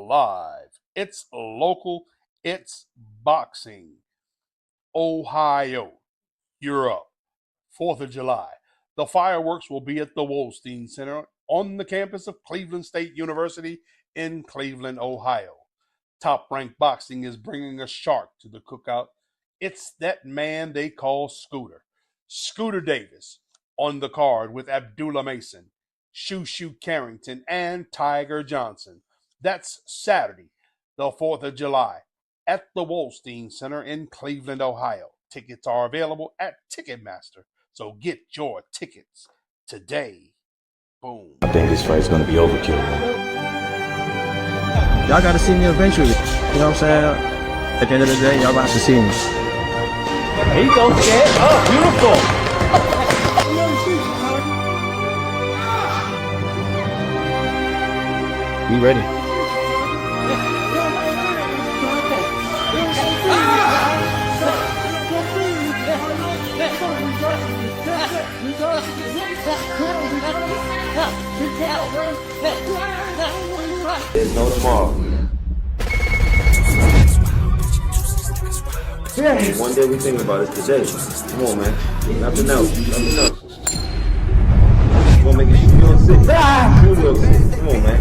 live. It's local. It's boxing. Ohio, you're up. 4th of July. The fireworks will be at the Wolstein Center on the campus of Cleveland State University in Cleveland, Ohio. Top Rank Boxing is bringing a shark to the cookout. It's that man they call Scooter Davis, on the card with Abdullah Mason, Shoo Carrington, and Tiger Johnson. That's Saturday, the 4th of July, at the Wolstein Center in Cleveland, Ohio. Tickets are available at Ticketmaster, so get your tickets today. Boom. I think this fight's gonna be overkill. Y'all gotta see me eventually. You know what I'm saying? At the end of the day, y'all got to see me. Here you go, Chad. Oh, beautiful. We ready. There's no tomorrow. One day we think about it today. Come on, man. Nothing else. Nothing else. You wanna make it feel sick? Feel sick. Come on, man.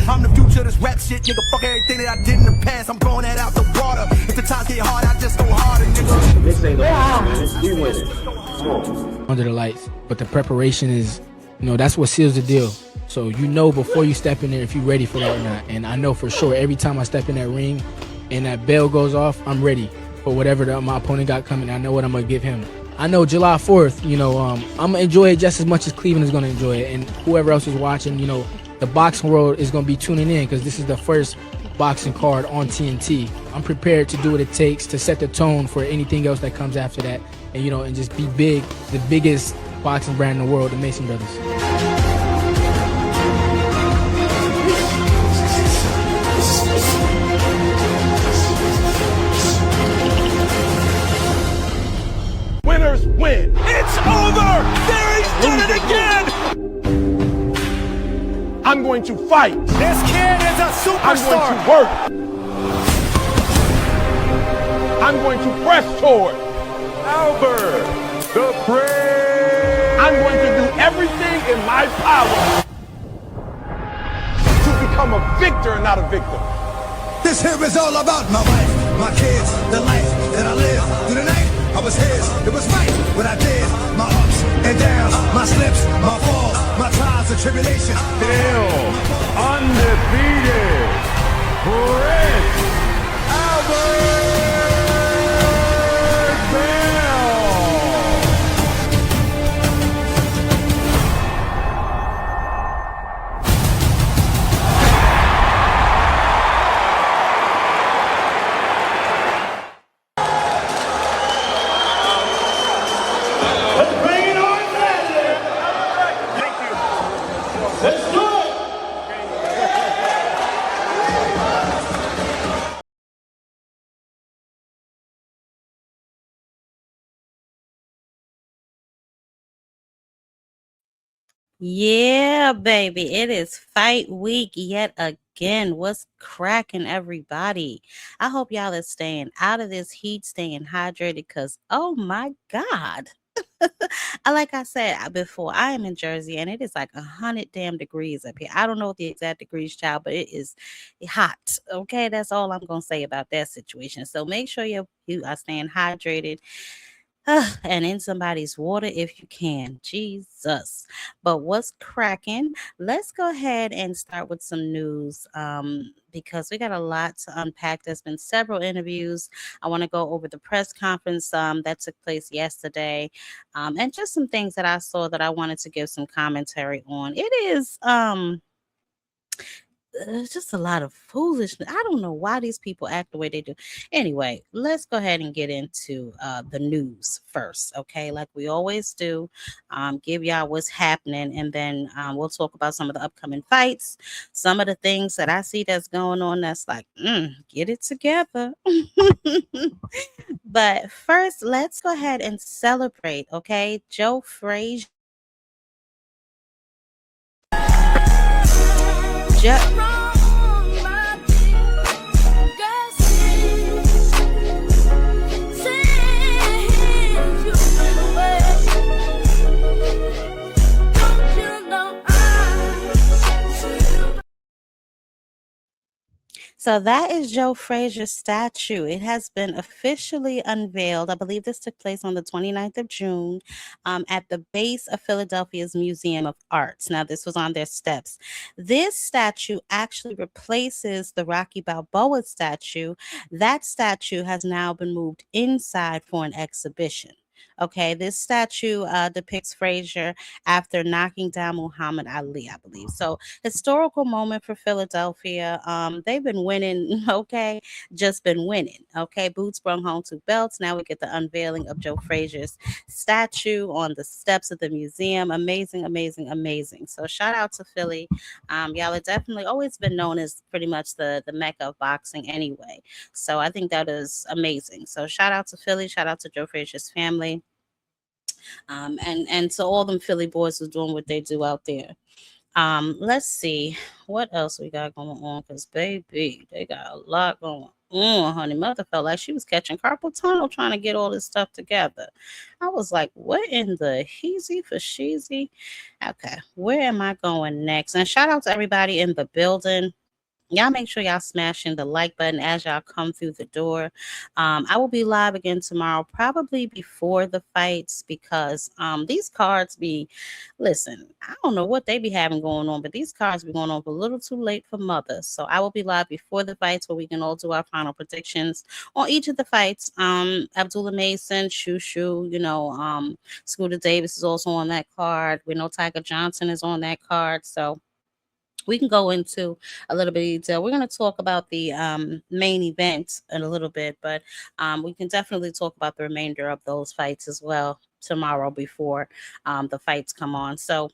I'm the future of this rap shit, nigga. Fuck everything that I did in the past. I'm throwing that out the water. If the times get hard, I just go harder, nigga. This ain't no man. We winning. Come on. Under the lights, but the preparation is, that's what seals the deal. So before you step in there if you're ready for that or not. And I know for sure every time I step in that ring and that bell goes off, I'm ready for whatever my opponent got coming. I know what I'm gonna give him. I know July 4th, I'm gonna enjoy it just as much as Cleveland is gonna enjoy it, and whoever else is watching, the boxing world is gonna be tuning in because this is the first boxing card on TNT. I'm prepared to do what it takes to set the tone for anything else that comes after that, and just be big, the biggest boxing brand in the world, the Mason Brothers. Winners win. It's over. There he's done it again. I'm going to fight. This kid is a superstar. I'm going to work. I'm going to press toward Albert, the Prince. I'm going to do everything in my power to become a victor and not a victim. This here is all about my wife, my kids, the life that I live. Through the night, I was his. It was right what I did. My ups and downs, my slips, my falls, my trials and tribulations. Still undefeated, Chris Albert Bell. Yeah, baby. It is fight week yet again. What's cracking, everybody? I hope y'all are staying out of this heat, staying hydrated, because oh my God. Like I said before, I am in Jersey and it is like 100 damn degrees up here. I don't know the exact degrees, child, but it is hot. Okay, that's all I'm gonna say about that situation. So make sure you are staying hydrated. And in somebody's water if you can. Jesus. But what's cracking? Let's go ahead and start with some news because we got a lot to unpack. There's been several interviews. I want to go over the press conference that took place yesterday and just some things that I saw that I wanted to give some commentary on. It is just a lot of foolishness. I don't know why these people act the way they do. Anyway, let's go ahead and get into the news first, okay? Like we always do, give y'all what's happening, and then we'll talk about some of the upcoming fights, some of the things that I see that's going on that's like, get it together. But first, let's go ahead and celebrate, okay? Joe Frazier. So that is Joe Frazier's statue. It has been officially unveiled. I believe this took place on the 29th of June at the base of Philadelphia's Museum of Arts. Now, this was on their steps. This statue actually replaces the Rocky Balboa statue. That statue has now been moved inside for an exhibition. Okay, this statue depicts Frazier after knocking down Muhammad Ali, I believe. So, historical moment for Philadelphia. They've been winning, okay, just been winning. Okay, Boots brought home 2 belts. Now we get the unveiling of Joe Frazier's statue on the steps of the museum. Amazing, amazing, amazing. So shout out to Philly. Y'all have definitely always been known as pretty much the mecca of boxing anyway. So I think that is amazing. So shout out to Philly. Shout out to Joe Frazier's family. And to all them Philly boys who's doing what they do out there. Let's see what else we got going on. Cause baby, they got a lot going on, honey. Mother felt like she was catching carpal tunnel trying to get all this stuff together. I was like, what in the heezy for sheezy? Okay, where am I going next? And shout out to everybody in the building. Y'all make sure y'all smashing the like button as y'all come through the door. I will be live again tomorrow, probably before the fights, because these cards be, listen, I don't know what they be having going on, but these cards be going on a little too late for mothers. So I will be live before the fights where we can all do our final predictions on each of the fights. Abdullah Mason, Shushu, Scooter Davis is also on that card. We know Tiger Johnson is on that card. So we can go into a little bit of detail. We're going to talk about the main event in a little bit, but we can definitely talk about the remainder of those fights as well tomorrow before the fights come on. So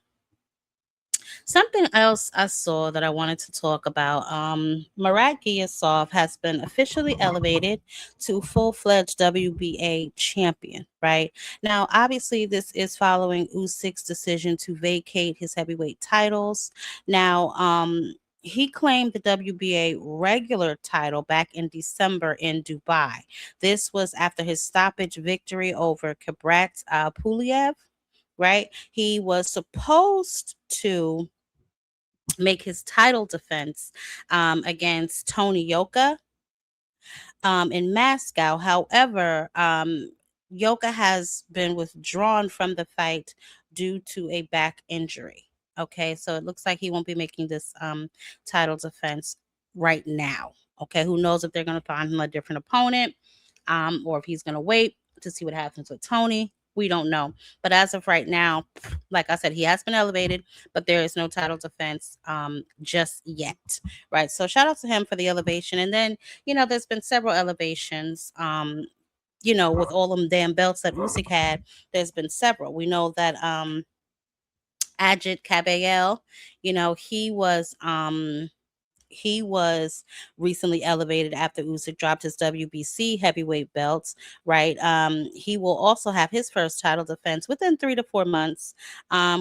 something else I saw that I wanted to talk about. Marat Giyasov has been officially elevated to full-fledged WBA champion, right? Now, obviously, this is following Usyk's decision to vacate his heavyweight titles. Now, he claimed the WBA regular title back in December in Dubai. This was after his stoppage victory over Kabrat Puliev, right? He was supposed to make his title defense against Tony Yoka in Moscow. However, Yoka has been withdrawn from the fight due to a back injury. Okay, so it looks like he won't be making this title defense right now. Okay, who knows if they're going to find him a different opponent or if he's going to wait to see what happens with Tony. We don't know. But as of right now, like I said, he has been elevated, but there is no title defense just yet. Right. So shout out to him for the elevation. And then, there's been several elevations. With all them damn belts that Usyk had, there's been several. We know that Ajit Caballel, he was recently elevated after Usyk dropped his WBC heavyweight belts, right? He will also have his first title defense within 3 to 4 months.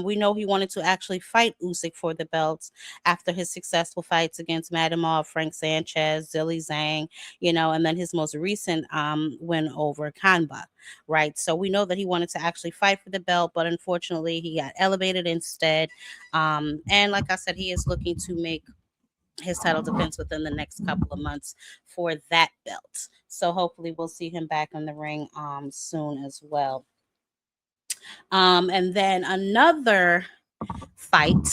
We know he wanted to actually fight Usyk for the belts after his successful fights against Madimov, Frank Sanchez, Zilly Zhang, and then his most recent win over Kanba, right? So we know that he wanted to actually fight for the belt, but unfortunately he got elevated instead. And like I said, he is looking to make his title defense within the next couple of months for that belt. So hopefully we'll see him back in the ring soon as well. And then another fight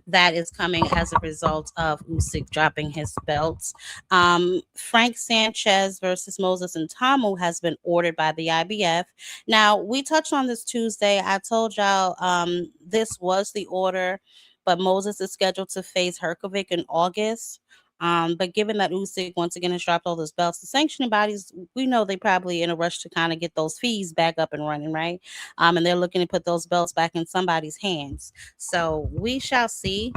that is coming as a result of Usyk dropping his belts. Frank Sanchez versus Moses and Tamu has been ordered by the IBF. Now, we touched on this Tuesday. I told y'all this was the order, but Moses is scheduled to face Herkovic in August. But given that Usyk once again has dropped all those belts, the sanctioning bodies, we know they probably in a rush to kind of get those fees back up and running, right? And they're looking to put those belts back in somebody's hands. So we shall see,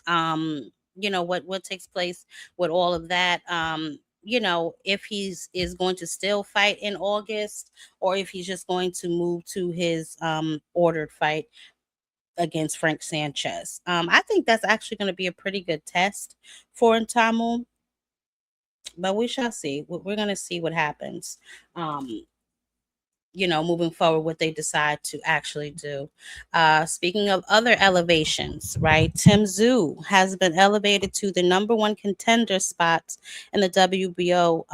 what takes place with all of that. If is going to still fight in August or if he's just going to move to his ordered fight against Frank Sanchez. I think that's actually going to be a pretty good test for Ntamu, but we shall see. We're going to see what happens. moving forward, what they decide to actually do. Speaking of other elevations, right? Tim Zoo has been elevated to the number one contender spots in the WBO,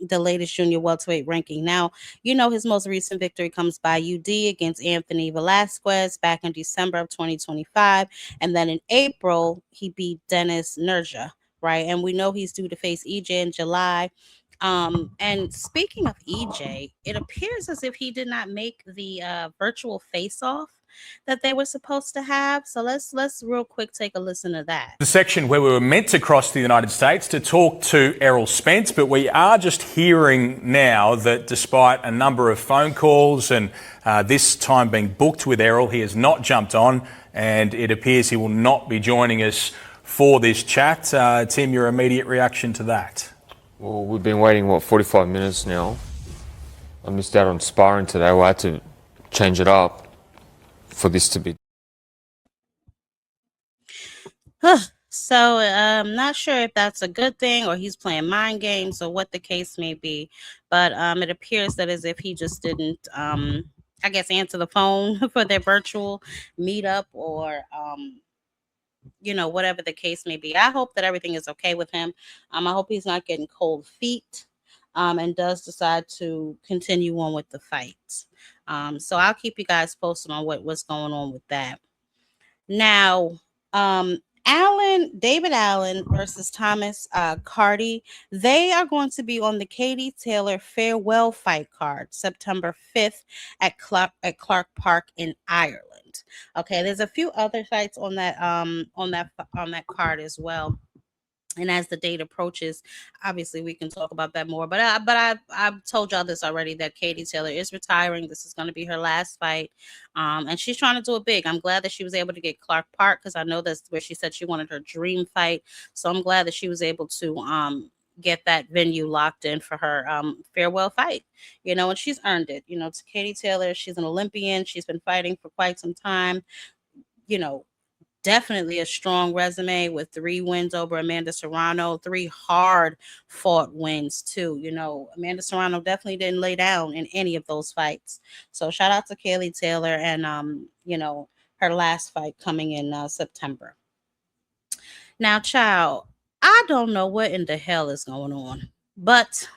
the latest junior welterweight ranking. Now, his most recent victory comes by UD against Anthony Velasquez back in December of 2025. And then in April, he beat Dennis Nerja, right? And we know he's due to face EJ in July. And speaking of EJ, it appears as if he did not make the virtual face-off that they were supposed to have. So let's real quick take a listen to that. The section where we were meant to cross the United States to talk to Errol Spence, but we are just hearing now that despite a number of phone calls and this time being booked with Errol, he has not jumped on, and it appears he will not be joining us for this chat. Tim, your immediate reaction to that? Well, we've been waiting, 45 minutes now. I missed out on sparring today. I had to change it up for this to be. So I'm not sure if that's a good thing or he's playing mind games or what the case may be. But it appears that as if he just didn't, I guess, answer the phone for their virtual meetup or whatever the case may be. I hope that everything is okay with him. I hope he's not getting cold feet and does decide to continue on with the fights. So I'll keep you guys posted on what's going on with that. Now, David Allen versus Thomas Carty. They are going to be on the Katie Taylor farewell fight card September 5th at Clark Park in Ireland. Okay, there's a few other fights on that card as well. And as the date approaches, obviously we can talk about that more. But I've told y'all this already, that Katie Taylor is retiring. This is going to be her last fight, and she's trying to do it big. I'm glad that she was able to get Clark Park, because I know that's where she said she wanted her dream fight. So I'm glad that she was able to get that venue locked in for her farewell fight. And she's earned it. To Katie Taylor, she's an Olympian. She's been fighting for quite some time. Definitely a strong resume with 3 wins over Amanda Serrano, 3 hard fought wins too. Amanda Serrano definitely didn't lay down in any of those fights. So shout out to Kaylee Taylor and, her last fight coming in September. Now, child, I don't know what in the hell is going on, but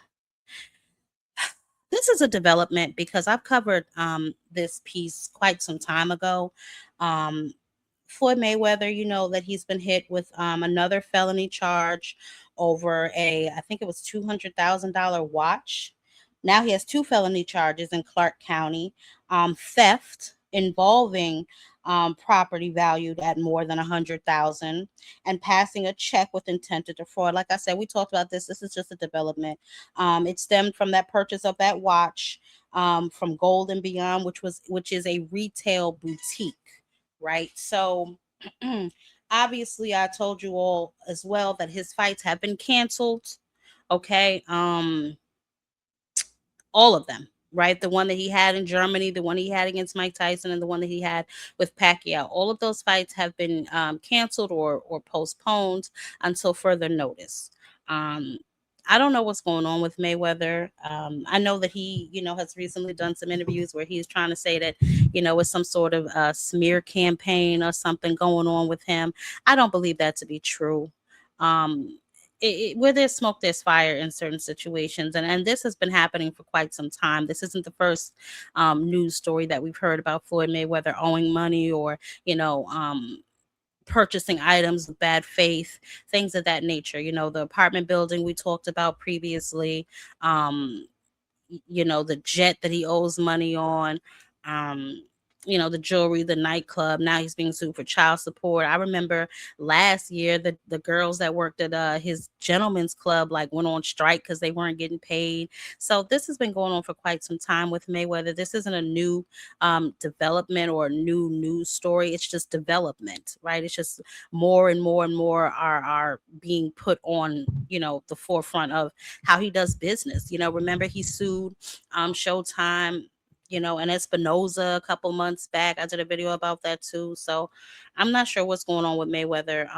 this is a development because I've covered this piece quite some time ago. Floyd Mayweather, that he's been hit with another felony charge over I think it was $200,000 watch. Now he has 2 felony charges in Clark County, theft involving property valued at more than $100,000, and passing a check with intent to defraud. Like I said, we talked about this. This is just a development. It stemmed from that purchase of that watch from Gold and Beyond, which is a retail boutique. Right. So obviously I told you all as well that his fights have been canceled. Okay. All of them. Right. The one that he had in Germany, the one he had against Mike Tyson, and the one that he had with Pacquiao. All of those fights have been canceled or postponed until further notice. I don't know what's going on with Mayweather. I know that he, has recently done some interviews where he's trying to say that, it's some sort of smear campaign or something going on with him. I don't believe that to be true. Where there's smoke, there's fire in certain situations. And this has been happening for quite some time. This isn't the first news story that we've heard about Floyd Mayweather owing money or, purchasing items with bad faith, things of that nature. The apartment building we talked about previously, the jet that he owes money on, the jewelry, the nightclub. Now he's being sued for child support. I remember last year the girls that worked at his gentleman's club went on strike because they weren't getting paid. So this has been going on for quite some time with Mayweather. This isn't a new development or a new news story. It's just development, right? It's just more and more and more are being put on, the forefront of how he does business. Remember he sued Showtime, and Espinoza a couple months back. I did a video about that too. So I'm not sure what's going on with Mayweather.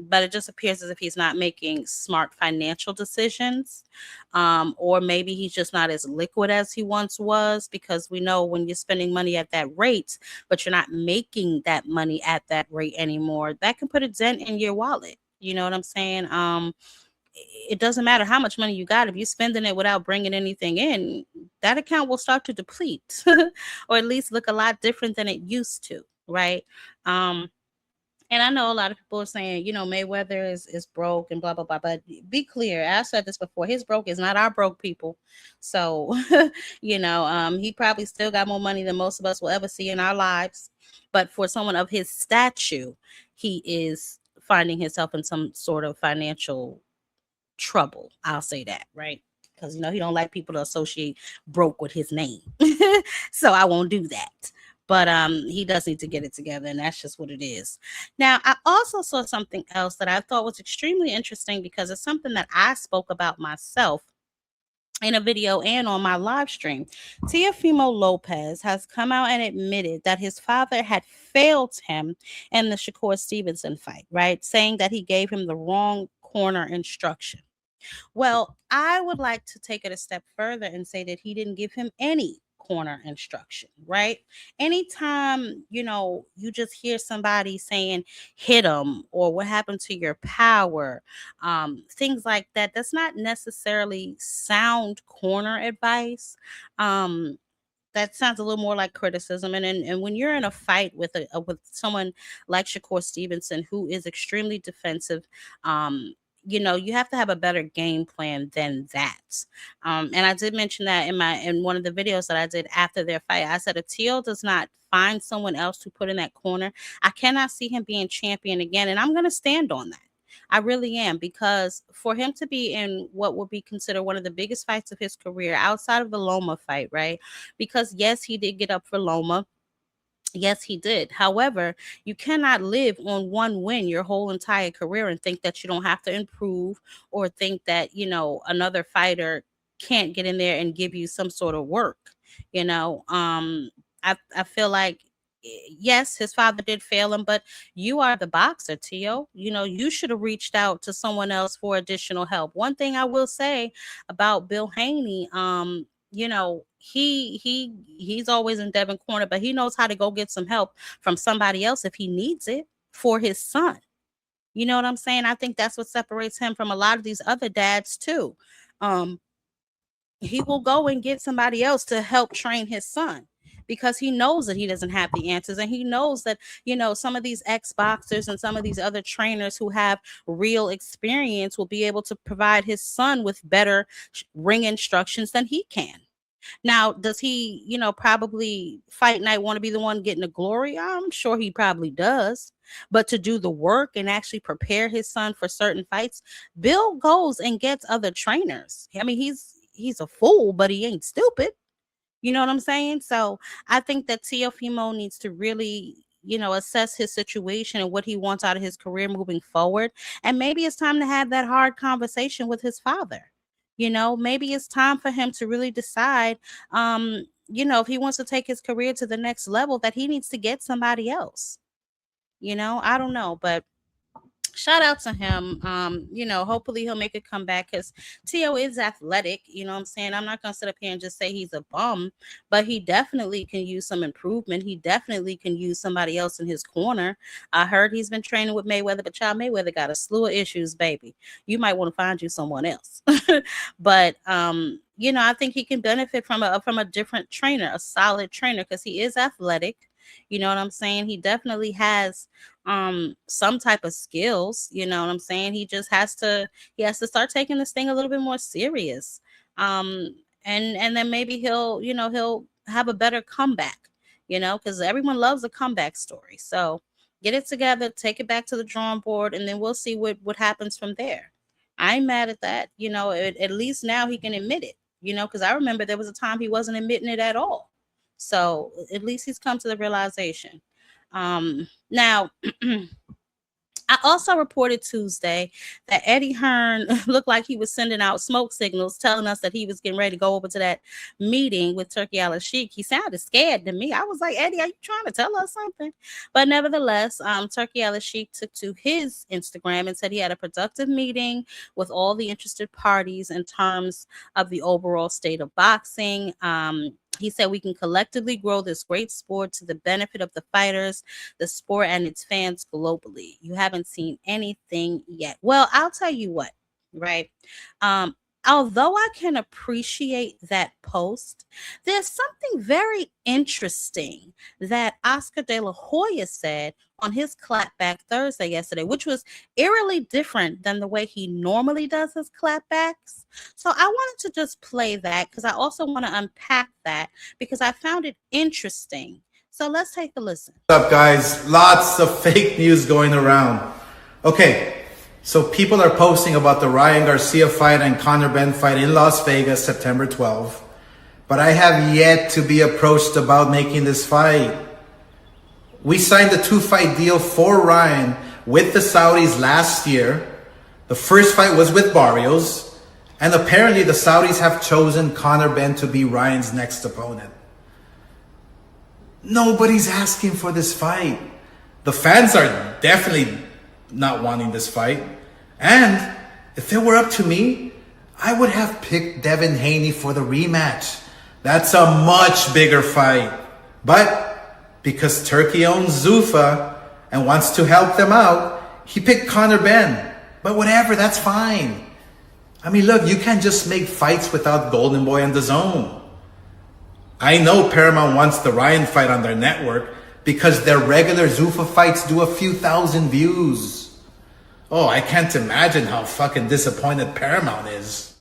but it just appears as if he's not making smart financial decisions, or maybe he's just not as liquid as he once was, because we know when you're spending money at that rate, but you're not making that money at that rate anymore, that can put a dent in your wallet. You know what I'm saying? It doesn't matter how much money you got. If you're spending it without bringing anything in, that account will start to deplete or at least look a lot different than it used to, right? And I know a lot of people are saying, Mayweather is broke and blah, blah, blah. But be clear, I said this before, his broke is not our broke people. So, he probably still got more money than most of us will ever see in our lives. But for someone of his stature, he is finding himself in some sort of financial trouble. I'll say that, right? Because, he don't like people to associate broke with his name. So I won't do that. But he does need to get it together, and that's just what it is. Now, I also saw something else that I thought was extremely interesting, because it's something that I spoke about myself in a video and on my live stream. Teofimo Lopez has come out and admitted that his father had failed him in the Shakur Stevenson fight, right? Saying that he gave him the wrong corner instruction. Well, I would like to take it a step further and say that he didn't give him any corner instruction, right? Anytime, you just hear somebody saying hit him or what happened to your power, things like that, that's not necessarily sound corner advice. That sounds a little more like criticism. And when you're in a fight with with someone like Shakur Stevenson, who is extremely defensive, you have to have a better game plan than that. And I did mention that in one of the videos that I did after their fight. I said if Teal does not find someone else to put in that corner, I cannot see him being champion again. And I'm going to stand on that. I really am, because for him to be in what would be considered one of the biggest fights of his career outside of the Loma fight, right? Because yes, he did get up for Loma. Yes, he did. However, you cannot live on one win your whole entire career and think that you don't have to improve, or think that, another fighter can't get in there and give you some sort of work. I feel like, yes, his father did fail him, but you are the boxer, Tio. You should have reached out to someone else for additional help. One thing I will say about Bill Haney, he's always in Devin corner, but he knows how to go get some help from somebody else if he needs it for his son. You know what I'm saying? I think that's what separates him from a lot of these other dads too. He will go and get somebody else to help train his son, because he knows that he doesn't have the answers, and he knows that some of these ex-boxers and some of these other trainers who have real experience will be able to provide his son with better ring instructions than he can. Now, does he, probably fight night want to be the one getting the glory? I'm sure he probably does. But to do the work and actually prepare his son for certain fights, Bill goes and gets other trainers. I mean, he's a fool, but he ain't stupid. You know what I'm saying? So I think that Teofimo needs to really, assess his situation and what he wants out of his career moving forward. And maybe it's time to have that hard conversation with his father. Maybe it's time for him to really decide, if he wants to take his career to the next level, that he needs to get somebody else. I don't know, but shout out to him. Hopefully he'll make a comeback, because Tio is athletic. You know what I'm saying? I'm not going to sit up here and just say he's a bum, but he definitely can use some improvement. He definitely can use somebody else in his corner. I heard he's been training with Mayweather, but child, Mayweather got a slew of issues, baby. You might want to find you someone else. But, I think he can benefit from a different trainer, a solid trainer, because he is athletic. You know what I'm saying? He definitely has some type of skills. You know what I'm saying? He has to start taking this thing a little bit more serious. And then maybe he'll have a better comeback, because everyone loves a comeback story. So get it together, take it back to the drawing board, and then we'll see what happens from there. I ain't mad at that. At least now he can admit it, because I remember there was a time he wasn't admitting it at all. So at least he's come to the realization. Now, I also reported Tuesday that Eddie Hearn looked like he was sending out smoke signals telling us that he was getting ready to go over to that meeting with Turkey Al-Sheikh. He sounded scared to me. I was like, Eddie, are you trying to tell us something? But nevertheless, Turkey Al-Sheikh took to his Instagram and said he had a productive meeting with all the interested parties in terms of the overall state of boxing. He said we can collectively grow this great sport to the benefit of the fighters, the sport, and its fans globally. You haven't seen anything yet. Well, I'll tell you what, right? Although I can appreciate that post, there's something very interesting that Oscar De La Hoya said on his clapback Thursday yesterday, which was eerily different than the way he normally does his clapbacks. So I wanted to just play that because I also want to unpack that because I found it interesting. So let's take a listen. What's up, guys? Lots of fake news going around. Okay, so people are posting about the Ryan Garcia fight and Conor Benn fight in Las Vegas, September 12th. But I have yet to be approached about making this fight. We signed a 2-fight deal for Ryan with the Saudis last year. The first fight was with Barrios. And apparently the Saudis have chosen Conor Benn to be Ryan's next opponent. Nobody's asking for this fight. The fans are definitely not wanting this fight. And if it were up to me, I would have picked Devin Haney for the rematch. That's a much bigger fight. But because Turkey owns Zuffa and wants to help them out, he picked Conor Benn. But whatever, that's fine. I mean, look, you can't just make fights without Golden Boy and DAZN. I know Paramount wants the Ryan fight on their network because their regular Zuffa fights do a few thousand views. Oh, I can't imagine how fucking disappointed Paramount is.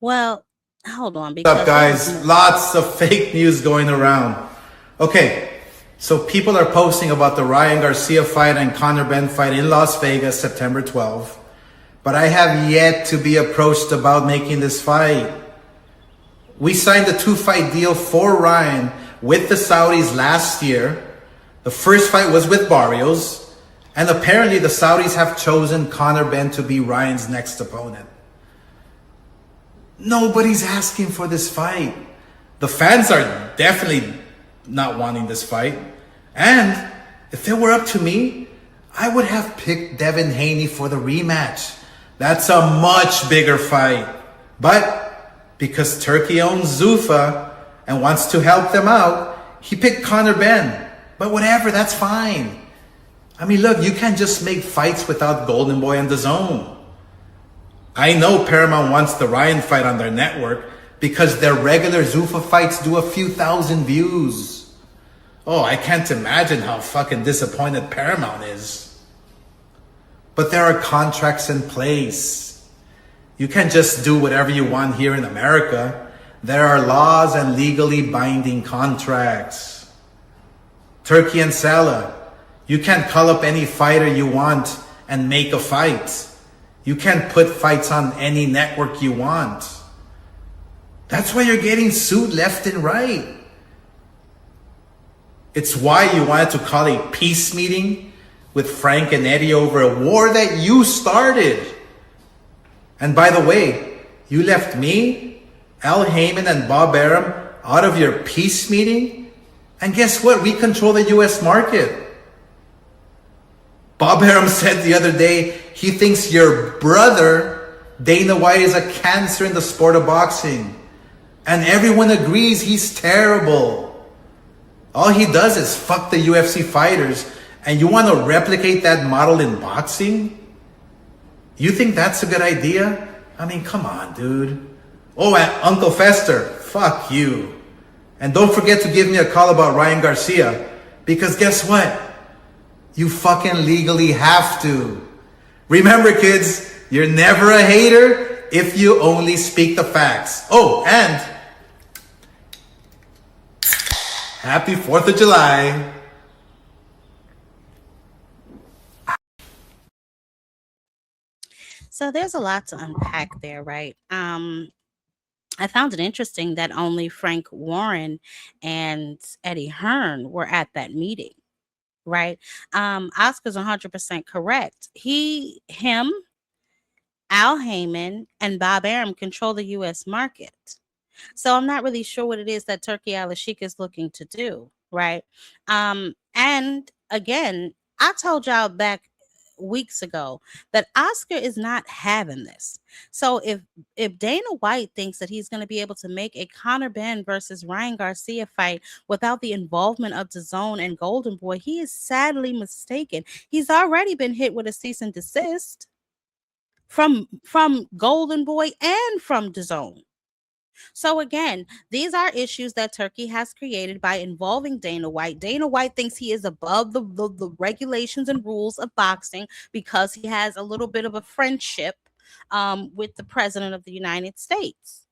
Well, hold on. What's up, guys? Lots of fake news going around. Okay, so people are posting about the Ryan Garcia fight and Conor Benn fight in Las Vegas, September 12th. But I have yet to be approached about making this fight. We signed a 2-fight deal for Ryan with the Saudis last year. The first fight was with Barrios. And apparently the Saudis have chosen Conor Benn to be Ryan's next opponent. Nobody's asking for this fight. The fans are definitely not wanting this fight. And if it were up to me, I would have picked Devin Haney for the rematch. That's a much bigger fight. But because Turkey owns Zuffa and wants to help them out, he picked Conor Benn. But whatever, that's fine. I mean, look, you can't just make fights without Golden Boy and DAZN. I know Paramount wants the Ryan fight on their network because their regular Zuffa fights do a few thousand views. Oh, I can't imagine how fucking disappointed Paramount is. But there are contracts in place. You can't just do whatever you want here in America. There are laws and legally binding contracts. Turkey and Salah, you can't call up any fighter you want and make a fight. You can't put fights on any network you want. That's why you're getting sued left and right. It's why you wanted to call a peace meeting with Frank and Eddie over a war that you started. And by the way, you left me, Al Heyman, and Bob Arum out of your peace meeting. And guess what? We control the US market. Bob Arum said the other day he thinks your brother, Dana White, is a cancer in the sport of boxing. And everyone agrees he's terrible. All he does is fuck the UFC fighters. And you want to replicate that model in boxing? You think that's a good idea? I mean, come on, dude. Oh, and Uncle Fester, fuck you. And don't forget to give me a call about Ryan Garcia. Because guess what? You fucking legally have to. Remember, kids, you're never a hater if you only speak the facts. Oh, and happy 4th of July. So there's a lot to unpack there, right? I found it interesting that only Frank Warren and Eddie Hearn were at that meeting. right? Oscar's 100% correct. Him, Al Heyman, and Bob Arum control the U.S. market. So I'm not really sure what it is that Turkey Al-Sheikh is looking to do, right? And again, I told y'all back weeks ago that Oscar is not having this. So if Dana White thinks that he's going to be able to make a Conor Benn versus Ryan Garcia fight without the involvement of DAZN and Golden Boy, he is sadly mistaken. He's already been hit with a cease and desist from Golden Boy and from DAZN. So again, these are issues that Turkey has created by involving Dana White. Dana White thinks he is above the regulations and rules of boxing because he has a little bit of a friendship with the president of the United States.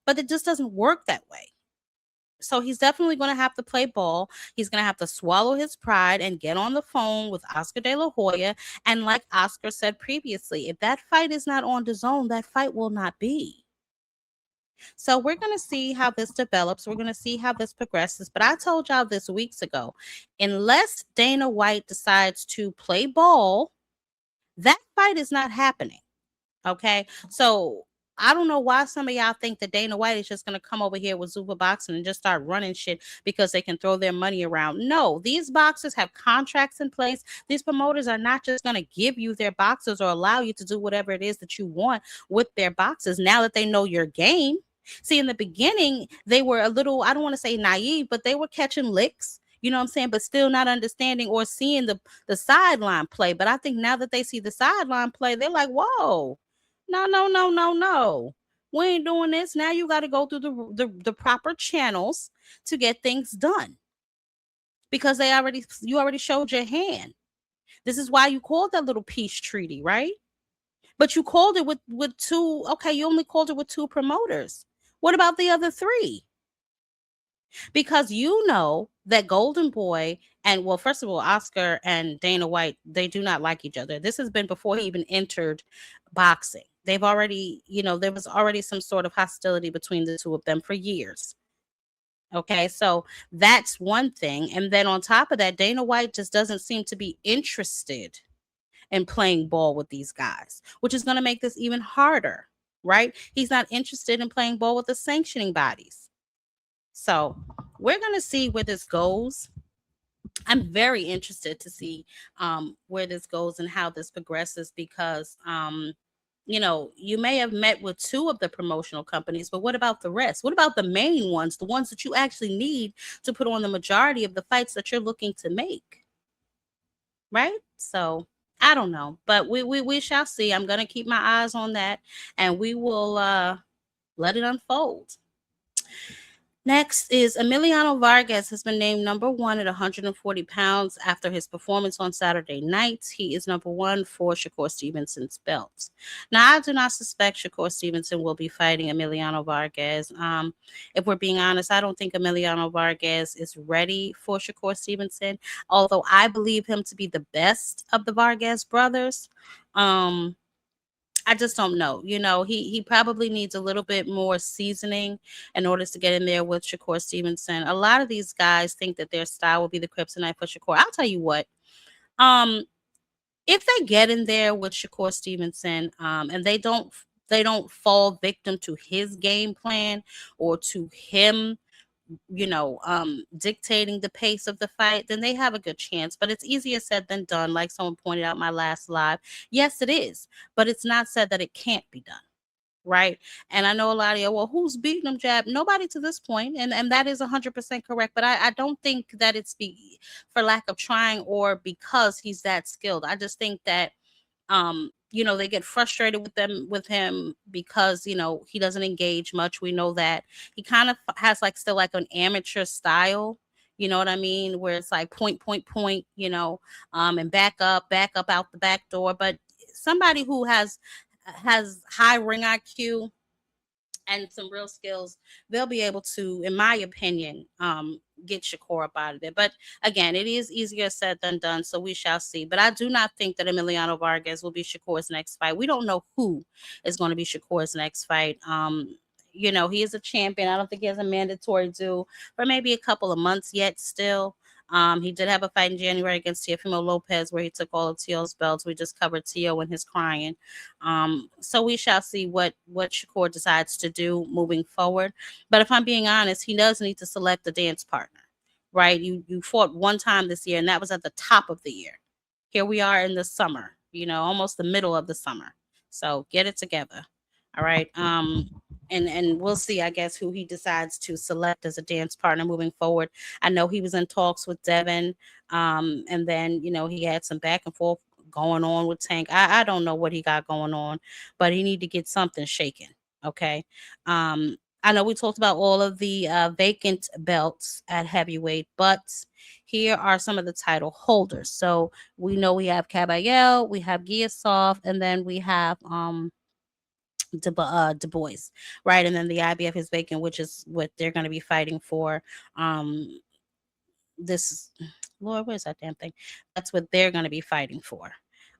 But it just doesn't work that way. So he's definitely going to have to play ball. He's going to have to swallow his pride and get on the phone with Oscar De La Hoya. And like Oscar said previously, if that fight is not on DAZN, that fight will not be. So we're going to see how this develops. We're going to see how this progresses. But I told y'all this weeks ago, unless Dana White decides to play ball, that fight is not happening. Okay. So I don't know why some of y'all think that Dana White is just going to come over here with Zuffa Boxing and just start running shit because they can throw their money around. No, these boxers have contracts in place. These promoters are not just going to give you their boxers or allow you to do whatever it is that you want with their boxers now that they know your game. See, in the beginning, they were a little, I don't want to say naive, but they were catching licks. You know what I'm saying? But still not understanding or seeing the sideline play. But I think now that they see the sideline play, they're like, whoa, no. We ain't doing this. Now you got to go through the proper channels to get things done. Because you already showed your hand. This is why you called that little peace treaty, right? But you called it with two, okay, you only called it with two promoters. What about the other three? Because you know that Golden Boy and, well, first of all, Oscar and Dana White, they do not like each other. This has been before he even entered boxing. They've already, there was already some sort of hostility between the two of them for years. Okay, so that's one thing. And then on top of that, Dana White just doesn't seem to be interested in playing ball with these guys, which is going to make this even harder, right? He's not interested in playing ball with the sanctioning bodies. So we're going to see where this goes. I'm very interested to see where this goes and how this progresses because, you may have met with two of the promotional companies, but what about the rest? What about the main ones, the ones that you actually need to put on the majority of the fights that you're looking to make? Right? So I don't know, but we shall see. I'm going to keep my eyes on that and we will let it unfold. Next is Emiliano Vargas has been named number 1 at 140 pounds after his performance on Saturday night. He is number 1 for Shakur Stevenson's belt. Now, I do not suspect Shakur Stevenson will be fighting Emiliano Vargas. If we're being honest, I don't think Emiliano Vargas is ready for Shakur Stevenson, although I believe him to be the best of the Vargas brothers. I just don't know. He probably needs a little bit more seasoning in order to get in there with Shakur Stevenson. A lot of these guys think that their style will be the kryptonite for Shakur. I'll tell you what. If they get in there with Shakur Stevenson, and they don't fall victim to his game plan or to him dictating the pace of the fight, then they have a good chance. But it's easier said than done, like someone pointed out in my last live. Yes, it is, but it's not said that it can't be done, right? And I know a lot of you, well, who's beating him, Jab? Nobody to this point, and that is 100% correct. But I don't think that it's for lack of trying or because he's that skilled. I just think that they get frustrated with him because, he doesn't engage much. We know that he kind of has still an amateur style, you know what I mean? Where it's like point, and back up out the back door. But somebody who has high ring IQ and some real skills, they'll be able to, in my opinion, get Shakur up out of there. But again, it is easier said than done, so we shall see. But I do not think that Emiliano Vargas will be Shakur's next fight. We don't know who is going to be Shakur's next fight. He is a champion. I don't think he has a mandatory due for maybe a couple of months yet still. He did have a fight in January against Teofimo Lopez where he took all of Teo's belts. We just covered Teo and his crying. So we shall see what Shakur decides to do moving forward. But if I'm being honest, he does need to select a dance partner, right? You fought one time this year, and that was at the top of the year. Here we are in the summer, almost the middle of the summer. So get it together. All right. And we'll see, I guess, who he decides to select as a dance partner moving forward. I know he was in talks with Devin. And then, he had some back and forth going on with Tank. I don't know what he got going on, but he need to get something shaken. Okay. I know we talked about all of the vacant belts at heavyweight, but here are some of the title holders. So we know we have Caballero, we have Giasov, and then we have Du Bois, right? And then the IBF is vacant, which is what they're going to be fighting for. This, Lord, where's that damn thing? That's what they're going to be fighting for.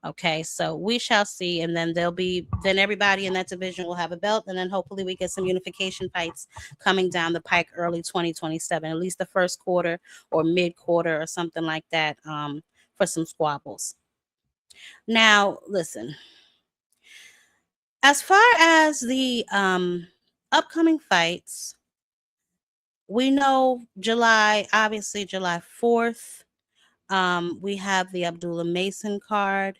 Okay, so we shall see, and then then everybody in that division will have a belt, and then hopefully we get some unification fights coming down the pike early 2027, at least the first quarter or mid quarter or something like that, for some squabbles. Now, listen. As far as the upcoming fights, we know obviously July 4th. We have the Abdullah Mason card.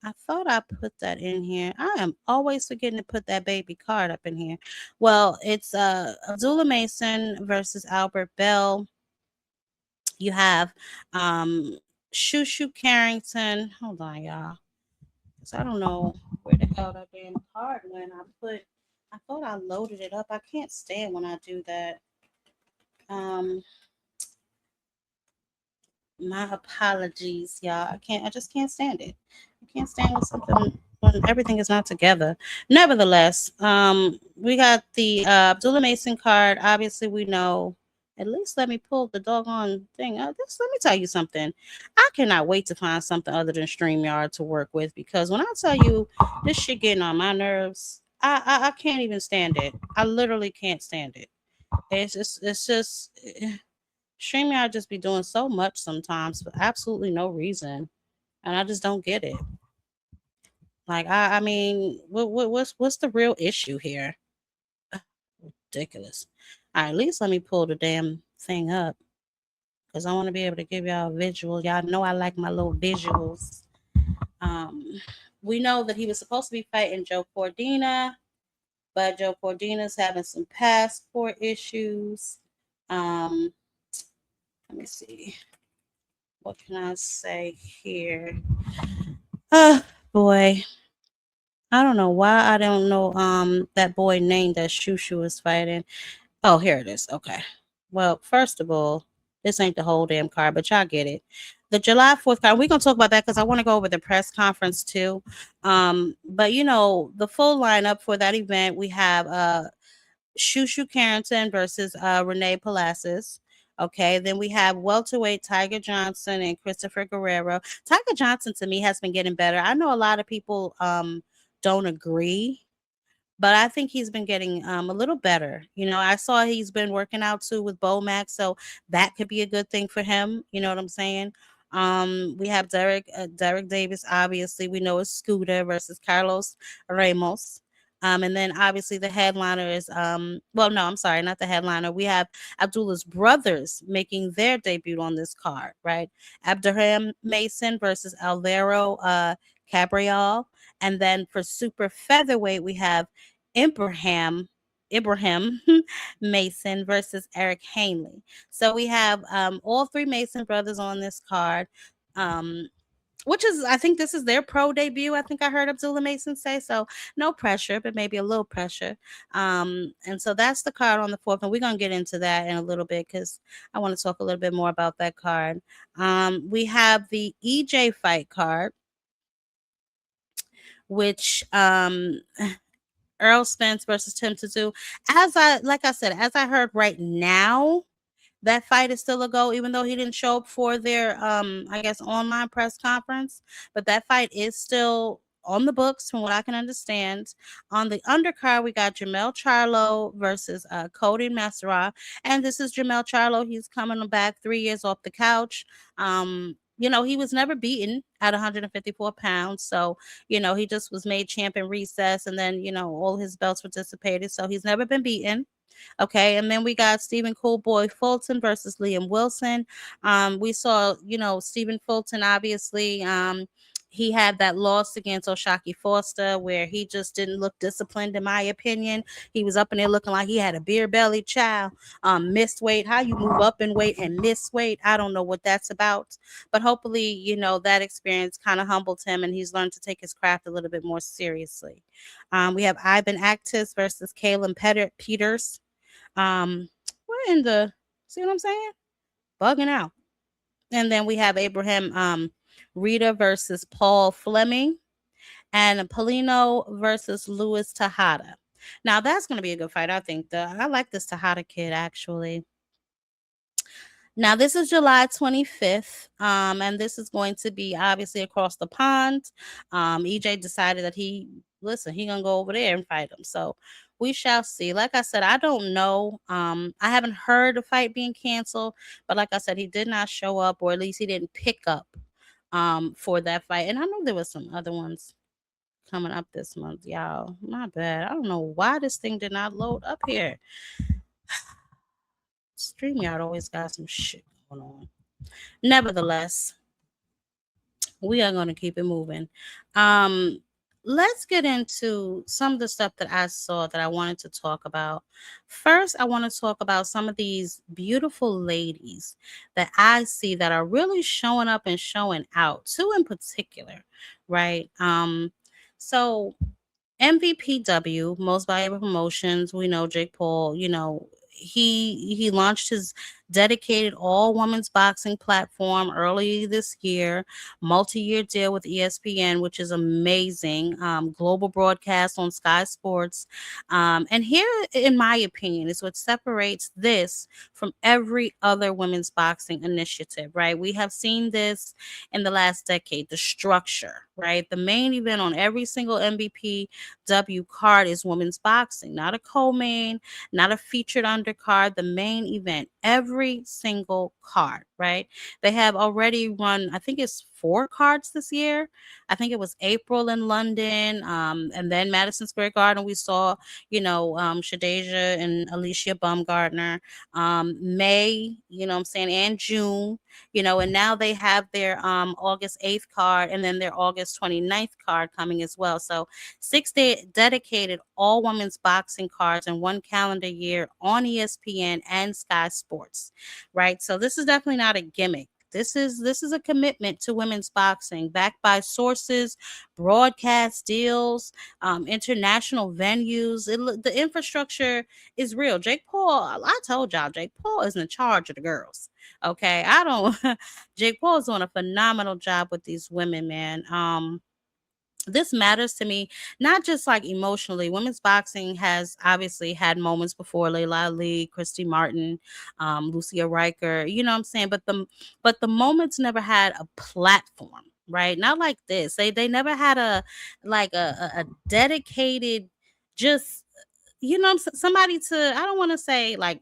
I thought I put that in here. I am always forgetting to put that baby card up in here. Well, it's Abdullah Mason versus Albert Bell. You have Shushu Carrington. Hold on, y'all. I don't know where the hell that damn card went. I thought I loaded it up. I can't stand when I do that. My apologies, y'all. I just can't stand it. I can't stand when everything is not together. Nevertheless, we got the Abdullah Mason card. Obviously, we know. At least let me pull the doggone thing. Let me tell you something. I cannot wait to find something other than StreamYard to work with, because when I tell you this shit getting on my nerves, I can't even stand it. I literally can't stand it. It's just StreamYard just be doing so much sometimes for absolutely no reason, and I just don't get it. Like I mean, what's the real issue here? Ridiculous. All right, at least let me pull the damn thing up, because I want to be able to give y'all a visual. Y'all know I like my little visuals. We know that he was supposed to be fighting Joe Cordina, but Joe Cordina's having some passport issues. Let me see. What can I say here? Boy. I don't know why I don't know that boy named that Shushu is fighting. Oh, here it is. Okay. Well, first of all, this ain't the whole damn card, but y'all get it. The July 4th card, we're gonna talk about that because I want to go over the press conference too. But the full lineup for that event, we have Shushu Carrington versus Renee Palacios. Okay, then we have welterweight Tiger Johnson and Christopher Guerrero. Tiger Johnson to me has been getting better. I know a lot of people don't agree, but I think he's been getting a little better. I saw he's been working out too with Bomax, so that could be a good thing for him. You know what I'm saying? We have Derek Davis. Obviously, we know it's Scooter versus Carlos Ramos. And then obviously the headliner is well, no, I'm sorry, not the headliner. We have Abdullah's brothers making their debut on this card, right? Abdurrahim Mason versus Alvaro Cabral. And then for super featherweight, we have Ibrahim Mason versus Eric Hanley. So we have all three Mason brothers on this card. Which is, I think this is their pro debut. I think I heard Abdullah Mason say so. No pressure, but maybe a little pressure. And so that's the card on the 4th, and we're gonna get into that in a little bit because I want to talk a little bit more about that card. We have the EJ fight card, which Earl Spence versus Tim Tszyu. As I heard right now, that fight is still a go, even though he didn't show up for their I guess online press conference. But that fight is still on the books, from what I can understand. On the undercard, we got Jamel Charlo versus Cody Masvidal, and this is Jamel Charlo. He's coming back 3 years off the couch. He was never beaten at 154 pounds. So, he just was made champ in recess, and then, all his belts were dissipated. So he's never been beaten. Okay, and then we got Stephen Coolboy Fulton versus Liam Wilson. We saw, Stephen Fulton, obviously. He had that loss against O'Shaquie Foster where he just didn't look disciplined, in my opinion. He was up in there looking like he had a beer belly, child. Missed weight. How you move up in weight and miss weight? I don't know what that's about. But hopefully, that experience kind of humbled him and he's learned to take his craft a little bit more seriously. We have Ivan Actis versus Kalen Peters. We're in the, see what I'm saying? Bugging out. And then we have Abraham Rita versus Paul Fleming, and Polino versus Louis Tejada. Now that's going to be a good fight. I think I like this Tejada kid actually. Now this is July 25th, and this is going to be obviously across the pond. EJ decided that he gonna go over there and fight him. So we shall see. Like I said, I don't know. I haven't heard the fight being canceled, but like I said, he did not show up, or at least he didn't pick up for that fight. And I know there was some other ones coming up this month, y'all. My bad. I don't know why this thing did not load up here. StreamYard always got some shit going on. Nevertheless, we are going to keep it moving. Let's get into some of the stuff that I saw that I wanted to talk about. First, I want to talk about some of these beautiful ladies that I see that are really showing up and showing out. Two in particular, right? So MVPW, Most Valuable Promotions, we know Jake Paul, he launched his dedicated all-women's boxing platform early this year, multi-year deal with ESPN, which is amazing, global broadcast on Sky Sports. And here, in my opinion, is what separates this from every other women's boxing initiative, right? We have seen this in the last decade, the structure, right? The main event on every single MVPW card is women's boxing, not a co-main, not a featured undercard, the main event, every single card, right? They have already run, I think it's 4 cards this year. I think it was April in London, and then Madison Square Garden. We saw, Shadeja and Alicia Baumgartner, May, and June, and now they have their August 8th card and then their August 29th card coming as well. So 6 dedicated all women's boxing cards in 1 calendar year on ESPN and Sky Sports, right? So this is definitely not a gimmick. This is a commitment to women's boxing, backed by sources, broadcast deals, international venues. The infrastructure is real. Jake Paul, I told y'all, Jake Paul is in charge of the girls. Okay, Jake Paul is doing a phenomenal job with these women, man. This matters to me, not just like emotionally. Women's boxing has obviously had moments before, Layla Ali, Christy Martin, Lucia Riker, you know what I'm saying? But the moments never had a platform, right? Not like this. They never had a dedicated, just, somebody to, I don't want to say like,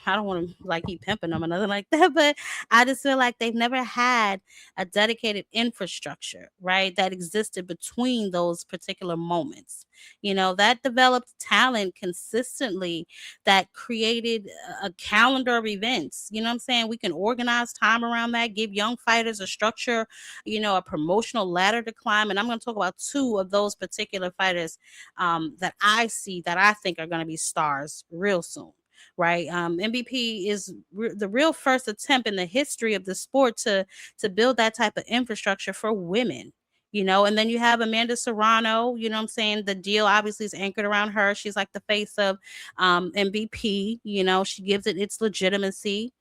I don't want to keep pimping them or nothing like that, but I just feel like they've never had a dedicated infrastructure, right, that existed between those particular moments. That developed talent consistently, that created a calendar of events. You know what I'm saying? We can organize time around that, give young fighters a structure, a promotional ladder to climb. And I'm going to talk about 2 of those particular fighters that I see that I think are going to be stars real soon. Right. MVP is the real first attempt in the history of the sport to build that type of infrastructure for women, and then you have Amanda Serrano, what I'm saying? The deal obviously is anchored around her. She's like the face of MVP, she gives it its legitimacy.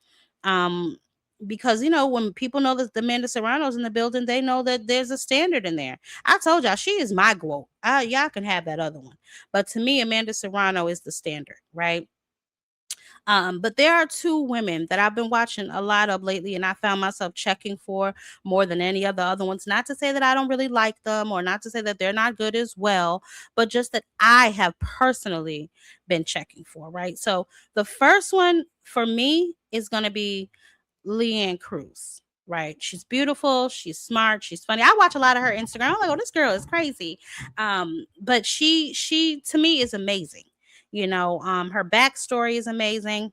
Because, when people know that Amanda Serrano's in the building, they know that there's a standard in there. I told y'all, she is my GOAT. Y'all can have that other one. But to me, Amanda Serrano is the standard, right? But there are two women that I've been watching a lot of lately, and I found myself checking for more than any of the other ones. Not to say that I don't really like them, or not to say that they're not good as well, but just that I have personally been checking for, right? So the first one for me is going to be Leanna Cruz. Right. She's beautiful. She's smart. She's funny. I watch a lot of her Instagram. I'm like, oh, this girl is crazy. But she to me is amazing. Her backstory is amazing.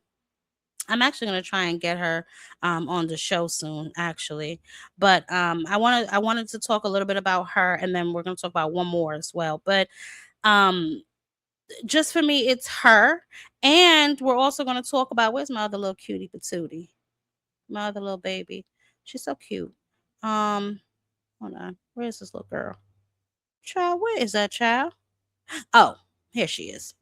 I'm actually going to try and get her on the show soon, actually. But I wanted to talk a little bit about her, and then we're going to talk about one more as well. But um, just for me, it's her, and we're also going to talk about, where's my other little cutie patootie, my other little baby. She's so cute. Um, Hold on, where's this little girl? Child, where is that child? Oh, here she is.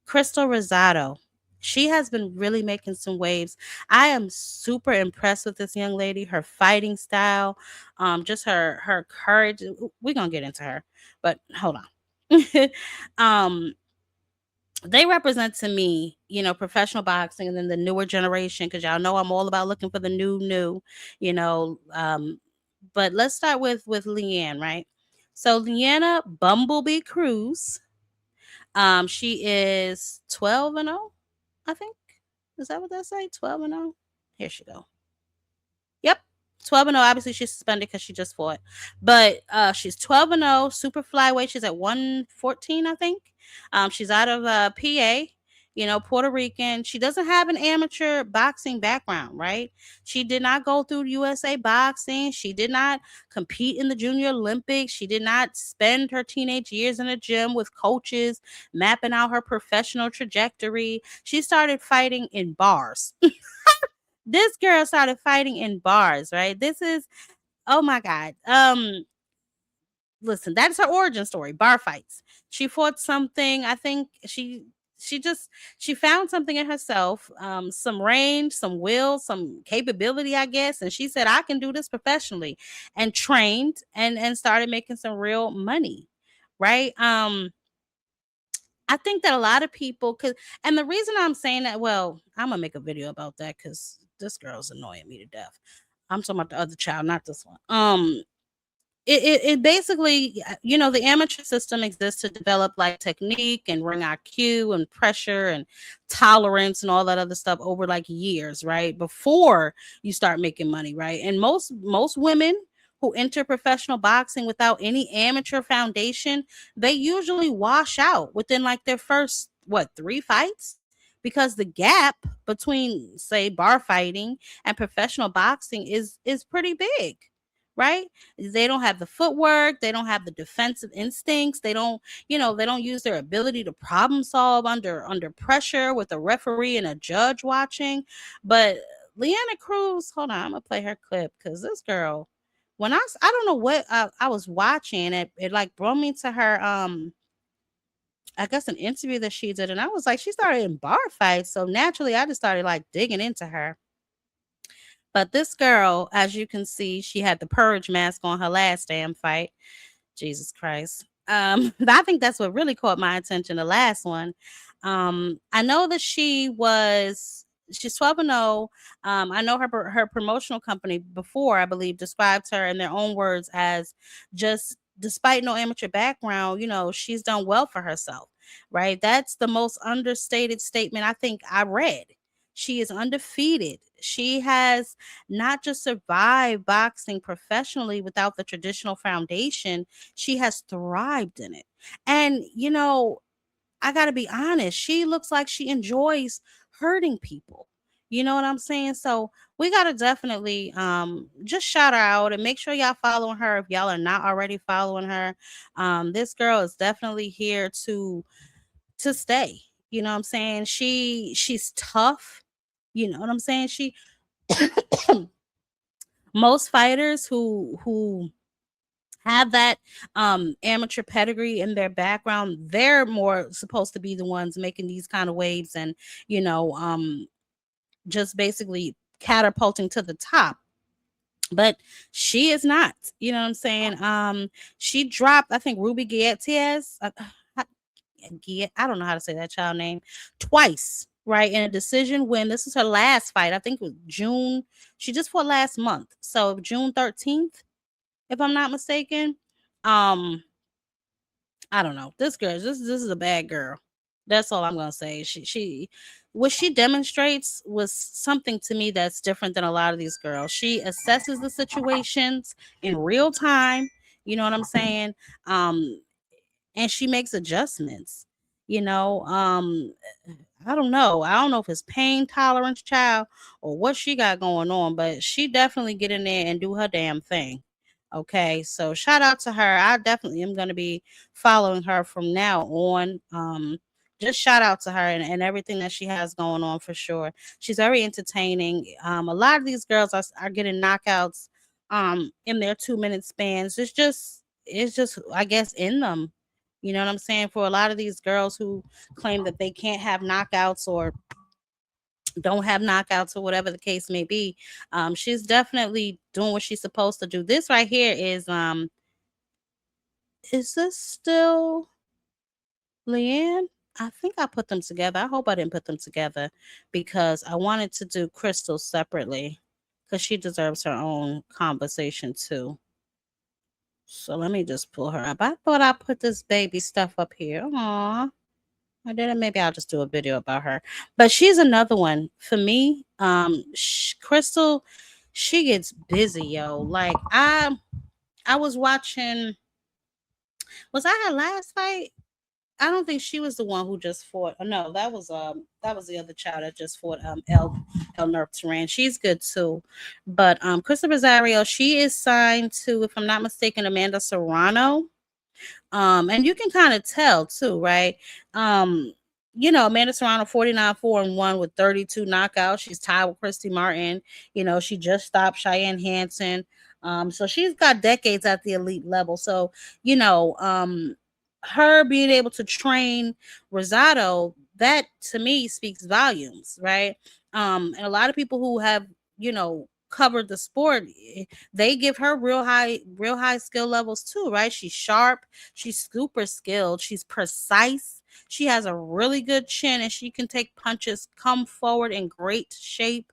Krystal Rosado. She has been really making some waves. I am super impressed with this young lady, her fighting style, just her courage. We're gonna get into her, but hold on. um, they represent to me, professional boxing, and then the newer generation, because y'all know I'm all about looking for the new, you know. But let's start with Leanne, right? So Leanna Bumblebee Cruz. She is 12-0, I think. Is that what that say? 12-0. Here she go. Yep. 12-0. Obviously, she's suspended because she just fought. But she's 12-0, super flyweight. She's at 114, I think. She's out of PA, Puerto Rican. She doesn't have an amateur boxing background, right? She did not go through USA boxing. She did not compete in the Junior Olympics. She did not spend her teenage years in a gym with coaches mapping out her professional trajectory. She started fighting in bars. This girl started fighting in bars, right? This is, oh my God. Listen, that's her origin story, bar fights. She fought something, I think she found something in herself, some range, some will, some capability, I guess. And she said, I can do this professionally, and trained and started making some real money. Right. I think that a lot of people could, and the reason I'm saying that, well, I'm gonna make a video about that because this girl's annoying me to death. I'm talking about the other child, not this one. It basically, the amateur system exists to develop like technique and ring IQ and pressure and tolerance and all that other stuff over like years, right? Before you start making money, right? And most women who enter professional boxing without any amateur foundation, they usually wash out within like their first 3 fights, because the gap between, say, bar fighting and professional boxing is pretty big, right? They don't have the footwork, they don't have the defensive instincts, they don't use their ability to problem solve under pressure with a referee and a judge watching. But Leanna Cruz, hold on, I'm gonna play her clip, because this girl, when I don't know what I was watching, it like brought me to her I guess an interview that she did, and I was like, she started in bar fights, so naturally I just started like digging into her. But this girl, as you can see, she had the purge mask on her last damn fight. Jesus Christ. I think that's what really caught my attention, the last one. I know that she's 12-0. I know her promotional company before, I believe, described her in their own words as, just despite no amateur background, she's done well for herself, right? That's the most understated statement I think I read. She is undefeated. She has not just survived boxing professionally without the traditional foundation, she has thrived in it. And, I got to be honest, she looks like she enjoys hurting people. You know what I'm saying? So we got to definitely just shout her out, and make sure y'all following her if y'all are not already following her. This girl is definitely here to stay. You know what I'm saying? She's tough. You know what I'm saying? Most fighters who have that amateur pedigree in their background, they're more supposed to be the ones making these kind of waves, and just basically catapulting to the top. But she is not. You know what I'm saying? She dropped, I think, Ruby Gutierrez. I don't know how to say that child name, twice right, in a decision win. This is her last fight. I think it was June. She just fought last month. So June 13th, if I'm not mistaken. Um, I don't know. This girl, this is a bad girl. That's all I'm gonna say. She what she demonstrates was something to me that's different than a lot of these girls. She assesses the situations in real time. You know what I'm saying? Um, and she makes adjustments. You know, I don't know. I don't know if it's pain tolerance, child, or what she got going on, but she definitely get in there and do her damn thing. Okay, so shout out to her. I definitely am going to be following her from now on. Just shout out to her and everything that she has going on for sure. She's very entertaining. A lot of these girls are getting knockouts in their 2 minute spans. It's just I guess in them. You know what I'm saying? For a lot of these girls who claim that they can't have knockouts or don't have knockouts or whatever the case may be, she's definitely doing what she's supposed to do. This right here is this still Leanne? I think I put them together. I hope I didn't put them together because I wanted to do Krystal separately because she deserves her own conversation too. So let me just pull her up. I thought I put this baby stuff up here. Aw. I didn't. Maybe I'll just do a video about her. But she's another one for me. Krystal, she gets busy, yo. Like I was watching. Was I her last fight? I don't think she was the one who just fought. Oh, no, that was the other child that just fought El Nerf Turan. She's good too. But Krystal Rosario, she is signed to, if I'm not mistaken, Amanda Serrano. And you can kind of tell too, right? Amanda Serrano 49-4-1 with 32 knockouts. She's tied with Christy Martin. She just stopped Cheyenne Hansen. So she's got decades at the elite level. So, her being able to train Rosado, that to me speaks volumes, right? And a lot of people who have, covered the sport, they give her real high skill levels too, right? She's sharp, she's super skilled, she's precise, she has a really good chin, and she can take punches, come forward in great shape.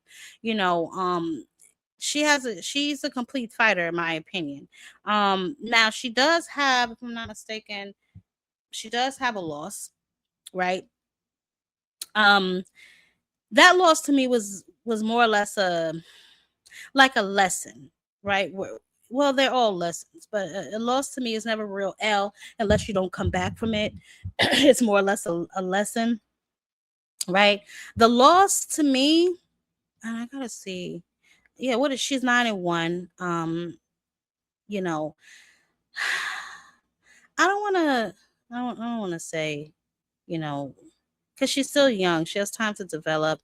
She's a complete fighter in my opinion. Now she does have, if I'm not mistaken, she does have a loss, right? That loss to me was more or less like a lesson, right? Well, they're all lessons, but a loss to me is never a real L unless you don't come back from it. It's more or less a lesson, right? The loss to me, and I gotta see, yeah, what is she's 9-1. You know, I don't want to say, because she's still young, she has time to develop.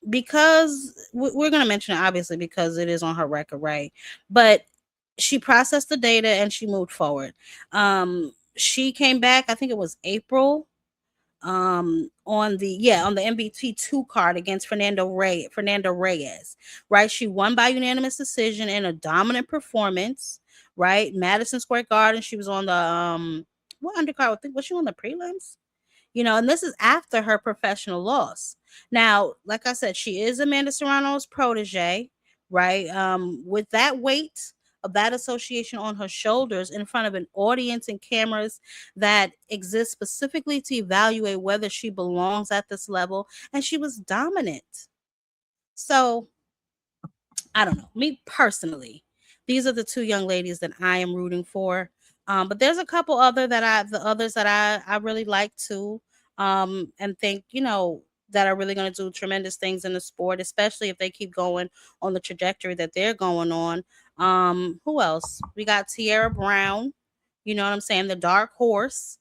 Because we're going to mention it obviously because it is on her record, right? But she processed the data and she moved forward. She came back, I think it was April, on the MVP2 card against Fernando Reyes, right? She won by unanimous decision in a dominant performance, right? Madison Square Garden. She was on the what undercard? I think was she on the prelims? And this is after her professional loss. Now, like I said, she is Amanda Serrano's protege, right? With that weight of that association on her shoulders in front of an audience and cameras that exist specifically to evaluate whether she belongs at this level, and she was dominant. So, I don't know. Me personally, these are the two young ladies that I am rooting for. But there's a couple the others that I really like too. And think, that are really going to do tremendous things in the sport, especially if they keep going on the trajectory that they're going on. Who else? We got Tierra Brown. You know what I'm saying? The dark horse.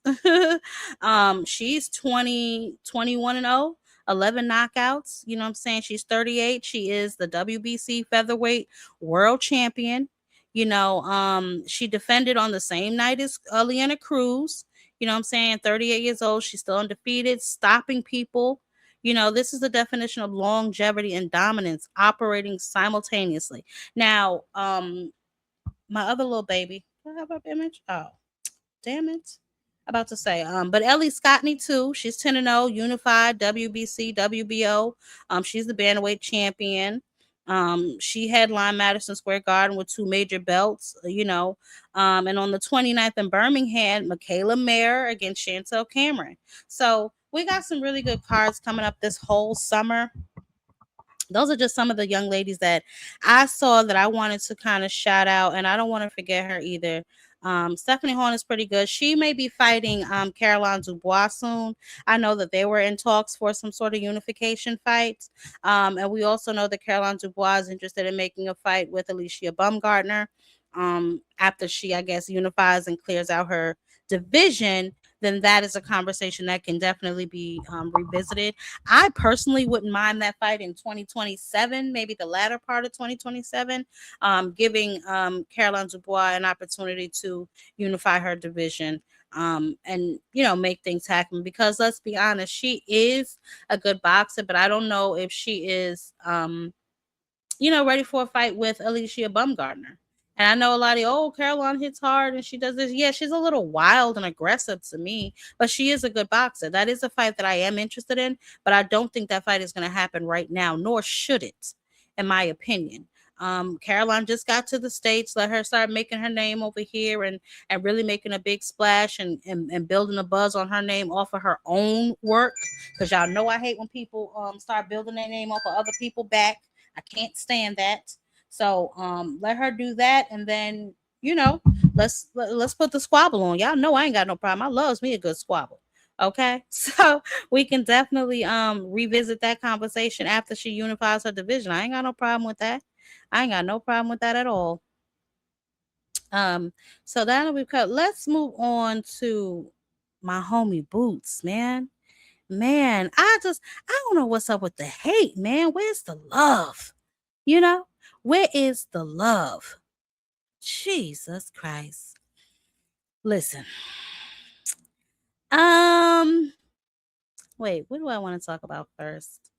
She's 21-0. 11 knockouts. You know what I'm saying? She's 38. She is the WBC featherweight world champion. She defended on the same night as Leanna Cruz. You know what I'm saying? 38 years old. She's still undefeated, stopping people. This is the definition of longevity and dominance operating simultaneously. Now, my other little baby. Do I have her image? Oh, damn it. about to say, but Ellie Scottney too. She's 10-0, unified, WBC, WBO. She's the bantamweight champion. She headlined Madison Square Garden with 2 major belts, and on the 29th in Birmingham, Michaela Mayer against Chantel Cameron. So we got some really good cards coming up this whole summer. Those are just some of the young ladies that I saw that I wanted to kind of shout out, and I don't want to forget her either. Stephanie Horn is pretty good. She may be fighting Caroline Dubois soon. I know that they were in talks for some sort of unification fight. And we also know that Caroline Dubois is interested in making a fight with Alicia Baumgartner after she, I guess, unifies and clears out her division. Then that is a conversation that can definitely be revisited. I personally wouldn't mind that fight in 2027, maybe the latter part of 2027, giving Caroline Dubois an opportunity to unify her division and, make things happen. Because let's be honest, she is a good boxer, but I don't know if she is, ready for a fight with Alicia Baumgartner. And I know a lot of, Caroline hits hard and she does this. Yeah, she's a little wild and aggressive to me, but she is a good boxer. That is a fight that I am interested in, but I don't think that fight is going to happen right now, nor should it, in my opinion. Caroline just got to the States. Let her start making her name over here and really making a big splash and building a buzz on her name off of her own work. Because y'all know I hate when people start building their name off of other people back. I can't stand that. So let her do that, and then let's put the squabble on. Y'all know I ain't got no problem. I loves me a good squabble. Okay, so we can definitely revisit that conversation after she unifies her division. I ain't got no problem with that. I ain't got no problem with that at all. So that'll be cut. Let's move on to my homie Boots, man. Man, I don't know what's up with the hate, man. Where's the love? Where is the love? Jesus Christ. Listen. Wait, what do I want to talk about first?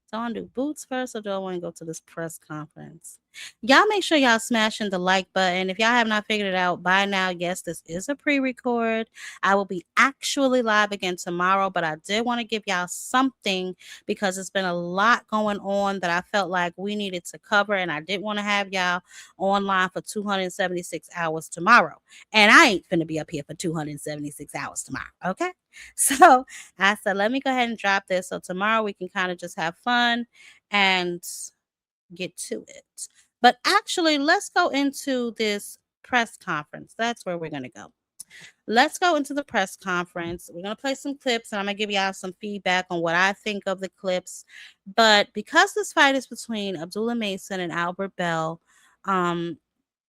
Do I want to do Boots first, or do I want to go to this press conference? Y'all make sure y'all smashing the like button. If y'all have not figured it out by now, yes, this is a pre-record. I will be actually live again tomorrow, but I did want to give y'all something because it's been a lot going on that I felt like we needed to cover, and I didn't want to have y'all online for 276 hours tomorrow. And I ain't finna be up here for 276 hours tomorrow, okay? So I said, let me go ahead and drop this. So tomorrow we can kind of just have fun and get to it. But actually, let's go into this press conference. That's where we're going to go. Let's go into the press conference. We're going to play some clips, and I'm going to give y'all some feedback on what I think of the clips. But because this fight is between Abdullah Mason and Albert Bell,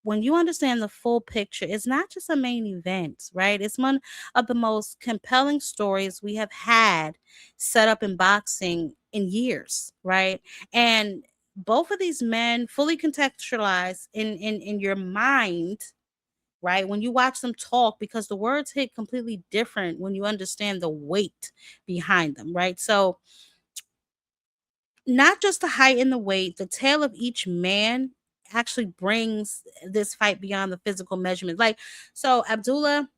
when you understand the full picture, it's not just a main event, right? It's one of the most compelling stories we have had set up in boxing in years, right? And both of these men fully contextualized in your mind, right? When you watch them talk, because the words hit completely different when you understand the weight behind them, right? So not just the height and the weight, the tale of each man actually brings this fight beyond the physical measurement. Like, so Abdullah,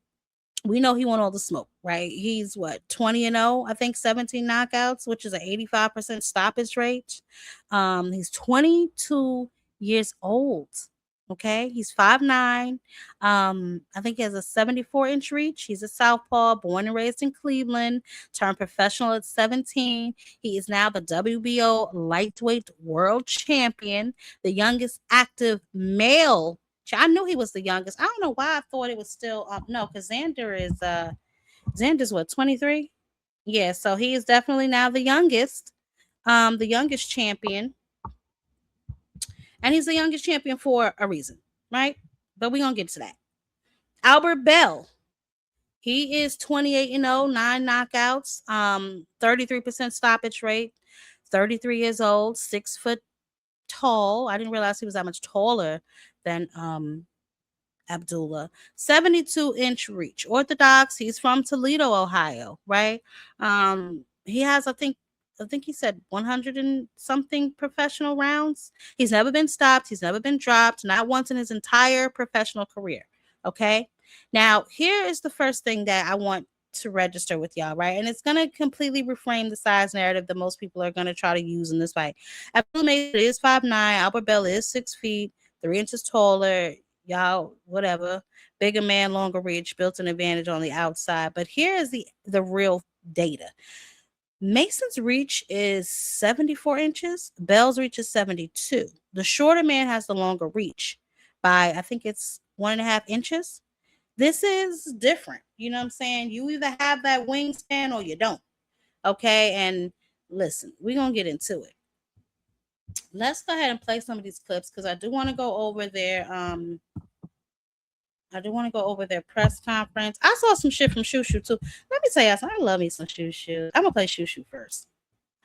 we know he won all the smoke, right? He's 20-0, I think 17 knockouts, which is an 85% stoppage rate. He's 22 years old. Okay, he's 5'9". I think he has a 74-inch reach. He's a southpaw, born and raised in Cleveland, turned professional at 17. He is now the WBO lightweight world champion, the youngest active male. I knew he was the youngest. I don't know why I thought it was still no, because Xander's 23? Yeah, so he is definitely now the youngest champion. And he's the youngest champion for a reason, right? But we're going to get to that. Albert Bell, he is 28-0, 9 knockouts, 33% stoppage rate, 33 years old, 6 foot tall. I didn't realize he was that much taller than Abdullah. 72-inch reach. Orthodox, he's from Toledo, Ohio, right? He has, I think he said 100 and something professional rounds. He's never been stopped. He's never been dropped, not once in his entire professional career. Okay. Now, here is the first thing that I want to register with y'all, right? And it's going to completely reframe the size narrative that most people are going to try to use in this fight. Abdullah is 5'9", Albert Bell is 6 feet, 3 inches taller. Y'all, whatever. Bigger man, longer reach, built an advantage on the outside. But here is the real data. Mason's reach is 74 inches. Bell's reach is 72. The shorter man has the longer reach by, I think it's 1.5 inches. This is different. You know what I'm saying? You either have that wingspan or you don't. Okay. And listen, we're going to get into it. Let's go ahead and play some of these clips because I do want to go over their press conference. I saw some shit from Shushu too. Let me tell you something. I love me some Shushu. I'm gonna play Shushu first.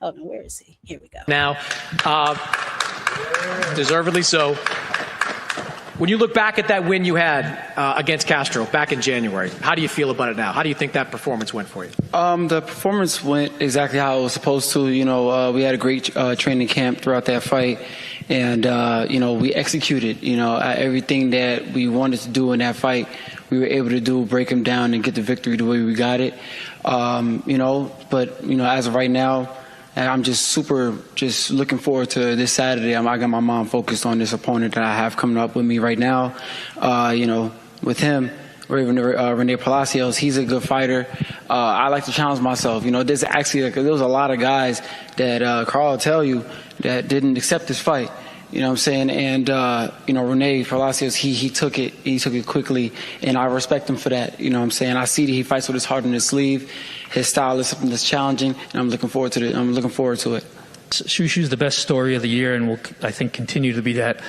Hold on, where is he? Here we go. Now, deservedly so. When you look back at that win you had against Castro back in January, how do you feel about it now? How do you think that performance went for you? The performance went exactly how it was supposed to. You know, we had a great training camp throughout that fight, and you know, we executed. You know, everything that we wanted to do in that fight, we were able to do, break them down, and get the victory the way we got it. You know, but you know, as of right now, and I'm just looking forward to this Saturday. I got my mind focused on this opponent that I have coming up with me right now. You know, with him, Rene Palacios, he's a good fighter. I like to challenge myself. You know, there's actually there was a lot of guys that Carl will tell you that didn't accept this fight. You know what I'm saying? And, you know, Rene Palacios, he took it quickly, and I respect him for that. You know what I'm saying? I see that he fights with his heart on his sleeve. His style is something that's challenging, and I'm looking forward to it. Shushu's the best story of the year, and will, I think, continue to be that.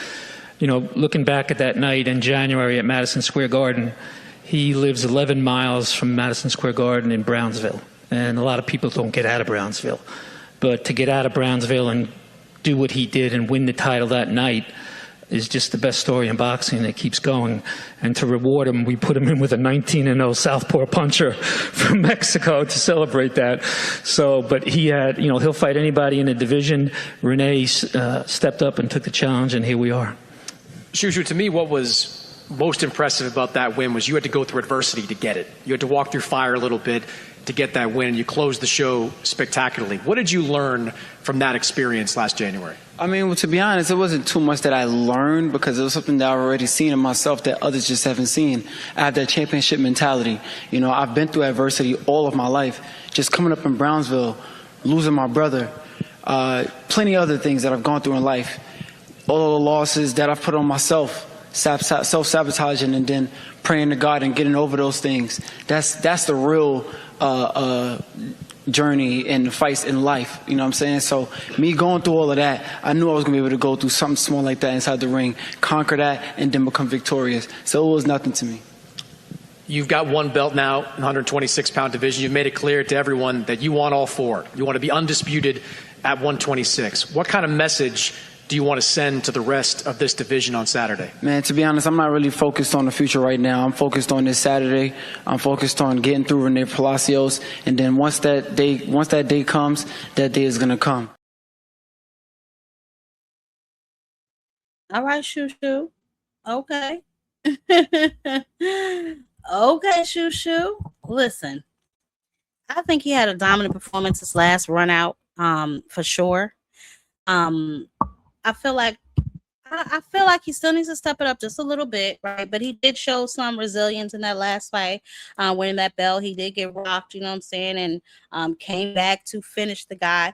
You know, looking back at that night in January at Madison Square Garden, he lives 11 miles from Madison Square Garden in Brownsville, and a lot of people don't get out of Brownsville. But to get out of Brownsville and do what he did and win the title that night is just the best story in boxing. It keeps going. And to reward him, we put him in with a 19-0 southpaw puncher from Mexico to celebrate that. So, but he had, you know, he'll fight anybody in the division. Rene stepped up and took the challenge, and here we are. Shushu, to me, what was most impressive about that win was you had to go through adversity to get it. You had to walk through fire a little bit to get that win. You closed the show spectacularly. What did you learn from that experience last January? I mean, well, to be honest, it wasn't too much that I learned because it was something that I've already seen in myself that others just haven't seen. I have that championship mentality. You know, I've been through adversity all of my life. Just coming up in Brownsville, losing my brother, plenty of other things that I've gone through in life. All the losses that I've put on myself, self-sabotaging and then praying to God and getting over those things. That's the real journey and the fights in life, you know what I'm saying? So me going through all of that, I knew I was going to be able to go through something small like that inside the ring, conquer that, and then become victorious. So it was nothing to me. You've got one belt now, 126-pound division. You've made it clear to everyone that you want all four. You want to be undisputed at 126. What kind of message do you want to send to the rest of this division on Saturday? Man, to be honest, I'm not really focused on the future right now. I'm focused on this Saturday. I'm focused on getting through Rene Palacios, and then once that day comes, that day is gonna come. All right, Shushu. Okay. Okay, Shushu. Listen, I think he had a dominant performance this last run out, for sure. I feel like he still needs to step it up just a little bit, right? But he did show some resilience in that last fight, winning that belt. He did get rocked, you know what I'm saying, and came back to finish the guy.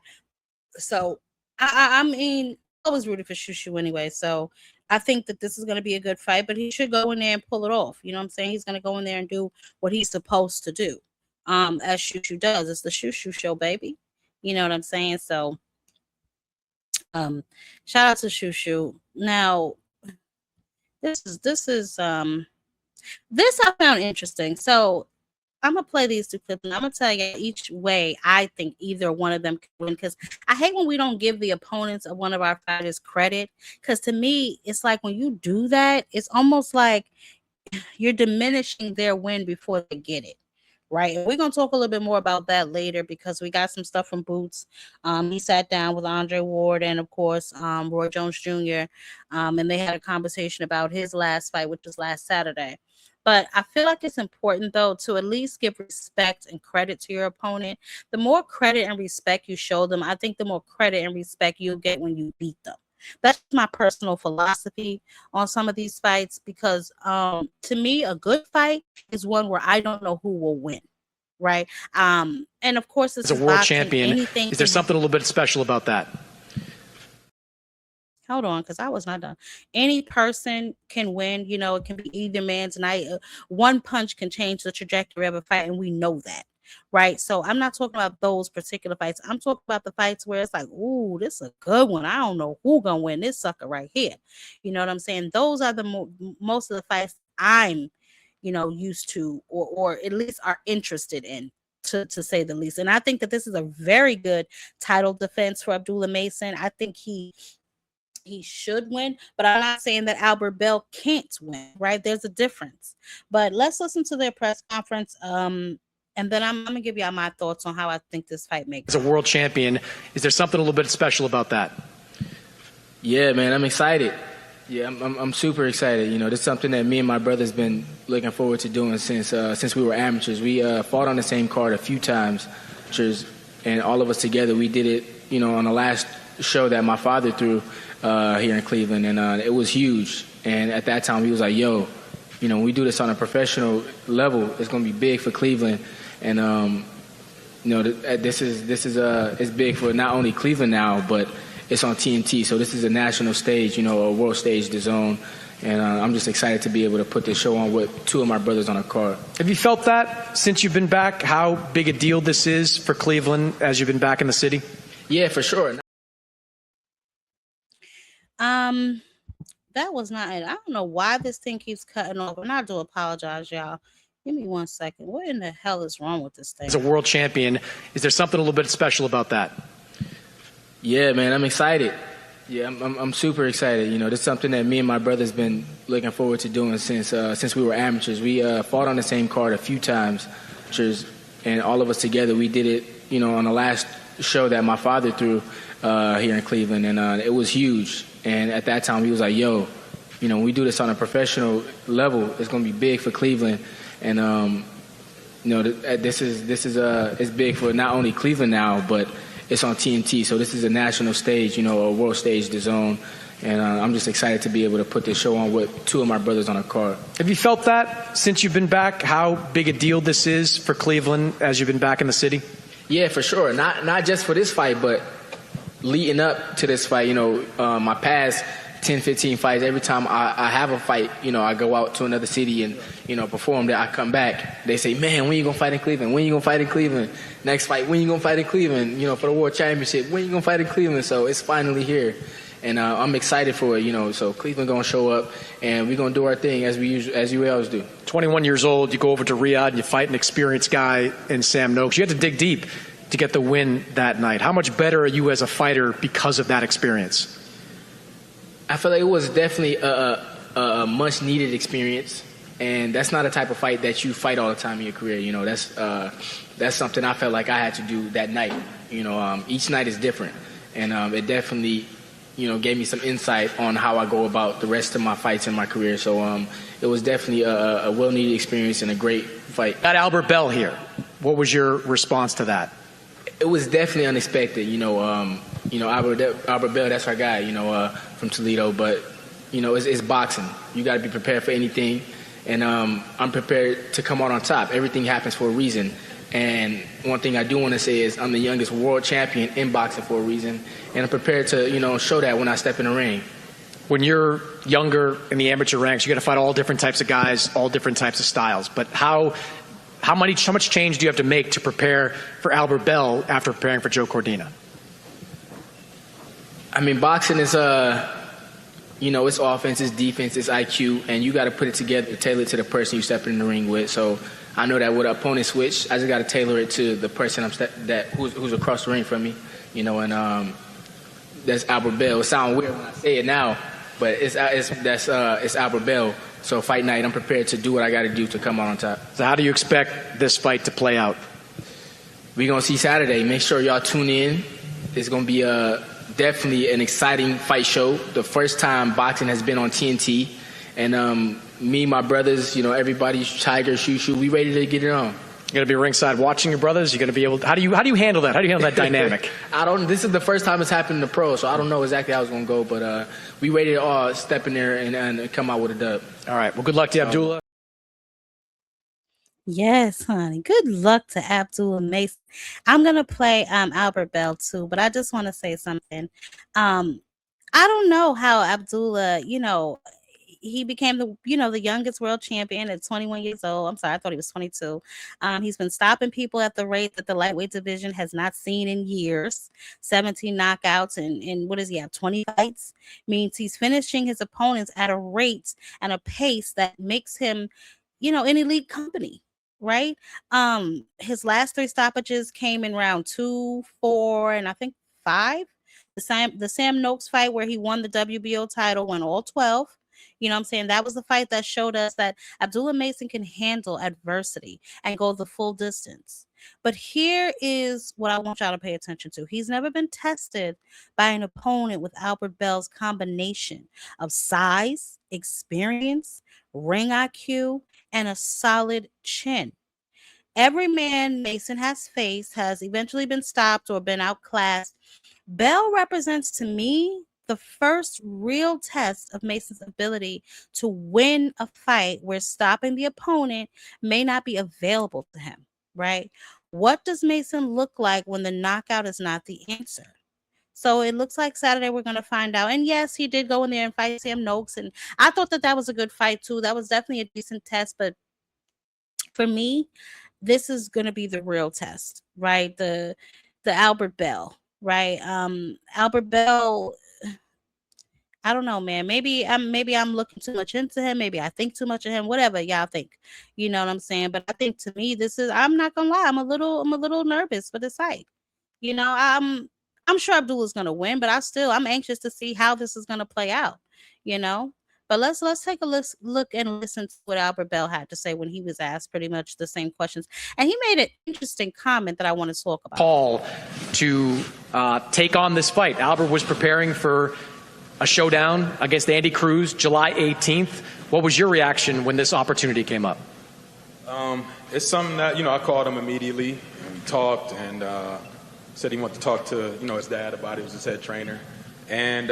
So I mean, I was rooting for Shushu anyway. So I think that this is going to be a good fight, but he should go in there and pull it off. You know what I'm saying? He's going to go in there and do what he's supposed to do, as Shushu does. It's the Shushu show, baby. You know what I'm saying? So. Shout out to Shushu. Now, this I found interesting. So I'm gonna play these two clips and I'm gonna tell you each way I think either one of them can win, because I hate when we don't give the opponents of one of our fighters credit, because to me it's like when you do that, it's almost like you're diminishing their win before they get it. Right. And we're going to talk a little bit more about that later because we got some stuff from Boots. He sat down with Andre Ward and, of course, Roy Jones Jr. And they had a conversation about his last fight, which was last Saturday. But I feel like it's important, though, to at least give respect and credit to your opponent. The more credit and respect you show them, I think the more credit and respect you'll get when you beat them. That's my personal philosophy on some of these fights, because to me, a good fight is one where I don't know who will win. Right. And of course, this as a world champion, is there something a little bit special about that? Hold on, because I was not done. Any person can win. You know, it can be either man's night. One punch can change the trajectory of a fight, and we know that. Right. So I'm not talking about those particular fights. I'm talking about the fights where it's like, ooh, this is a good one. I don't know who's going to win this sucker right here. You know what I'm saying? Those are the most of the fights I'm, used to, or at least are interested in, to say the least. And I think that this is a very good title defense for Abdullah Mason. I think he should win, but I'm not saying that Albert Bell can't win, right? There's a difference. But let's listen to their press conference, and then I'm going to give y'all my thoughts on how I think this fight makes. As a world champion, is there something a little bit special about that? Yeah, man, I'm excited. Yeah, I'm super excited. This is something that me and my brother's been looking forward to doing since we were amateurs. We fought on the same card a few times, and all of us together, we did it, on the last show that my father threw here in Cleveland, and it was huge. And at that time, he was like, yo, when we do this on a professional level, it's going to be big for Cleveland. And, this is it's big for not only Cleveland now, but it's on TNT. So this is a national stage, a world stage, DAZN. And I'm just excited to be able to put this show on with two of my brothers on a card. Have you felt that since you've been back, how big a deal this is for Cleveland as you've been back in the city? Yeah, for sure. That was not it. I don't know why this thing keeps cutting off, and I do apologize, y'all. Give me 1 second. What in the hell is wrong with this thing? As a world champion, is there something a little bit special about that? Yeah, man, I'm excited. Yeah, I'm super excited. This is something that me and my brother's been looking forward to doing since we were amateurs. We fought on the same card a few times, and all of us together, we did it, on the last show that my father threw here in Cleveland, and it was huge. And at that time, he was like, yo, when we do this on a professional level, it's going to be big for Cleveland. And, this is it's big for not only Cleveland now, but it's on TNT. So this is a national stage, a world stage, DAZN. And I'm just excited to be able to put this show on with two of my brothers on a card. Have you felt that since you've been back, how big a deal this is for Cleveland as you've been back in the city? Yeah, for sure. Not just for this fight, but leading up to this fight, my past 10, 15 fights, every time I have a fight, I go out to another city and, perform that. I come back. They say, man, when you going to fight in Cleveland? When you going to fight in Cleveland? Next fight, when you going to fight in Cleveland? For the World Championship, when you going to fight in Cleveland? So it's finally here. And I'm excited for it, so Cleveland going to show up, and we're going to do our thing as we always do. 21 years old, you go over to Riyadh, and you fight an experienced guy in Sam Noakes. You had to dig deep to get the win that night. How much better are you as a fighter because of that experience? I feel like it was definitely a much-needed experience, and that's not a type of fight that you fight all the time in your career. That's something I felt like I had to do that night. Each night is different, and it definitely, gave me some insight on how I go about the rest of my fights in my career. So it was definitely a well-needed experience and a great fight. Got Albert Bell here. What was your response to that? It was definitely unexpected. Albert Bell, that's our guy, from Toledo. But, it's boxing. You got to be prepared for anything. And I'm prepared to come out on top. Everything happens for a reason. And one thing I do want to say is I'm the youngest world champion in boxing for a reason. And I'm prepared to, show that when I step in the ring. When you're younger in the amateur ranks, you got to fight all different types of guys, all different types of styles. But how much change do you have to make to prepare for Albert Bell after preparing for Joe Cordina? I mean, boxing is, it's offense, it's defense, it's IQ, and you got to put it together, tailor it to the person you step in the ring with. So I know that with an opponent switch, I just got to tailor it to the person who's across the ring from me, and that's Albert Bell. It sounds weird when I say it now, but it's Albert Bell. So fight night, I'm prepared to do what I got to do to come out on top. So how do you expect this fight to play out? We're going to see Saturday. Make sure y'all tune in. It's going to be definitely an exciting fight show. The first time boxing has been on TNT, And me, my brothers, you know, everybody, Tiger, Shushu, we ready to get it on. You're going to be ringside watching your brothers? You're going to be able to, how do you handle that? How do you handle that dynamic? This is the first time it's happened in the pro, so I don't know exactly how it's going to go, but we ready to all step in there and come out with a dub. All right. Well, good luck to you, Abdullah. Yes, honey. Good luck to Abdullah Mason. I'm going to play Albert Bell too, but I just want to say something. I don't know how Abdullah, you know, he became the youngest world champion at 21 years old. I'm sorry, I thought he was 22. He's been stopping people at the rate that the lightweight division has not seen in years. 17 knockouts and what does he have? 20 fights means he's finishing his opponents at a rate and a pace that makes him, you know, in elite company, right? His last 3 stoppages came in round 2, 4, and I think 5. The Sam Noakes fight where he won the WBO title went all 12. You know what I'm saying? That was the fight that showed us that Abdullah Mason can handle adversity and go the full distance. But here is what I want y'all to pay attention to. He's never been tested by an opponent with Albert Bell's combination of size, experience, ring IQ, and a solid chin. Every man Mason has faced has eventually been stopped or been outclassed. Bell represents to me the first real test of Mason's ability to win a fight where stopping the opponent may not be available to him, right? What does Mason look like when the knockout is not the answer? So it looks like Saturday we're going to find out. And yes, he did go in there and fight Sam Noakes, and I thought that was a good fight too. That was definitely a decent test, but for me, this is going to be the real test, right? The Albert Bell, right? Albert Bell, I don't know, man. Maybe I'm looking too much into him. Maybe I think too much of him. Whatever y'all think, you know what I'm saying. But I think to me, I'm not gonna lie. I'm a little nervous for this fight. You know, I'm sure Abdullah's gonna win, but I'm anxious to see how this is gonna play out. You know. But let's take a look and listen to what Albert Bell had to say when he was asked pretty much the same questions. And he made an interesting comment that I want to talk about. Paul to take on this fight. Albert was preparing for a showdown against Andy Cruz July 18th. What was your reaction when this opportunity came up? It's something that, you know, I called him immediately. And we talked and said he wanted to talk to, you know, his dad about it. He was his head trainer. And,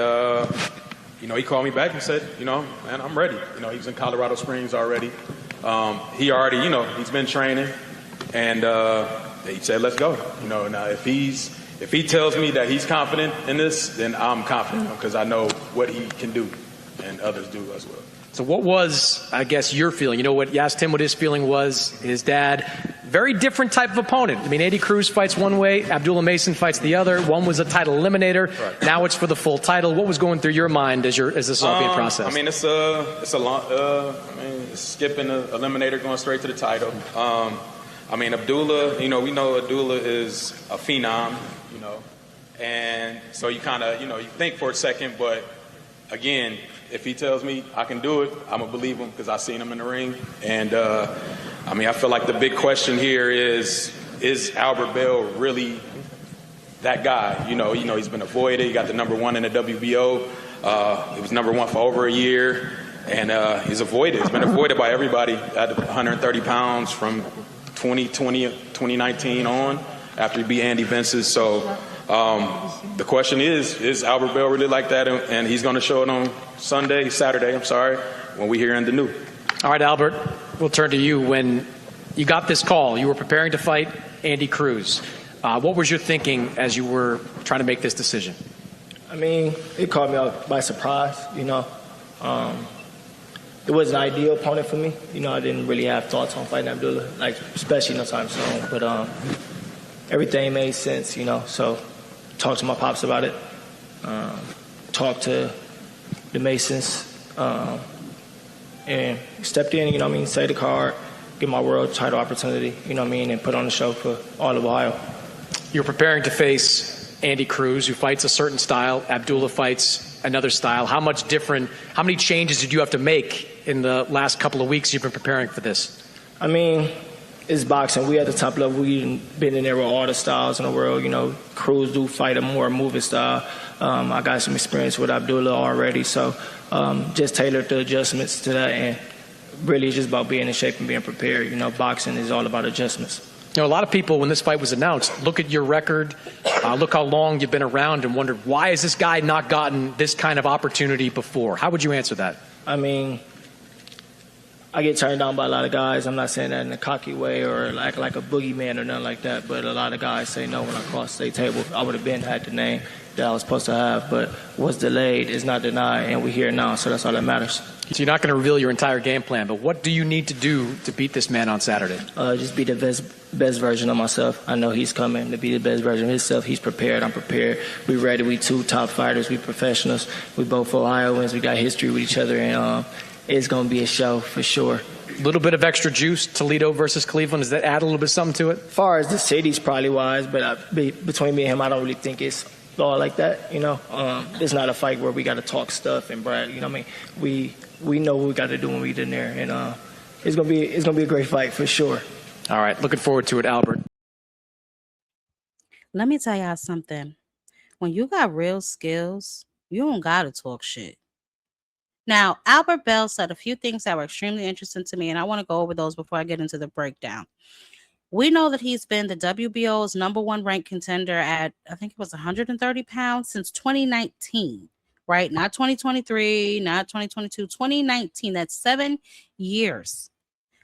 you know, he called me back and said, you know, man, I'm ready. You know, he was in Colorado Springs already. He already, you know, he's been training. And he said, let's go. You know, now if he tells me that he's confident in this, then I'm confident because I know what he can do and others do as well. So what was, I guess, your feeling? You know what, you asked him what his feeling was. His dad, very different type of opponent. I mean, Andy Cruz fights one way, Abdullah Mason fights the other. One was a title eliminator. Right. Now it's for the full title. What was going through your mind as this is all being processed? I mean, it's a long, it's skipping the eliminator, going straight to the title. I mean, Abdullah, you know, we know Abdullah is a phenom, you know, and so you kind of, you know, you think for a second, but again, if he tells me I can do it, I'm going to believe him because I've seen him in the ring. And, I mean, I feel like the big question here is Albert Bell really that guy? You know, he's been avoided. He got the #1 in the WBO. He was #1 for over a year. And he's avoided. He's been avoided by everybody at 130 pounds from 2019 on after he beat Andy Vinces. So the question is Albert Bell really like that? And he's going to show it on Saturday, when we hear in the new. All right, Albert, we'll turn to you. When you got this call, you were preparing to fight Andy Cruz. What was your thinking as you were trying to make this decision? I mean, it caught me out by surprise, you know. It was an ideal opponent for me. You know, I didn't really have thoughts on fighting Abdullah, like, especially no time soon. But everything made sense, you know. So talked to my pops about it. Talked to the Masons. And stepped in, you know what I mean, say the card, get my world title opportunity, you know what I mean, and put on the show for all of Ohio. You're preparing to face Andy Cruz, who fights a certain style. Abdullah fights another style. How many changes did you have to make in the last couple of weeks you've been preparing for this? I mean, it's boxing. We at the top level. We've been in there with all the styles in the world. You know, Cruz do fight a more moving style. I got some experience with Abdullah already. So just tailored the adjustments to that, and really it's just about being in shape and being prepared. You know, boxing is all about adjustments. You know, a lot of people, when this fight was announced, look at your record, look how long you've been around, and wondered, why has this guy not gotten this kind of opportunity before? How would you answer that? I mean, I get turned down by a lot of guys. I'm not saying that in a cocky way or like a boogeyman or nothing like that, but a lot of guys say no when I cross the table. I would have been had the name that I was supposed to have, but was delayed is not denied, and we're here now, so that's all that matters. So you're not going to reveal your entire game plan, but what do you need to do to beat this man on Saturday? Just be the best version of myself. I know he's coming to be the best version of himself. He's prepared. I'm prepared. We ready. We two top fighters. We professionals. We both Ohioans. We got history with each other, and it's going to be a show for sure. A little bit of extra juice, Toledo versus Cleveland. Does that add a little bit of something to it? As far as the cities, probably wise, but between me and him, I don't really think it's all like that. You know, it's not a fight where we got to talk stuff and brag. You know what I mean? We know what we got to do when we get in there, and it's gonna be a great fight for sure. All right, looking forward to it, Albert. Let me tell y'all something. When you got real skills, you don't gotta talk shit. Now, Albert Bell said a few things that were extremely interesting to me, and I want to go over those before I get into the breakdown. We know that he's been the WBO's #1 ranked contender at, I think it was 130 pounds since 2019, right? Not 2023, not 2022, 2019. That's 7 years.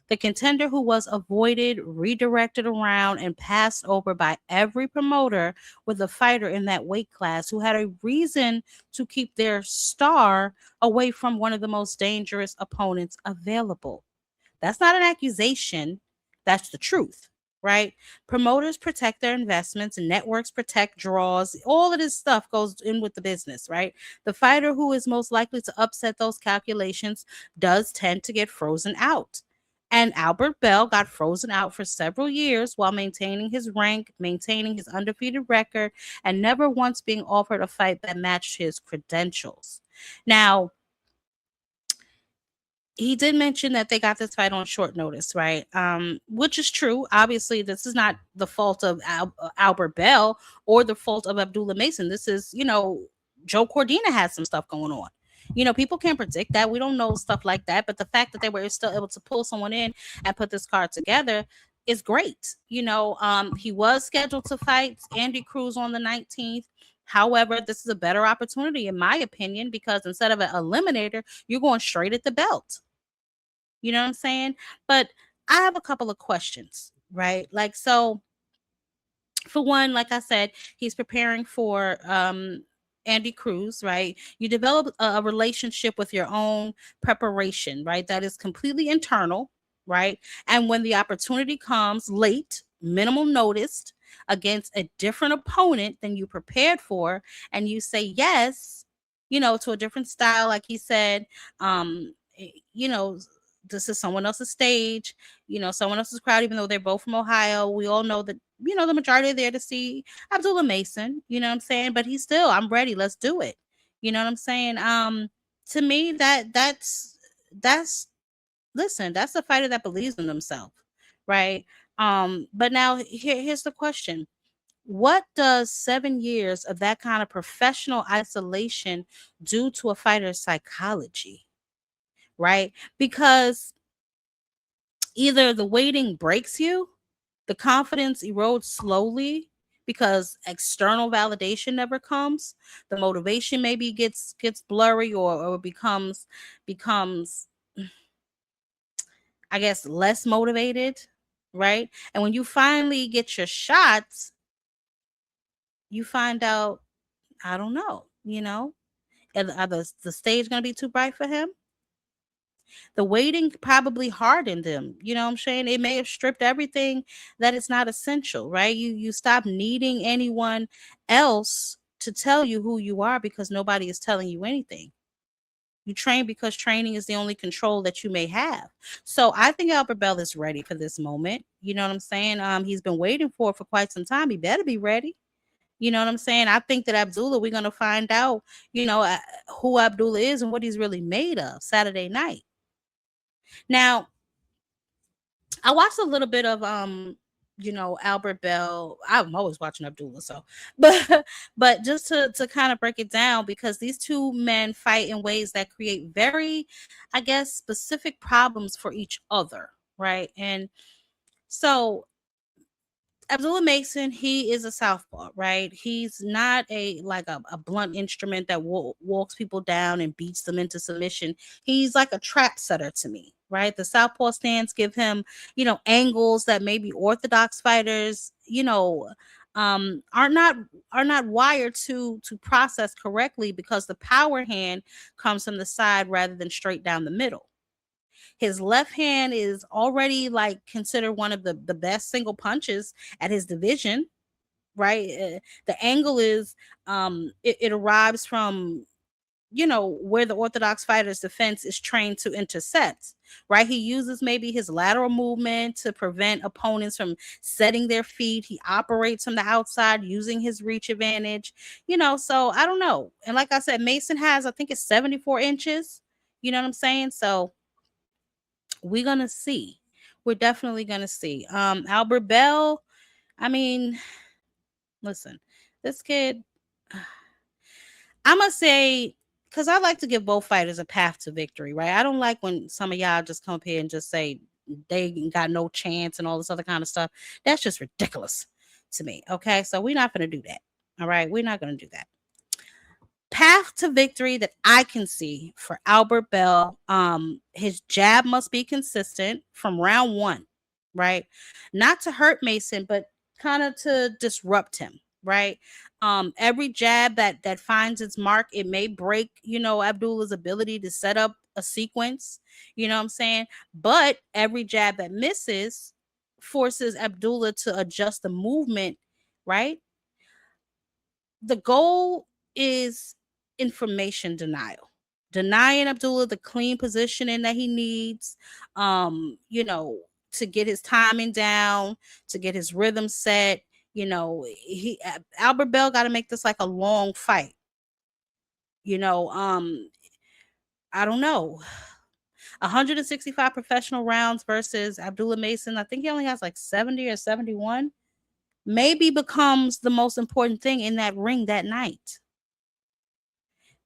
The contender who was avoided, redirected around, and passed over by every promoter with a fighter in that weight class who had a reason to keep their star away from one of the most dangerous opponents available. That's not an accusation. That's the truth, right? Promoters protect their investments, networks protect draws. All of this stuff goes in with the business, right? The fighter who is most likely to upset those calculations does tend to get frozen out. And Albert Bell got frozen out for several years while maintaining his rank, maintaining his undefeated record, and never once being offered a fight that matched his credentials. Now, he did mention that they got this fight on short notice, right? Which is true. Obviously, this is not the fault of Albert Bell or the fault of Abdullah Mason. This is, Joe Cordina has some stuff going on. People can't predict that. We don't know stuff like that. But the fact that they were still able to pull someone in and put this card together is great. He was scheduled to fight Andy Cruz on the 19th. However, this is a better opportunity, in my opinion, because instead of an eliminator, you're going straight at the belt. You know what I'm saying? But I have a couple of questions, right? Like, so for one, like I said, he's preparing for Andy Cruz, right? You develop a relationship with your own preparation, right? That is completely internal, right? And when the opportunity comes late, minimal noticed, against a different opponent than you prepared for, and you say yes, to a different style, like he said, this is someone else's stage, someone else's crowd, even though they're both from Ohio. We all know that, the majority are there to see Abdullah Mason, you know what I'm saying? But he's still, I'm ready. Let's do it. You know what I'm saying? To me, that's a fighter that believes in himself, right? But now here's the question. What does 7 years of that kind of professional isolation do to a fighter's psychology? Right? Because either the waiting breaks you, the confidence erodes slowly because external validation never comes, the motivation maybe gets blurry or becomes I guess less motivated, right? And when you finally get your shots, you find out, I don't know, are the stage going to be too bright for him? The waiting probably hardened them. You know what I'm saying? It may have stripped everything that is not essential, right? You stop needing anyone else to tell you who you are because nobody is telling you anything. You train because training is the only control that you may have. So I think Albert Bell is ready for this moment. You know what I'm saying? He's been waiting for quite some time. He better be ready. You know what I'm saying? I think that Abdullah, we're going to find out, who Abdullah is and what he's really made of Saturday night. Now, I watched a little bit of Albert Bell. I'm always watching Abdullah, so but just to kind of break it down, because these two men fight in ways that create very, I guess, specific problems for each other, right? And so Abdullah Mason, he is a southpaw, right? He's not a blunt instrument that walks people down and beats them into submission. He's like a trap setter to me, right? The southpaw stance give him, angles that maybe orthodox fighters, are not wired to process correctly, because the power hand comes from the side rather than straight down the middle. His left hand is already considered one of the best single punches at his division, right? The angle is it arrives from where the orthodox fighter's defense is trained to intercept, right? He uses maybe his lateral movement to prevent opponents from setting their feet. He operates from the outside using his reach advantage, so I don't know. And like I said, Mason has, I think it's 74 inches, you know what I'm saying? So we're gonna see. We're definitely gonna see. Albert Bell, I mean, listen, this kid, I'm gonna say, because I like to give both fighters a path to victory, right? I don't like when some of y'all just come up here and just say they got no chance and all this other kind of stuff. That's just ridiculous to me. Okay, so we're not gonna do that. All right, we're not gonna do that. Path to victory that I can see for Albert Bell, his jab must be consistent from round one, right? Not to hurt Mason, but kind of to disrupt him, right? Every jab that finds its mark, it may break, Abdullah's ability to set up a sequence, you know what I'm saying? But every jab that misses forces Abdullah to adjust the movement, right? The goal is information denial, denying Abdullah the clean positioning that he needs, to get his timing down, to get his rhythm set. Albert Bell got to make this like a long fight. I don't know. 165 professional rounds versus Abdullah Mason. I think he only has like 70 or 71. Maybe becomes the most important thing in that ring that night.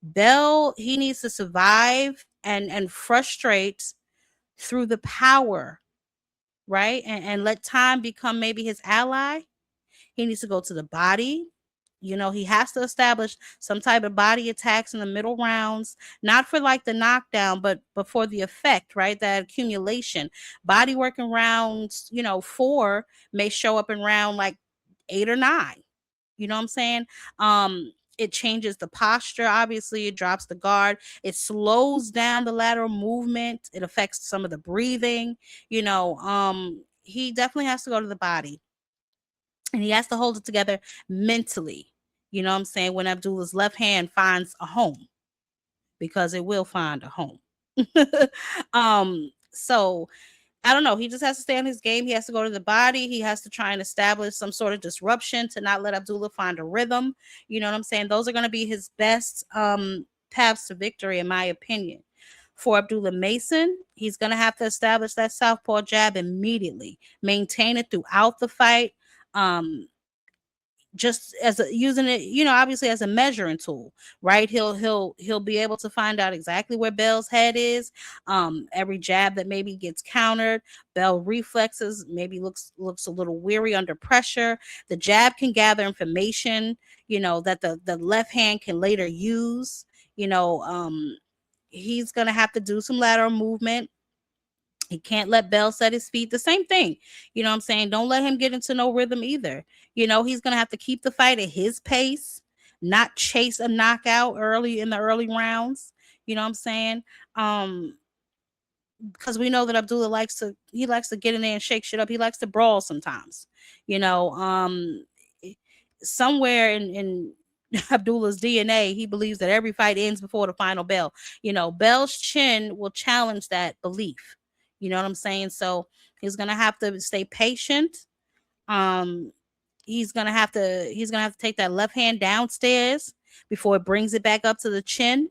Bell, he needs to survive and frustrate through the power, right? And let time become maybe his ally. He needs to go to the body. He has to establish some type of body attacks in the middle rounds, not for like the knockdown, but for the effect, right? That accumulation. Body work in rounds, 4 may show up in round like 8 or 9. You know what I'm saying? It changes the posture. Obviously, it drops the guard. It slows down the lateral movement. It affects some of the breathing. He definitely has to go to the body. And he has to hold it together mentally. You know what I'm saying? When Abdullah's left hand finds a home, because it will find a home. So I don't know. He just has to stay on his game. He has to go to the body. He has to try and establish some sort of disruption to not let Abdullah find a rhythm. You know what I'm saying? Those are going to be his best paths to victory, in my opinion. For Abdullah Mason, he's going to have to establish that southpaw jab immediately, maintain it throughout the fight. Just as using it, obviously as a measuring tool, right? He'll be able to find out exactly where Bell's head is. Every jab that maybe gets countered, Bell reflexes maybe looks a little weary under pressure. The jab can gather information, that the left hand can later use. He's gonna have to do some lateral movement. He can't let Bell set his feet. The same thing. You know what I'm saying? Don't let him get into no rhythm either. He's going to have to keep the fight at his pace, not chase a knockout early in the early rounds. You know what I'm saying? Because we know that Abdullah likes to get in there and shake shit up. He likes to brawl sometimes. Somewhere in Abdullah's DNA, he believes that every fight ends before the final bell. Bell's chin will challenge that belief. You know what I'm saying? So he's gonna have to stay patient. He's gonna have to take that left hand downstairs before it brings it back up to the chin.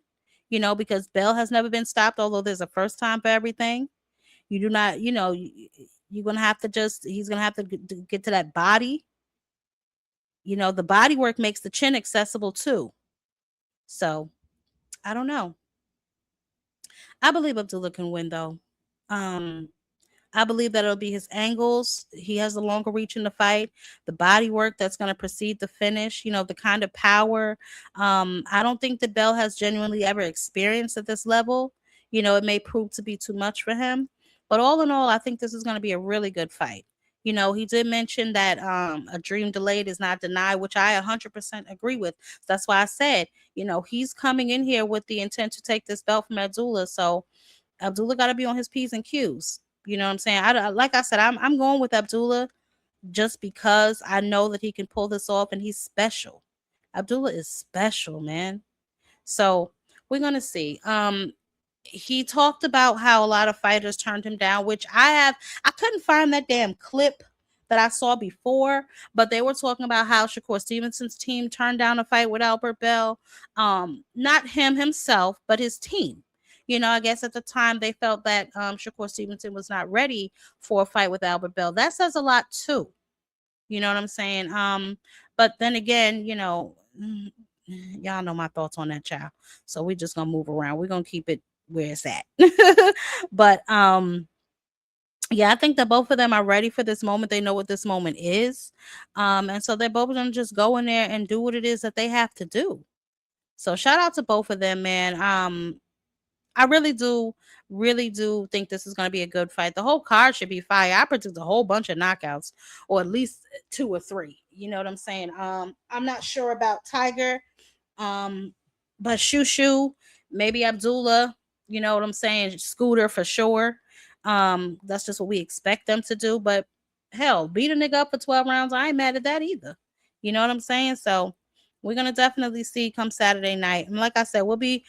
Because Bell has never been stopped, although there's a first time for everything. You do not, you he's gonna have to get to that body. The body work makes the chin accessible too. So I don't know. I believe Abdullah can win though. I believe that it'll be his angles. He has the longer reach in the fight, the body work that's going to precede the finish, the kind of power. I don't think that Bell has genuinely ever experienced at this level. It may prove to be too much for him. But all in all, I think this is going to be a really good fight. He did mention that a dream delayed is not denied, which I 100% agree with. That's why I said, he's coming in here with the intent to take this belt from Abdullah. So Abdullah got to be on his P's and Q's. You know what I'm saying? Like I said, I'm going with Abdullah just because I know that he can pull this off and he's special. Abdullah is special, man. So we're going to see. He talked about how a lot of fighters turned him down, which I couldn't find that damn clip that I saw before, but they were talking about how Shakur Stevenson's team turned down a fight with Albert Bell. Not him himself, but his team. I guess at the time they felt that Shakur Stevenson was not ready for a fight with Albert Bell. That says a lot too. You know what I'm saying? But then again, y'all know my thoughts on that, child. So we're just gonna move around. We're gonna keep it where it's at. But yeah, I think that both of them are ready for this moment. They know what this moment is. And so they're both gonna just go in there and do what it is that they have to do. So shout out to both of them, man. I really do think this is going to be a good fight. The whole card should be fire. I predict a whole bunch of knockouts, or at least 2 or 3. You know what I'm saying? I'm not sure about Tiger, but Shushu, maybe Abdullah. You know what I'm saying? Scooter for sure. That's just what we expect them to do. But hell, beat a nigga up for 12 rounds. I ain't mad at that either. You know what I'm saying? So we're gonna definitely see come Saturday night. And like I said, we'll be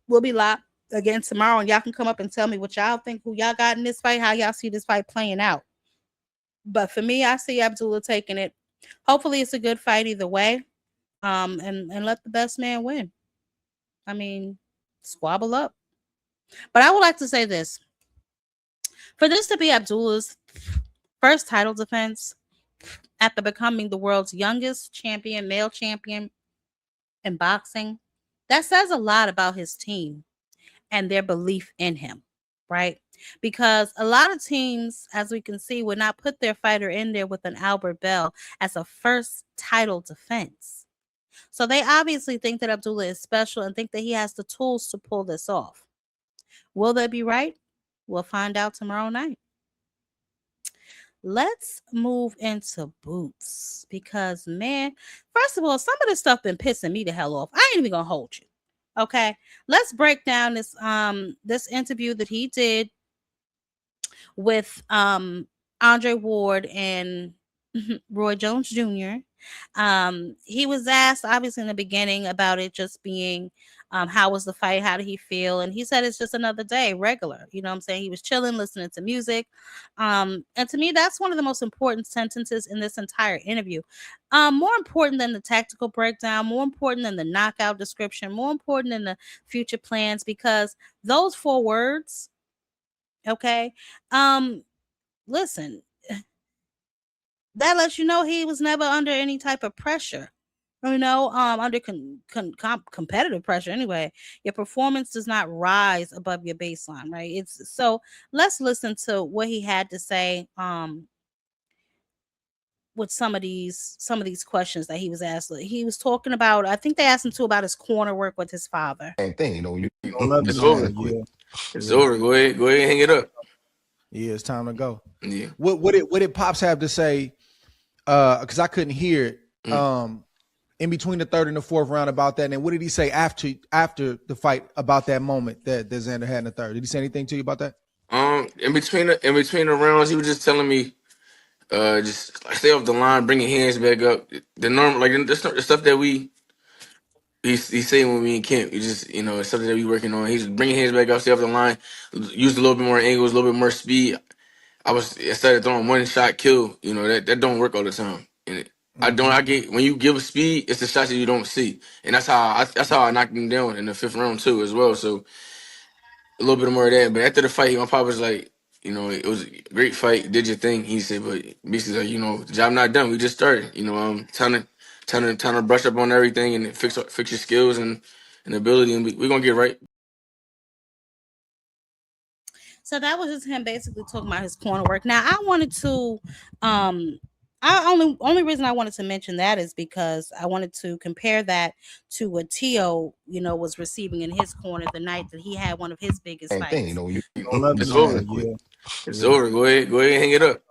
live again tomorrow, and y'all can come up and tell me what y'all think, who y'all got in this fight, how y'all see this fight playing out. But for me, I see Abdullah taking it. Hopefully it's a good fight either way. And let the best man win. I mean, squabble up. But I would like to say this. For this to be Abdullah's first title defense after becoming the world's youngest champion, male champion in boxing, that says a lot about his team and their belief in him, right? Because a lot of teams, as we can see, would not put their fighter in there with an Albert Bell as a first title defense. So they obviously think that Abdullah is special and think that he has the tools to pull this off. Will they be right? We'll find out tomorrow night. Let's move into boots because, man, first of all, some of this stuff been pissing me the hell off. I ain't even gonna hold you. Okay, let's break down this interview that he did with Andre Ward and Roy Jones Jr. He was asked, obviously, in the beginning about it just being how was the fight, how did he feel, and he said it's just another day, regular. You know what I'm saying? He was chilling, listening to music, and to me, that's one of the most important sentences in this entire interview. More important than the tactical breakdown, more important than the knockout description, more important than the future plans, because those 4 words, okay, listen, that lets you know he was never under any type of pressure. Under competitive pressure anyway. Your performance does not rise above your baseline, right? So let's listen to what he had to say with some of these questions that he was asked. He was talking about, I think they asked him too about his corner work with his father. Same thing, when it's over. Yeah. It's over. Go ahead, hang it up. Yeah, it's time to go. Yeah. What did Pops have to say? Because I couldn't hear it. In between the 3rd and the 4th round about that, and what did he say after the fight about that moment that Xander had in the 3rd? Did he say anything to you about that? In between the rounds, he was just telling me, just stay off the line, bring your hands back up. The normal, like the stuff that he's saying with me and Kemp. You just, it's something that we working on. He's bringing hands back up, stay off the line, use a little bit more angles, a little bit more speed. I started throwing one shot kill. That don't work all the time. And when you give a speed, it's the shots that you don't see, and that's how I knocked him down in the 5th round too as well. So a little bit more of that. But after the fight, my pop was like, You know, it was a great fight. Did your thing. He said, but basically, like, you know, the job not done. We just started. You know, time to brush up on everything and fix your skills and ability, and we're gonna get right. So that was just him basically talking about his corner work. Now I wanted to only reason I wanted to mention that is because I wanted to compare that to what Tio, was receiving in his corner the night that he had one of his biggest Same thing, fights. It's over. It's over. Go ahead and hang it up.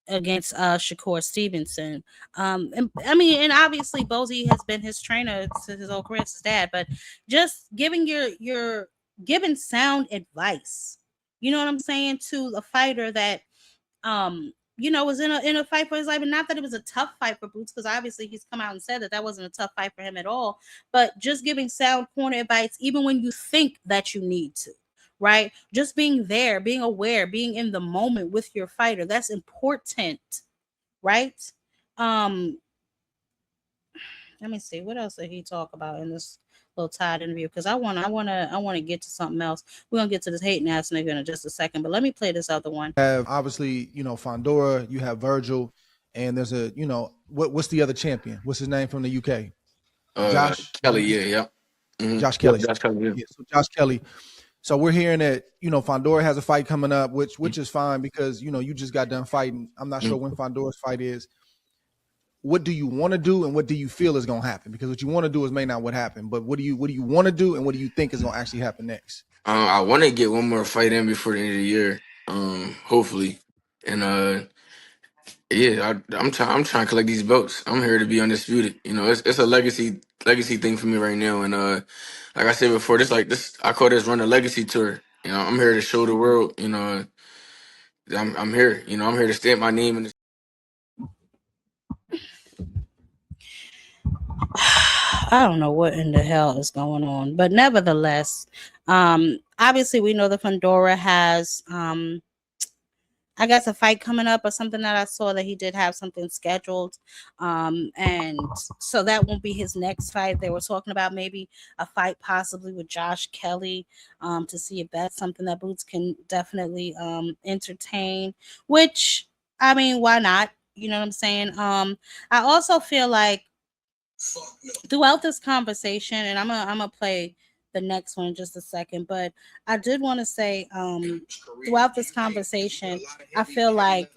Against Shakur Stevenson. And obviously Bozy has been his trainer since his whole career, his dad, but just giving your giving sound advice. You know what I'm saying, to a fighter that was in a fight for his life. And not that it was a tough fight for Boots, because obviously he's come out and said that wasn't a tough fight for him at all, but just giving sound corner advice even when you think that you need to. Right? Just being there, being aware, being in the moment with your fighter. That's important. Right? Let me see. What else did he talk about in this little Todd interview? Because I wanna get to something else. We're gonna get to this hating ass nigga in just a second, but let me play this other one. Have obviously, Fondora, you have Virgil, and there's a, what's the other champion? What's his name from the UK? Josh Kelly, yeah. Mm-hmm. Josh Kelly. Josh Kelly, yeah. So Josh Kelly. So we're hearing that, Fondora has a fight coming up, which is fine because, you just got done fighting. I'm not sure when Fondora's fight is. What do you want to do and what do you feel is going to happen? Because what you want to do is may not what happened, but what do you want to do and what do you think is going to actually happen next? I want to get one more fight in before the end of the year, hopefully. And I'm trying to collect these belts. I'm here to be undisputed. You know, it's a legacy thing for me right now. And like I said before, this I call this run a legacy tour. You know, I'm here to show the world. You know, I'm here. You know, I'm here to stamp my name in the. I don't know what in the hell is going on, but nevertheless, obviously we know that Fondora has I guess a fight coming up or something that I saw that he did have something scheduled. And so that won't be his next fight. They were talking about maybe a fight possibly with Josh Kelly to see if that's something that Boots can definitely entertain, which, I mean, why not? You know what I'm saying? I also feel like throughout this conversation, and I'm gonna play the next one in just a second, but I did want to say throughout this conversation, I feel like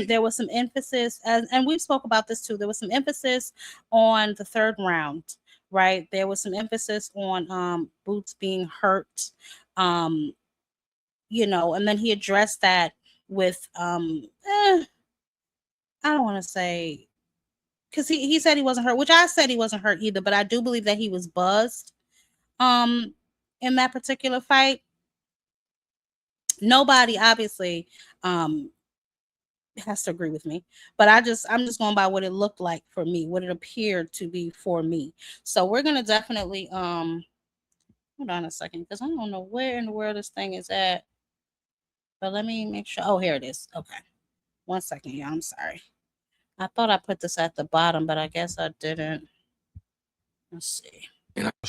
there was some emphasis, and we spoke about this too, there was some emphasis on the third round, right? There was some emphasis on Boots being hurt, and then he addressed that with I don't want to say, because he said he wasn't hurt, which I said he wasn't hurt either, but I do believe that he was buzzed in that particular fight. Nobody obviously has to agree with me, but I'm just going by what it looked like for me, what it appeared to be for me. So we're gonna definitely hold on a second, because I don't know where in the world this thing is at, but let me make sure. Oh, here it is. Okay, 1 second, y'all. I'm sorry. I thought I put this at the bottom, but I guess I didn't. Let's see.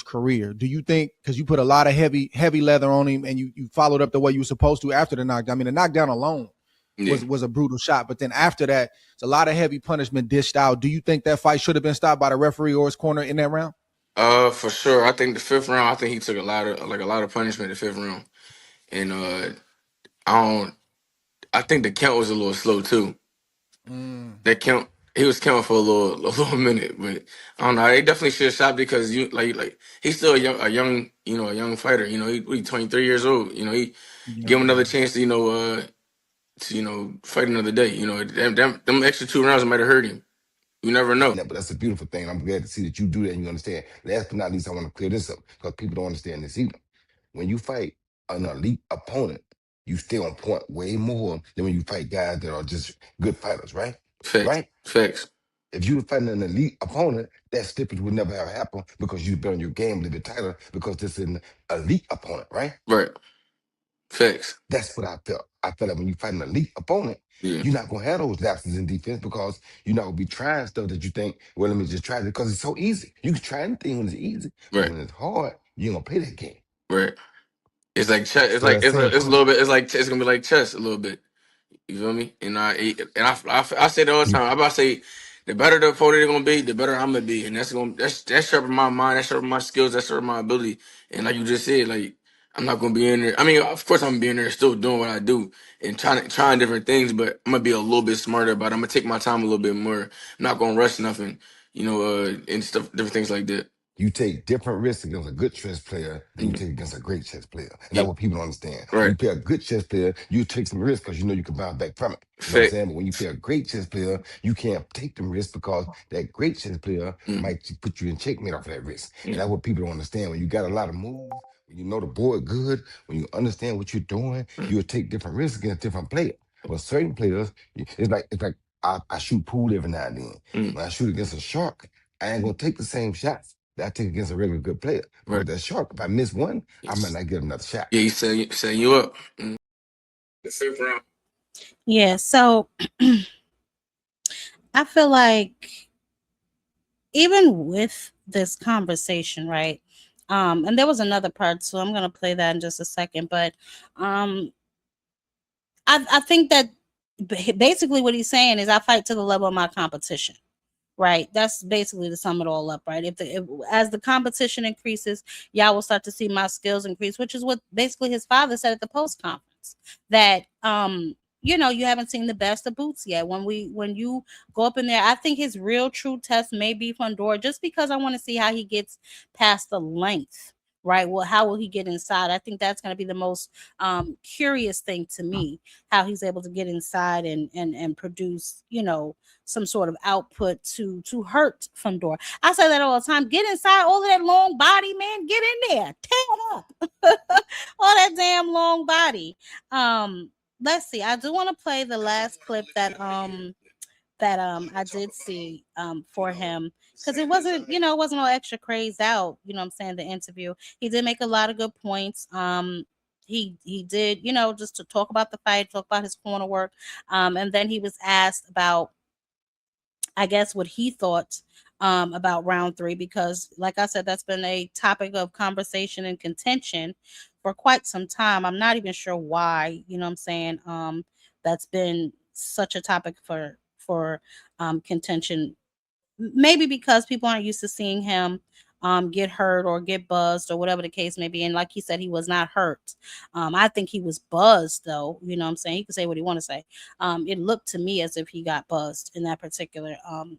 Career. Do you think, because you put a lot of heavy leather on him and you followed up the way you were supposed to after the knockdown? I mean, the knockdown alone was a brutal shot, but then after that, it's a lot of heavy punishment dished out. Do you think that fight should have been stopped by the referee or his corner in that round? For sure. I think the fifth round, I think he took a lot of punishment in the fifth round. And I think the count was a little slow too. That count, he was counting for a little minute, but I don't know. They definitely should have stopped, because you like he's still a young fighter. You know, he 23 years old. You know, give him another chance to fight another day. You know, them extra 2 rounds might have hurt him. You never know. Yeah, but that's a beautiful thing. I'm glad to see that you do that and you understand. Last but not least, I want to clear this up because people don't understand this either. When you fight an elite opponent, you stay on point way more than when you fight guys that are just good fighters, right? Facts. Right? Facts. If you were fighting an elite opponent, that slippage would never have happened because you've been on your game a little bit tighter because this is an elite opponent, right? Right. Facts. That's what I felt. I felt like when you fight an elite opponent, you're not going to have those lapses in defense because you're not going to be trying stuff that you think, well, let me just try it, because it's so easy. You can try anything when it's easy, but when it's hard, you ain't going to play that game. Right. It's like chess. It's like it's a little bit. It's like it's gonna be like chess a little bit. You feel me? I say it all the time. I about to say, the better the opponent they're gonna be, the better I'm gonna be, and that's sharpen my mind, that's sharpen my skills, that's sharpen my ability. And like you just said, like I'm not gonna be in there. I mean, of course I'm gonna be in there, still doing what I do and trying different things, but I'm gonna be a little bit smarter about it. I'm gonna take my time a little bit more. I'm not gonna rush nothing, and stuff, different things like that. You take different risks against a good chess player than you take against a great chess player. And that's what people don't understand. When you play a good chess player, you take some risks because you know you can bounce back from it. You know what I'm saying? But when you play a great chess player, you can't take them risks because that great chess player might put you in checkmate off of that risk. And that's what people don't understand. When you got a lot of moves, when you know the board good, when you understand what you're doing, you'll take different risks against different players. But certain players, it's like I shoot pool every now and then. When I shoot against a shark, I ain't gonna take the same shots that I take against a regular good player. But with that shark, if I miss one, I might not get another shot. Yeah, he's setting you up. The fifth round. Yeah, so I feel like even with this conversation, right? And there was another part, so I'm gonna play that in just a second. But I think that basically what he's saying is I fight to the level of my competition. Right, that's basically to sum it all up, right? As the competition increases, y'all will start to see my skills increase, which is what basically his father said at the post conference, that you haven't seen the best of Boots yet. When you go up in there, I think his real true test may be Fundora, just because I want to see how he gets past the length. Right. Well, how will he get inside? I think that's going to be the most curious thing to me, how he's able to get inside and produce, some sort of output to hurt Fundora. I say that all the time. Get inside all of that long body, man. Get in there. Tear it up. All that damn long body. Let's see. I do want to play the last clip that I did see for him, because it wasn't all extra crazed out, I'm saying, the interview. He did make a lot of good points. He did, just to talk about the fight, talk about his corner work. And then he was asked about, I guess, what he thought about round 3, because like I said, that's been a topic of conversation and contention for quite some time. I'm not even sure why, I'm saying, that's been such a topic for contention. Maybe because people aren't used to seeing him get hurt or get buzzed or whatever the case may be. And like he said, he was not hurt. I think he was buzzed, though. You know what I'm saying? He could say what he want to say. It looked to me as if he got buzzed in that particular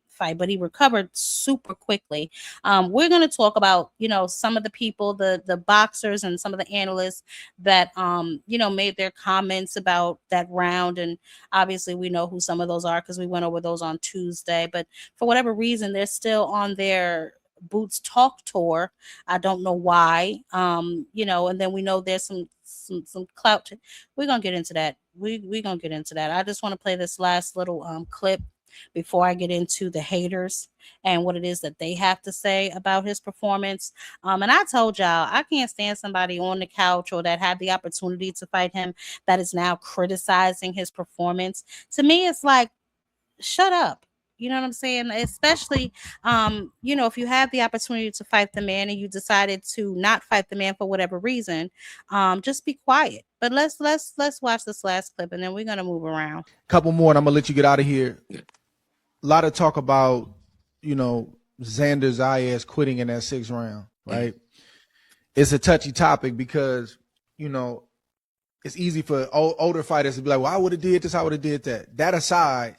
fight, but he recovered super quickly. We're going to talk about, some of the people, the boxers and some of the analysts that, made their comments about that round. And obviously we know who some of those are because we went over those on Tuesday. But for whatever reason, they're still on their Boots Talk tour. I don't know why. And then we know there's some clout. We're gonna get into that. We're gonna get into that. I just want to play this last little clip before I get into the haters and what it is that they have to say about his performance. And I told y'all, I can't stand somebody on the couch or that had the opportunity to fight him that is now criticizing his performance. To me, it's like, shut up. You know what I'm saying? Especially, if you have the opportunity to fight the man and you decided to not fight the man for whatever reason, just be quiet. But let's watch this last clip and then we're gonna move around. Couple more, and I'm gonna let you get out of here. A lot of talk about, Xander Zayas quitting in that 6th round, right? It's a touchy topic because, it's easy for older fighters to be like, well, I would have did this, I would have did that. That aside,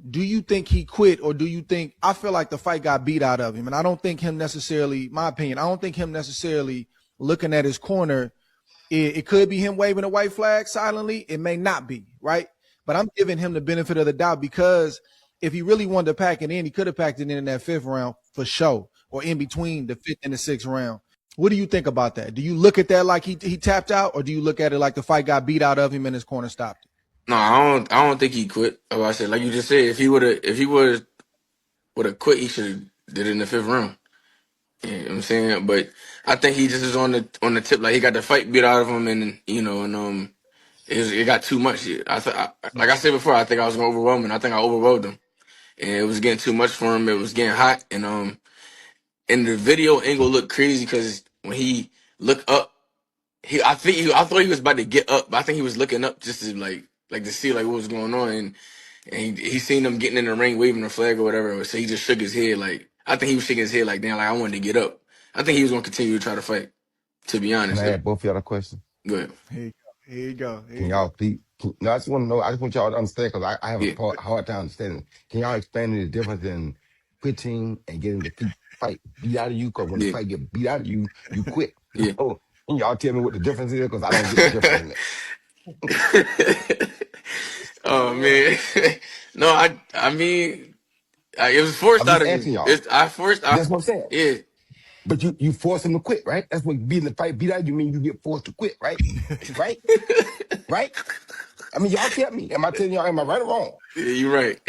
do you think he quit, or do you think, I feel like the fight got beat out of him, and I don't think him necessarily, my opinion, I don't think him necessarily looking at his corner, it could be him waving a white flag silently, it may not be, right? But I'm giving him the benefit of the doubt, because if he really wanted to pack it in, he could have packed it in that 5th round for sure, or in between the 5th and the 6th round. What do you think about that? Do you look at that like he tapped out, or do you look at it like the fight got beat out of him and his corner stopped it? No, I don't think he quit. Like I said, like you just said, if he would have quit, he should have did it in the 5th round. You know what I'm saying? But I think he just is on the tip, like he got the fight beat out of him, and it got too much. Like I said before, I think I was gonna overwhelm him. I think I overwhelmed him, and it was getting too much for him. It was getting hot, and the video angle looked crazy because when he looked up I thought he was about to get up, but I think he was looking up just to like to see like what was going on, and he seen them getting in the ring, waving the flag or whatever. So he just shook his head like I think he was shaking his head like damn, like I wanted to get up. I think he was gonna continue to try to fight. To be Can honest, I ask both of y'all a question? go ahead. Here you go. Can y'all please? No, I just want to know. I just want y'all to understand because I have Yeah. a hard time understanding. Can y'all explain the difference in quitting and getting the fight beat out of you? Because when the fight get beat out of you, you quit. Yeah. So, can y'all tell me what the difference is? Because I don't get the difference in it. Oh man, no, I mean, it was forced I'm out just of asking me. y'all. That's what I'm saying. Yeah. But you force him to quit, right? That's what beating the fight beat out of you mean. You get forced to quit, right? Right? Right? I mean, y'all tell me. Am I telling y'all? Am I right or wrong? Yeah, you're right.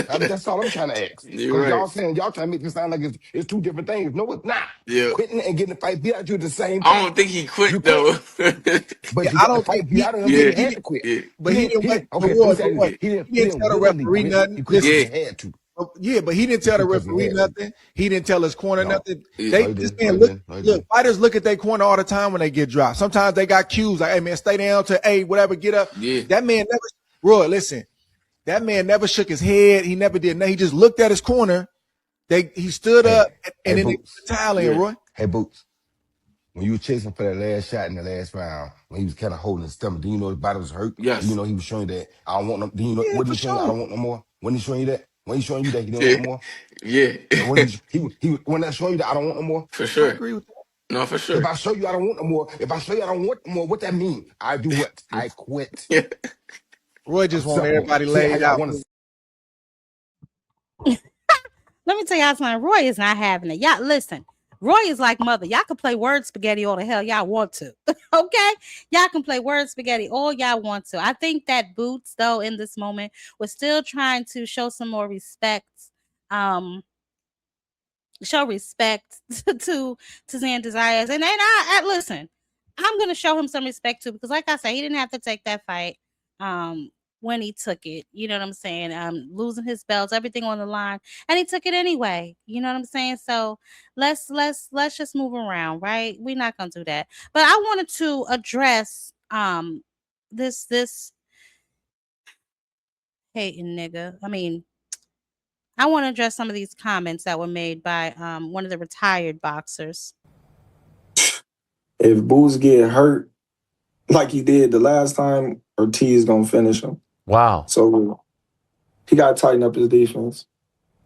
That's all I'm trying to ask. You're Because right. y'all saying y'all trying to make this sound like it's two different things. No, it's not. Yeah. Quitting and getting the fight beat out of you at the same I time. don't think he quit You though. but you I got the don't think fight beat out of him, he so you didn't. had to quit. Yeah. But he didn't wait. But Okay, Roy, let me say this. He he didn't tell the willingly referee quit. nothing. He quit because Listen, he had to. yeah, but he didn't tell the Because he referee had to. nothing. He didn't tell his corner No. nothing. Yeah. They No, he this didn't. No, man he look. didn't. No, he Look, didn't. fighters look at their corner all the time when they get dropped. Sometimes they got cues like, "Hey man, stay down to whatever, get up." Yeah. That man never. Roy, listen. That man never shook his head. He never did. He just looked at his corner. He stood up and then they put Boots. the towel in. Roy. Hey, Boots. When you were chasing for that last shot in the last round, when he was kind of holding his stomach, do you know his body was hurt? Yes. Do you know he was showing you that I don't want no? Do you know Yeah, what for he showing you? I sure. don't want no more. When he showing you that? When he showing you that he don't Yeah. want no more? Yeah. And when he when I show you that I don't want no more? For I sure. agree with that. No, for If sure. I show you I don't want no more, if I show you I don't want no more, what that mean? I do what? I quit. Yeah. Roy just want Simple. everybody See how laid y'all out. want to. Let me tell y'all something. Roy is not having it. Y'all listen. Roy is like mother. Y'all can play word spaghetti all the hell y'all want to. Okay? Y'all can play word spaghetti all y'all want to. I think that Boots, though, in this moment, was still trying to show some more respect. Show respect to Zan Desires. And I listen, I'm gonna show him some respect too, because like I said, he didn't have to take that fight when he took it. You know what I'm saying? Losing his belts, everything on the line, and he took it anyway. You know what I'm saying? So let's just move around, right? We're not gonna do that. But I wanted to address this hating nigga. I want to address some of these comments that were made by one of the retired boxers. If Boots get hurt like he did the last time, Ortiz gonna finish him. Wow. So he gotta tighten up his defense.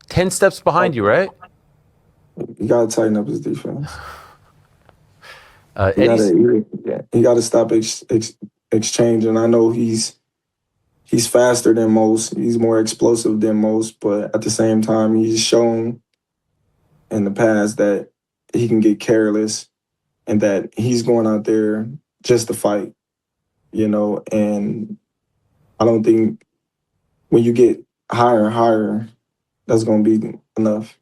10 steps behind you, right? He gotta tighten up his defense. Eddie's, He gotta stop exchanging. I know he's faster than most. He's more explosive than most, but at the same time, he's shown in the past that he can get careless and that he's going out there just to fight, and I don't think when you get higher and higher, that's going to be enough.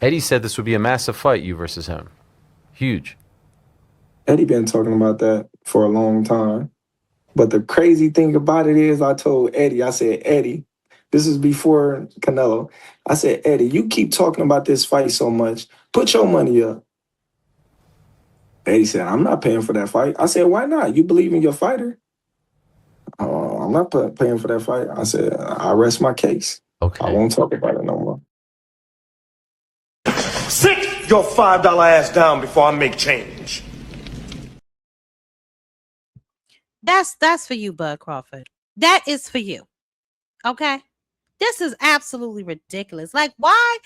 Eddie said this would be a massive fight, you versus him. Huge. Eddie been talking about that for a long time. But the crazy thing about it is I told Eddie, I said, Eddie, this is before Canelo. I said, Eddie, you keep talking about this fight so much. Put your money up. Eddie said, I'm not paying for that fight. I said, why not? You believe in your fighter? I'm not paying for that fight. I said, I rest my case. Okay. I won't talk about it no more. Sit your $5 ass down before I make change. That's for you, Bud Crawford. That is for you. Okay? This is absolutely ridiculous. Like, why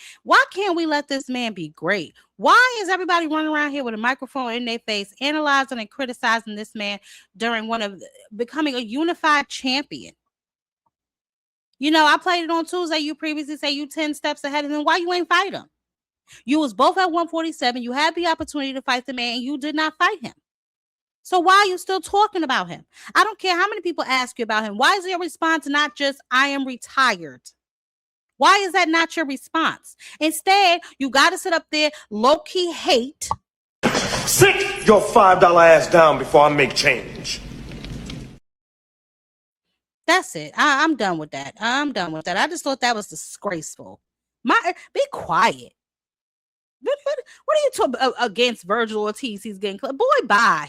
can't we let this man be great? Why is everybody running around here with a microphone in their face, analyzing and criticizing this man during becoming a unified champion? I played it on Tuesday. You previously say you 10 steps ahead of him. Why you ain't fight him? You was both at 147. You had the opportunity to fight the man, and you did not fight him. So why are you still talking about him? I don't care how many people ask you about him. Why is your response not just, I am retired? Why is that not your response? Instead, you got to sit up there, low-key hate. Sit your $5 ass down before I make change. That's it. I'm done with that. I'm done with that. I just thought that was disgraceful. Be quiet. What are you talking against Virgil Ortiz? He's getting boy, bye.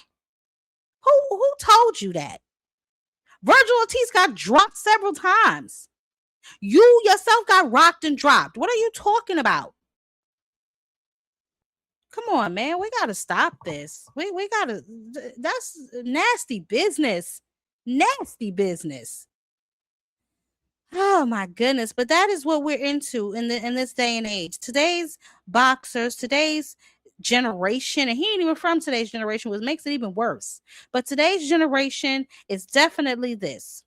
Who told you that? Virgil Ortiz got dropped several times. You yourself got rocked and dropped. What are you talking about? Come on, man. We got to stop this. We got to. That's nasty business. Nasty business. Oh my goodness. But that is what we're into in this day and age. Today's boxers, today's generation, and he ain't even from today's generation, which makes it even worse. But today's generation is definitely this: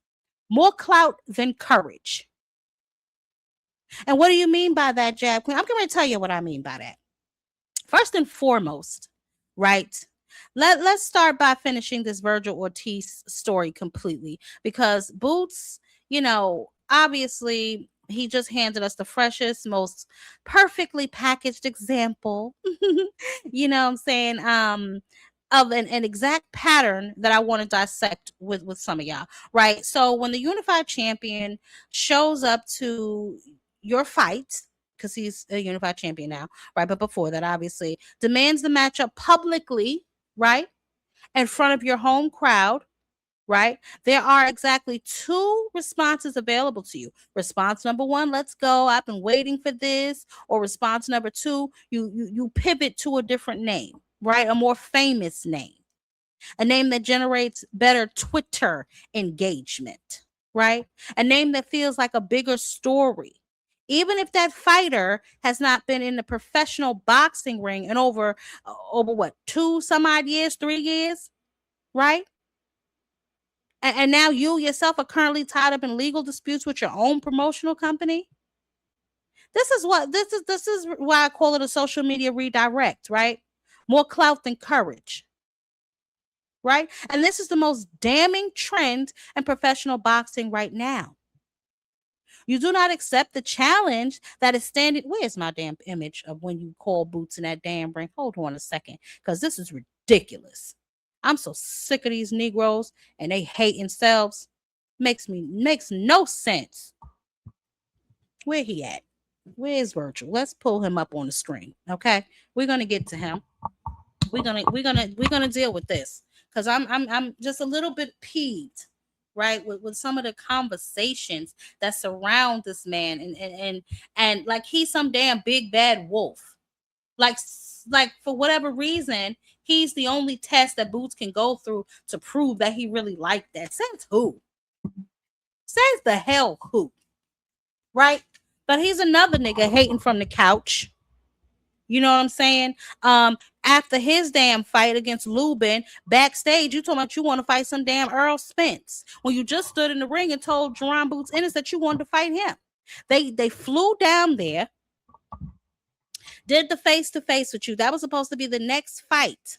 more clout than courage. And what do you mean by that, Jab Queen? I'm going to tell you what I mean by that. First and foremost, right? Let's start by finishing this Virgil Ortiz story completely, because Boots, obviously he just handed us the freshest, most perfectly packaged example, you know what I'm saying, of an exact pattern that I want to dissect with some of y'all, right? So when the unified champion shows up to your fight, because he's a unified champion now, right? But before that, obviously, demands the matchup publicly, right? In front of your home crowd, right? There are exactly 2 responses available to you. Response number 1, let's go, I've been waiting for this. Or response number 2, you pivot to a different name, right? A more famous name. A name that generates better Twitter engagement, right? A name that feels like a bigger story. Even if that fighter has not been in the professional boxing ring in over what, 2 some odd years, 3 years, right? And now you yourself are currently tied up in legal disputes with your own promotional company. This is why I call it a social media redirect, right? More clout than courage. Right? And this is the most damning trend in professional boxing right now. You do not accept the challenge that is standing. Where's my damn image of when you call Boots in that damn ring? Hold on a second, because this is ridiculous. I'm so sick of these Negroes and they hate themselves. Makes no sense. Where he at? Where's Virgil? Let's pull him up on the screen. Okay, we're gonna get to him. We're gonna deal with this, because I'm just a little bit peeved, right, with some of the conversations that surround this man, and like he's some damn big bad wolf, like for whatever reason he's the only test that Boots can go through to prove that he really liked that. Says who? Says the hell who? Right? But he's another nigga hating from the couch. You know what I'm saying? After his damn fight against Lubin backstage, you talking about you want to fight some damn Earl Spence when you just stood in the ring and told Jaron Boots Ennis that you wanted to fight him. They flew down there, did the face-to-face with you. That was supposed to be the next fight,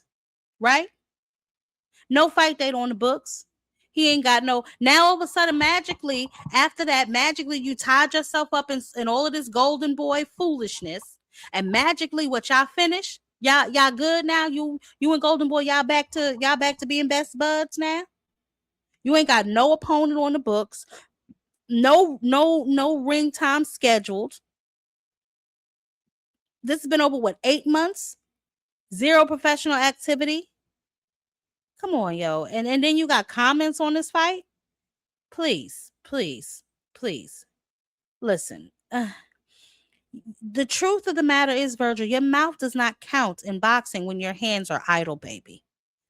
right? No fight date on the books. He ain't got no. Now all of a sudden, magically, after that, you tied yourself up in all of this golden boy foolishness. And magically, what y'all finished? Y'all good now? You and Golden Boy, y'all back to being best buds now? You ain't got no opponent on the books. No ring time scheduled. This has been over what, 8 months? 0 professional activity. Come on, yo. And then you got comments on this fight? Please. Listen. The truth of the matter is, Virgil, your mouth does not count in boxing when your hands are idle, baby.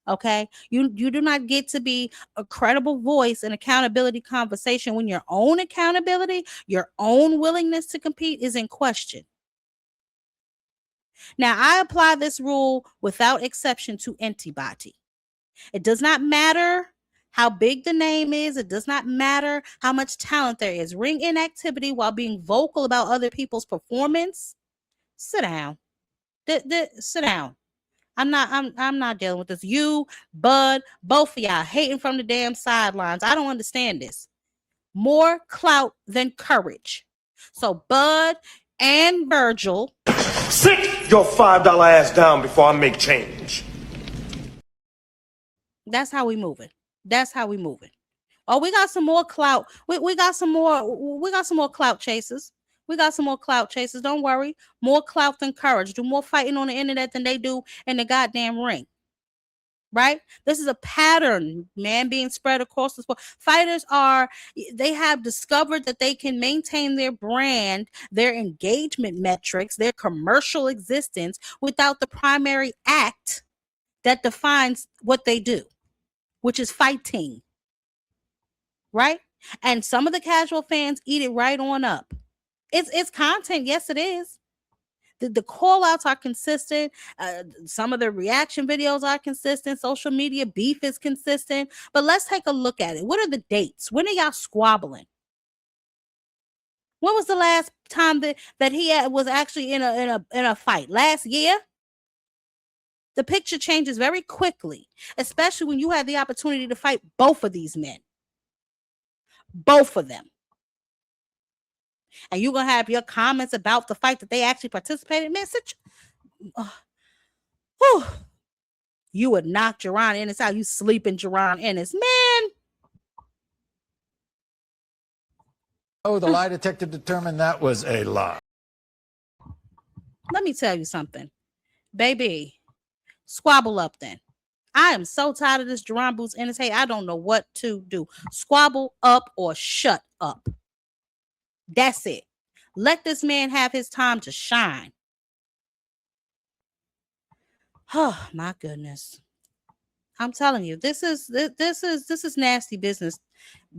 Okay? You do not get to be a credible voice in accountability conversation when your own accountability, your own willingness to compete is in question. Now, I apply this rule without exception to anybody. It does not matter how big the name is. It does not matter how much talent there is. Ring inactivity while being vocal about other people's performance. Sit down. Sit down. I'm not dealing with this. You, Bud, both of y'all hating from the damn sidelines. I don't understand this. More clout than courage. So Bud and Virgil, sit your $5 ass down before I make change. That's how we moving. Oh, we got some more clout. We got some more clout chasers. Don't worry. More clout than courage. Do more fighting on the internet than they do in the goddamn ring. right? This is a pattern, man, being spread across the sport. Fighters they have discovered that they can maintain their brand, their engagement metrics, their commercial existence without the primary act that defines what they do, which is fighting, right? And some of the casual fans eat it right on up. It's content. Yes, it is. The call outs are consistent. Some of the reaction videos are consistent. Social media beef is consistent. But let's take a look at it. What are the dates? When are y'all squabbling? When was the last time that he was actually in a fight? Last year? The picture changes very quickly, especially when you have the opportunity to fight both of these men. Both of them. And you're going to have your comments about the fight that they actually participated in. Man, you would knock Jaron Ennis out. You sleeping Jaron Ennis. Man. Oh, the lie detector determined that was a lie. Let me tell you something. Baby, squabble up then. I am so tired of this Jaron Boots Ennis. Hey, I don't know what to do. Squabble up or shut up. That's it. Let this man have his time to shine. Oh my goodness. I'm telling you, this is nasty business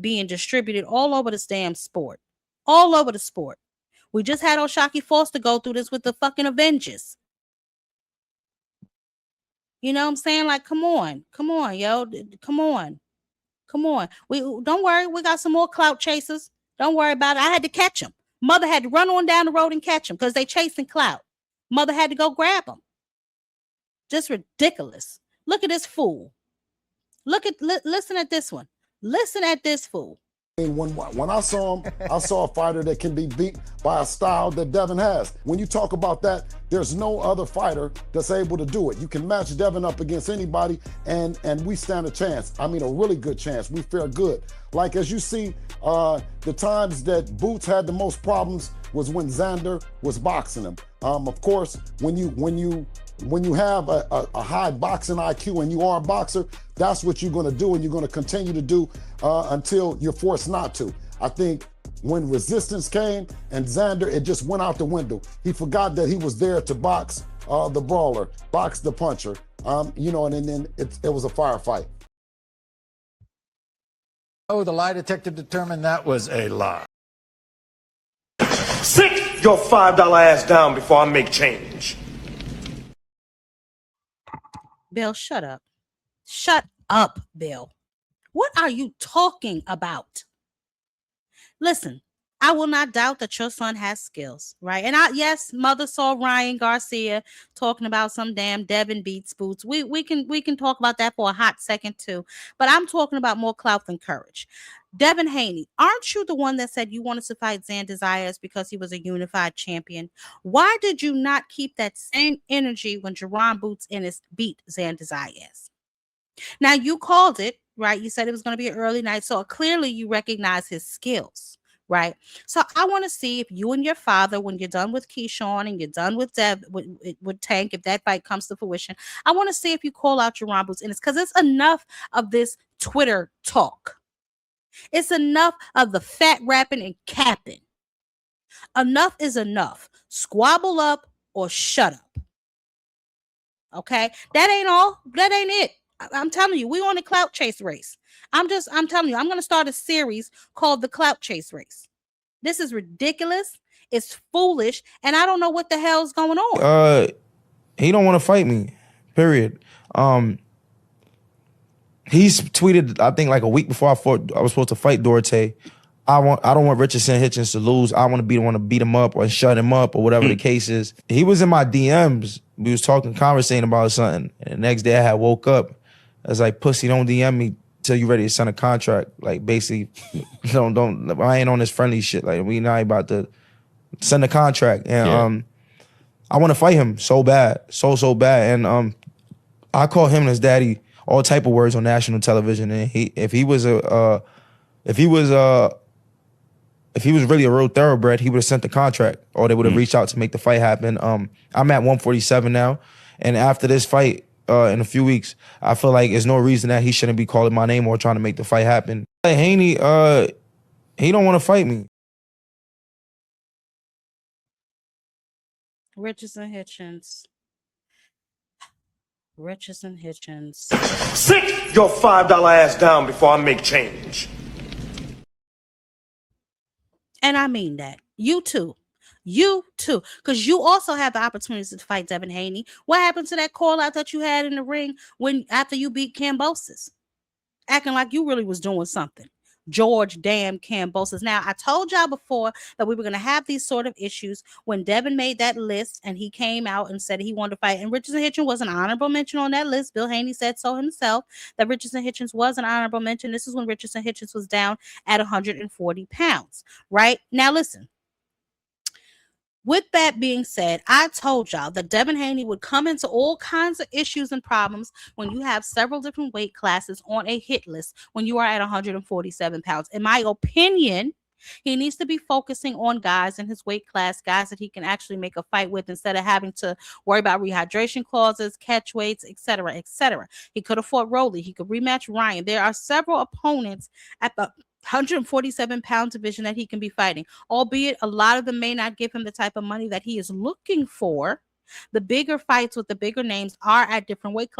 being distributed all over this damn sport. All over the sport. We just had O'Shaquie Foster go through this with the fucking Avengers. You know what I'm saying? Like, come on, yo. Come on. We don't worry, we got some more clout chasers. Don't worry about it. I had to catch him. Mother had to run on down the road and catch him because they chasing clout. Mother had to go grab him. Just ridiculous. Look at this fool. Listen at this one. Listen at this fool. When I saw him, I saw a fighter that can be beat by a style that Devin has. When you talk about that, there's no other fighter that's able to do it. You can match Devin up against anybody, and we stand a chance. I mean, a really good chance. We fare good. Like, as you see, the times that Boots had the most problems was when Xander was boxing him. Of course, when you have a high boxing IQ and you are a boxer, that's what you're going to do, and you're going to continue to do until you're forced not to. I think when resistance came and Xander, it just went out the window. He forgot that he was there to box the brawler, box the puncher, and then it was a firefight. Oh, the lie detector determined that was a lie. Sit your $5 ass down before I make change. Bill, shut up. Shut up, Bill. What are you talking about? Listen, I will not doubt that your son has skills, right? And yes, mother saw Ryan Garcia talking about some damn Devin beats Boots. We can talk about that for a hot second too. But I'm talking about more clout than courage. Devin Haney, aren't you the one that said you wanted to fight Xander Zayas because he was a unified champion? Why did you not keep that same energy when Jaron Boots Ennis beat Xander Zayas? Now, you called it, right? You said it was going to be an early night, so clearly you recognize his skills, right? So I want to see if you and your father, when you're done with Keyshawn and you're done with with Tank, if that fight comes to fruition, I want to see if you call out Jaron Boots Ennis, because it's enough of this Twitter talk. It's enough of the fat rapping and capping. Enough is enough. Squabble up or shut up. Okay? That ain't all. That ain't it. I'm telling you, we on a clout chase race. I'm telling you, I'm going to start a series called The Clout Chase Race. This is ridiculous. It's foolish. And I don't know what the hell's going on. He don't want to fight me, period. He's tweeted, I think, like a week before I was supposed to fight Duarte. I don't want Richardson Hitchens to lose. I want to be the one to beat him up or shut him up or whatever the case is. He was in my DMs. We was conversating about something. And the next day I had woke up. I was like, pussy, don't DM me till you ready to sign a contract. Like, basically, don't. I ain't on this friendly shit. Like, we not about to send a contract. And I want to fight him so bad, so bad. And I call him and his daddy all type of words on national television. And if he was really a real thoroughbred, he would have sent the contract, or they would have reached out to make the fight happen. I'm at 147 now, and after this fight, in a few weeks. I feel like there's no reason that he shouldn't be calling my name or trying to make the fight happen. Haney, he don't want to fight me. Richardson Hitchens. Richardson Hitchens. Sit your $5 ass down before I make change. And I mean that. You too. You too. Because you also have the opportunities to fight Devin Haney. What happened to that call out that you had in the ring after you beat Kambosos? Acting like you really was doing something. George damn Kambosos. Now, I told y'all before that we were going to have these sort of issues when Devin made that list and he came out and said he wanted to fight. And Richardson Hitchens was an honorable mention on that list. Bill Haney said so himself, that Richardson Hitchens was an honorable mention. This is when Richardson Hitchens was down at 140 pounds, right? Now, listen. With that being said, I told y'all that Devin Haney would come into all kinds of issues and problems when you have several different weight classes on a hit list when you are at 147 pounds. In my opinion, he needs to be focusing on guys in his weight class, guys that he can actually make a fight with instead of having to worry about rehydration clauses, catch weights, etc., etc. He could have fought Rolly. He could rematch Ryan. There are several opponents at the 147-pound division that he can be fighting, albeit a lot of them may not give him the type of money that he is looking for. The bigger fights with the bigger names are at different weight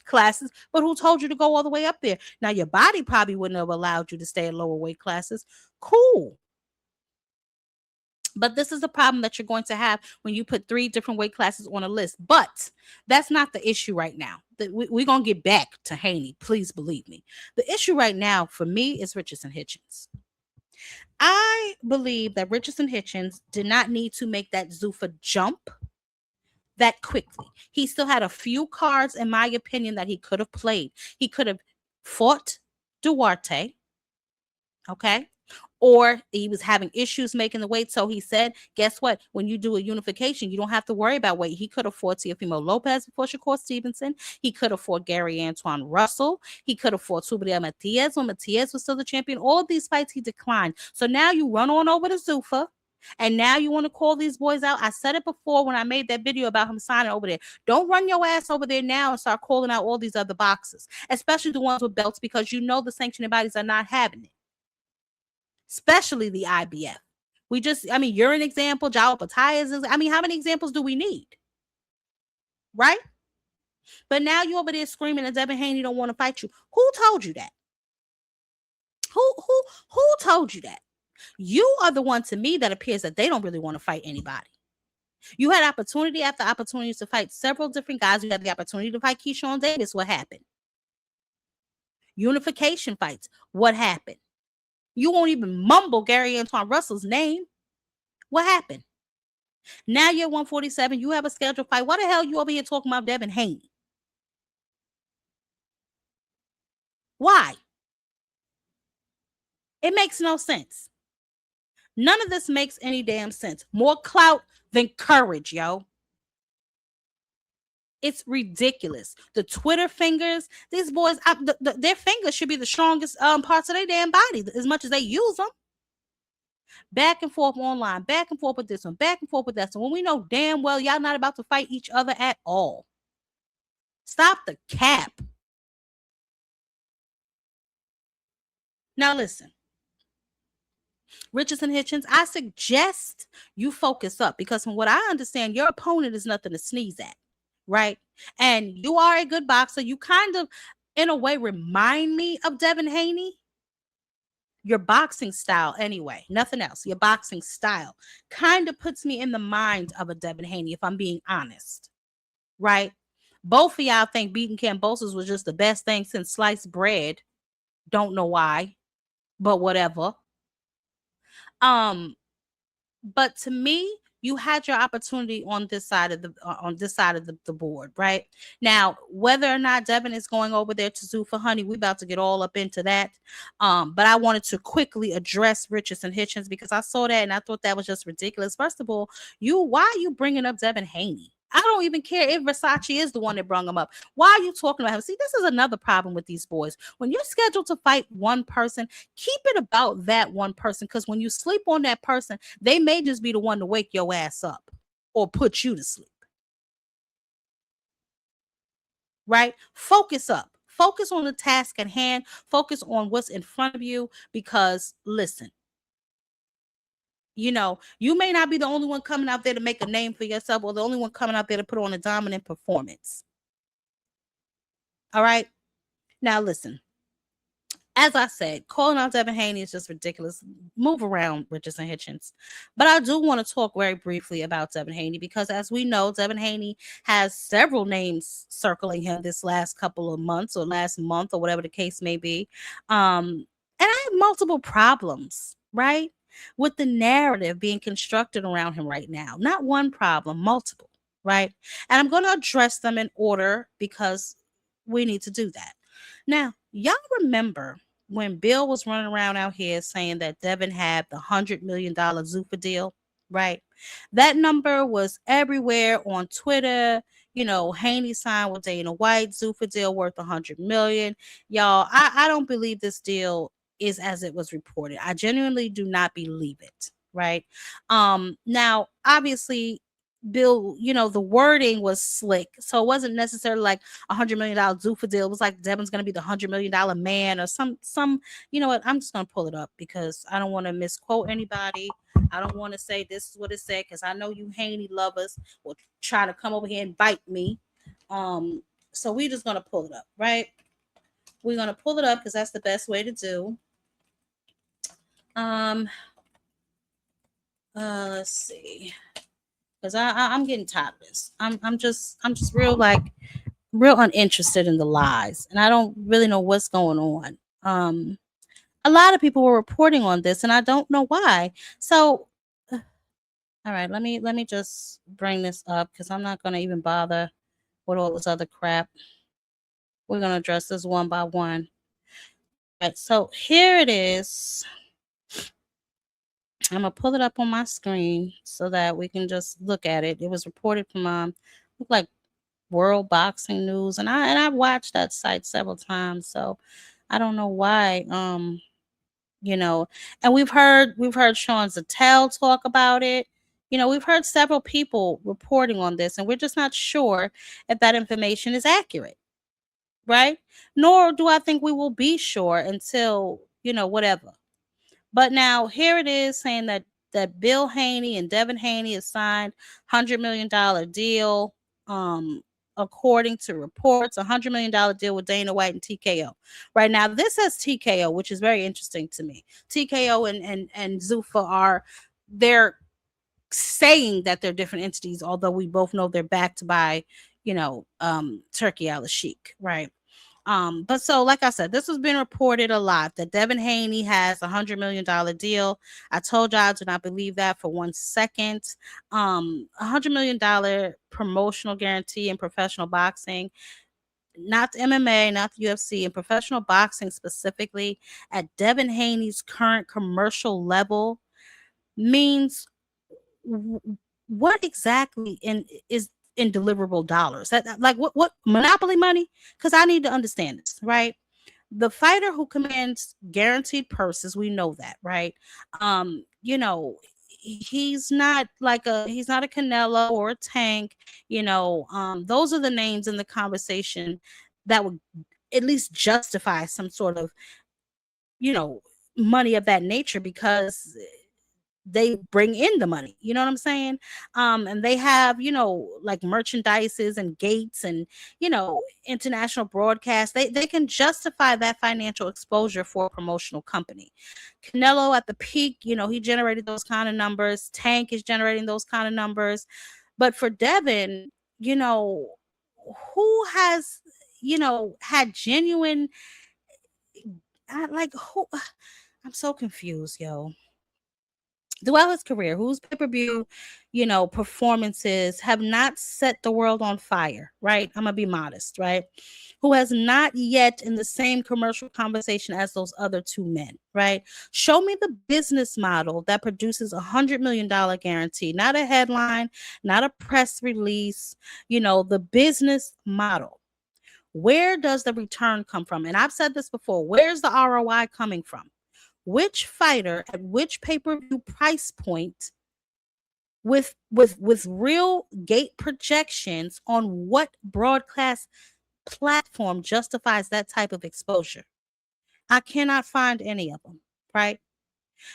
classes, but who told you to go all the way up there? Now, your body probably wouldn't have allowed you to stay at lower weight classes. Cool. But this is the problem that you're going to have when you put 3 different weight classes on a list. But that's not the issue right now. We're going to get back to Haney. Please believe me. The issue right now for me is Richardson Hitchens. I believe that Richardson Hitchens did not need to make that Zuffa jump that quickly. He still had a few cards, in my opinion, that he could have played. He could have fought Duarte. Okay. Or he was having issues making the weight. So he said, guess what? When you do a unification, you don't have to worry about weight. He could have fought Teofimo Lopez before Shakur Stevenson. He could have fought Gary Antoine Russell. He could have fought Subriel Matias when Matias was still the champion. All of these fights he declined. So now you run on over to Zuffa. And now you want to call these boys out. I said it before when I made that video about him signing over there. Don't run your ass over there now and start calling out all these other boxes, especially the ones with belts, because you know the sanctioning bodies are not having it. Especially the IBF. You're an example. Jao Pataya is. How many examples do we need? Right? But now you're over there screaming that Devin Haney don't want to fight you. Who told you that? Who told you that? You are the one to me that appears that they don't really want to fight anybody. You had opportunity after opportunities to fight several different guys. You had the opportunity to fight Keyshawn Davis. What happened? Unification fights. What happened? You won't even mumble Gary Antoine Russell's name. What happened? Now you're 147. You have a scheduled fight. Why the hell you over here talking about Devin Haney? Why? It makes no sense. None of this makes any damn sense. More clout than courage, yo. It's ridiculous. The Twitter fingers, these boys, their fingers should be the strongest parts of their damn body, as much as they use them. Back and forth online, back and forth with this one, back and forth with that one. When we know damn well y'all not about to fight each other at all. Stop the cap. Now listen. Richardson Hitchens, I suggest you focus up, because from what I understand, your opponent is nothing to sneeze at. Right? And you are a good boxer. You kind of, in a way, remind me of Devin Haney. Your boxing style, anyway, nothing else. Your boxing style kind of puts me in the mind of a Devin Haney, if I'm being honest. Right? Both of y'all think beating Kambosos was just the best thing since sliced bread. Don't know why, but whatever. But to me, you had your opportunity on this side of the board, right? Now, whether or not Devin is going over there to Zuffa, honey, we're about to get all up into that. But I wanted to quickly address Richardson Hitchens, because I saw that and I thought that was just ridiculous. First of all, why are you bringing up Devin Haney? I don't even care if Versace is the one that brought him up. Why are you talking about him? See, this is another problem with these boys. When you're scheduled to fight one person, keep it about that one person, because when you sleep on that person, they may just be the one to wake your ass up or put you to sleep. right? Focus up. Focus on the task at hand. Focus on what's in front of you because listen, you may not be the only one coming out there to make a name for yourself or the only one coming out there to put on a dominant performance. All right. Now, listen, as I said, calling out Devin Haney is just ridiculous. Move around, Richardson Hitchens. But I do want to talk very briefly about Devin Haney because, as we know, Devin Haney has several names circling him this last couple of months or last month or whatever the case may be. And I have multiple problems, right, with the narrative being constructed around him right now. Not one problem, multiple, right? And I'm going to address them in order because we need to do that. Now, y'all remember when Bill was running around out here saying that Devin had the $100 million Zuffa deal, right? That number was everywhere on Twitter. Haney signed with Dana White, Zuffa deal worth $100 million. Y'all, I don't believe this deal is as it was reported. I genuinely do not believe it, right? Now, obviously, Bill, the wording was slick. So it wasn't necessarily like $100 million Zuffa deal. It was like Devin's going to be the $100 million man or some, you know what? I'm just going to pull it up because I don't want to misquote anybody. I don't want to say this is what it said because I know you Haney lovers will try to come over here and bite me. So we're just going to pull it up, right? We're going to pull it up because that's the best way to do. Let's see. Because I'm getting tired of this. I'm just real uninterested in the lies, and I don't really know what's going on. A lot of people were reporting on this, and I don't know why. So, all right, let me just bring this up because I'm not going to even bother with all this other crap. We're going to address this one by one. All right, so here it is. I'm gonna pull it up on my screen so that we can just look at it. It was reported from look like World Boxing News, and I've watched that site several times, so I don't know why. And we've heard Sean Zattel talk about it. We've heard several people reporting on this, and we're just not sure if that information is accurate, right? Nor do I think we will be sure until whatever. But now here it is saying that Bill Haney and Devin Haney has signed $100 million deal. According to reports, $100 million deal with Dana White and TKO. Right now, this says TKO, which is very interesting to me. TKO and Zuffa they're saying that they're different entities, although we both know they're backed by, Turkey Al-Sheikh, right? But so, like I said, this has been reported a lot that Devin Haney has a $100 million deal. I told y'all I do not believe that for 1 second. $100 million promotional guarantee in professional boxing, not the MMA, not the UFC, in professional boxing specifically at Devin Haney's current commercial level means what exactly is in deliverable dollars? Like what monopoly money? Because I need to understand this, right? The fighter who commands guaranteed purses, we know that, right? He's not he's not a Canelo or a Tank. Those are the names in the conversation that would at least justify some sort of money of that nature because they bring in the money, you know what I'm saying? And they have, like merchandises and gates and, international broadcasts. They can justify that financial exposure for a promotional company. Canelo at the peak, he generated those kind of numbers. Tank is generating those kind of numbers. But for Devin, who has, had genuine, who, I'm so confused, yo. Throughout his career, whose pay-per-view, performances have not set the world on fire, right? I'm gonna be modest, right? Who has not yet in the same commercial conversation as those other two men, right? Show me the business model that produces $100 million guarantee, not a headline, not a press release, the business model. Where does the return come from? And I've said this before, where's the ROI coming from? Which fighter at which pay-per-view price point with real gate projections on what broadcast platform justifies that type of exposure? I cannot find any of them, right?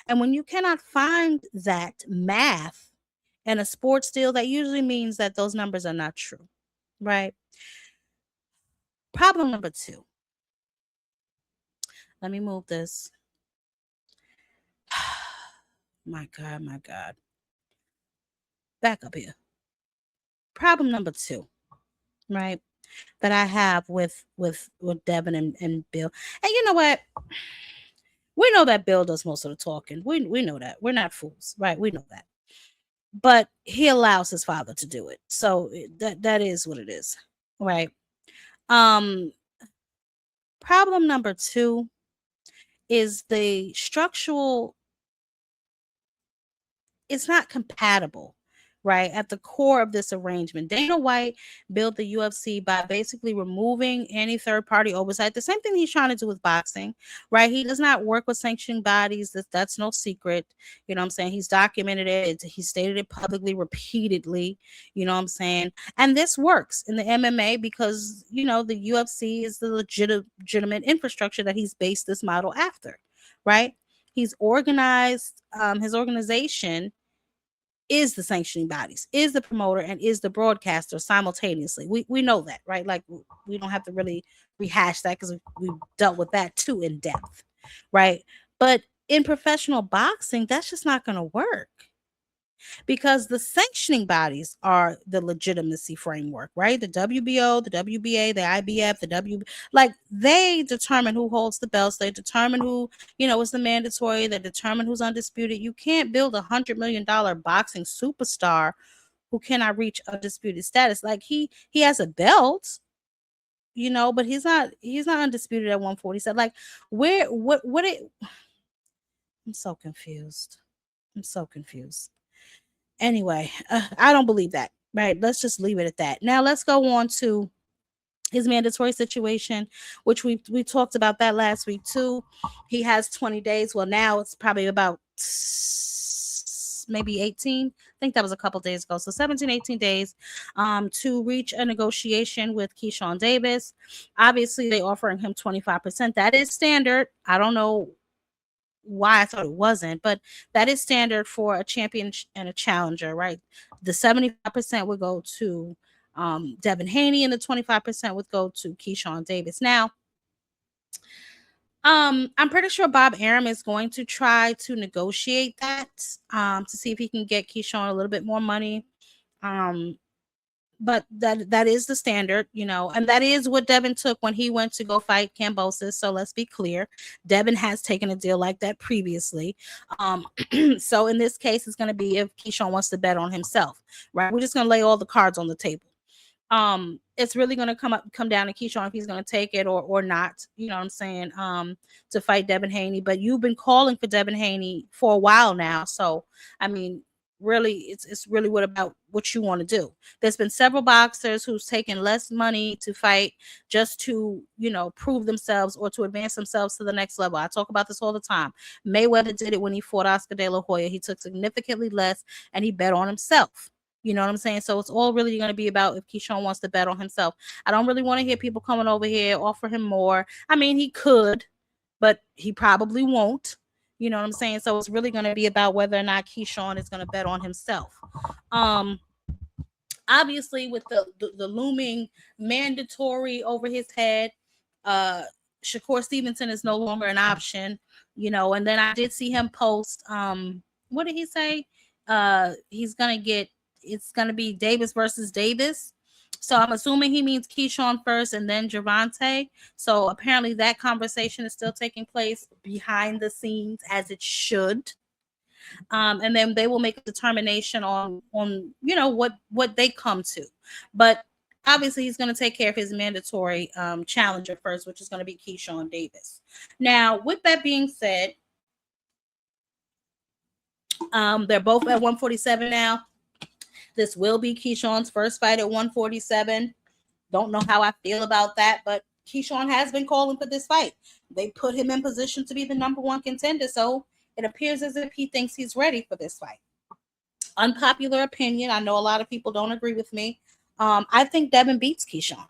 And when you cannot find that math in a sports deal, that usually means that those numbers are not true, right? Problem number 2. Let me move this. My God. Back up here. Problem number 2, right? That I have with Devin and Bill. And you know what? We know that Bill does most of the talking. We know that. We're not fools, right? We know that. But he allows his father to do it. So that is what it is, right? Problem number 2 is the structural, it's not compatible, right? At the core of this arrangement, Dana White built the UFC by basically removing any third-party oversight. The same thing he's trying to do with boxing, right? He does not work with sanctioning bodies. That's no secret. You know what I'm saying? He's documented it. He stated it publicly, repeatedly. You know what I'm saying? And this works in the MMA because, you know, the UFC is the legitimate infrastructure that he's based this model after, right? He's organized, his organization is the sanctioning bodies, is the promoter, and is the broadcaster simultaneously. We know that, right? Like, we don't have to really rehash that because we've dealt with that too in depth, right? But in professional boxing, that's just not going to work because the sanctioning bodies are the legitimacy framework, right? The WBO, the WBA, the IBF, like they determine who holds the belts. They determine who, you know, is the mandatory. They determine who's undisputed. You can't build $100 million boxing superstar who cannot reach undisputed status. Like he has a belt, you know, but he's not undisputed at 147. Like I'm so confused. Anyway, I don't believe that, right? Let's just leave it at that. Now let's go on to his mandatory situation, which we talked about that last week too. He has 20 days. Well, now it's probably about maybe 18. I think that was a couple days ago. So 17, 18 days to reach a negotiation with Keyshawn Davis. Obviously, they offering him 25%. That is standard. I don't know why I thought it wasn't, but that is standard for a champion and a challenger, right? The 75% would go to Devin Haney, and the 25% would go to Keyshawn Davis. Now, I'm pretty sure Bob Arum is going to try to negotiate that to see if he can get Keyshawn a little bit more money. But that is the standard, you know, and that is what Devin took when he went to go fight Kambosos. So let's be clear, Devin has taken a deal like that previously. So in this case, it's going to be if Keyshawn wants to bet on himself, right? We're just going to lay all the cards on the table. It's really going to come down to Keyshawn if he's going to take it or not, you know what I'm saying, to fight Devin Haney. But you've been calling for Devin Haney for a while now. So, I mean, really, it's really about what you want to do. There's been several boxers who's taken less money to fight just to, you know, prove themselves or to advance themselves to the next level. I talk about this all the time. Mayweather did it when he fought Oscar De La Hoya. He took significantly less and he bet on himself. You know what I'm saying? So it's all really going to be about if Keyshawn wants to bet on himself. I don't really want to hear people coming over here, offer him more. I mean, he could, but he probably won't. You know what I'm saying? So it's really going to be about whether or not Keyshawn is going to bet on himself. Obviously, with the looming mandatory over his head, Shakur Stevenson is no longer an option, you know. And then I did see him post, what did he say? It's going to be Davis versus Davis. So I'm assuming he means Keyshawn first and then Gervonta. So apparently that conversation is still taking place behind the scenes as it should. And then they will make a determination on you know what they come to. But obviously he's going to take care of his mandatory challenger first, which is going to be Keyshawn Davis. Now, with that being said, they're both at 147 now. This will be Keyshawn's first fight at 147. Don't know how I feel about that, but Keyshawn has been calling for this fight. They put him in position to be the number one contender, so it appears as if he thinks he's ready for this fight. Unpopular opinion. I know a lot of people don't agree with me. I think Devin beats Keyshawn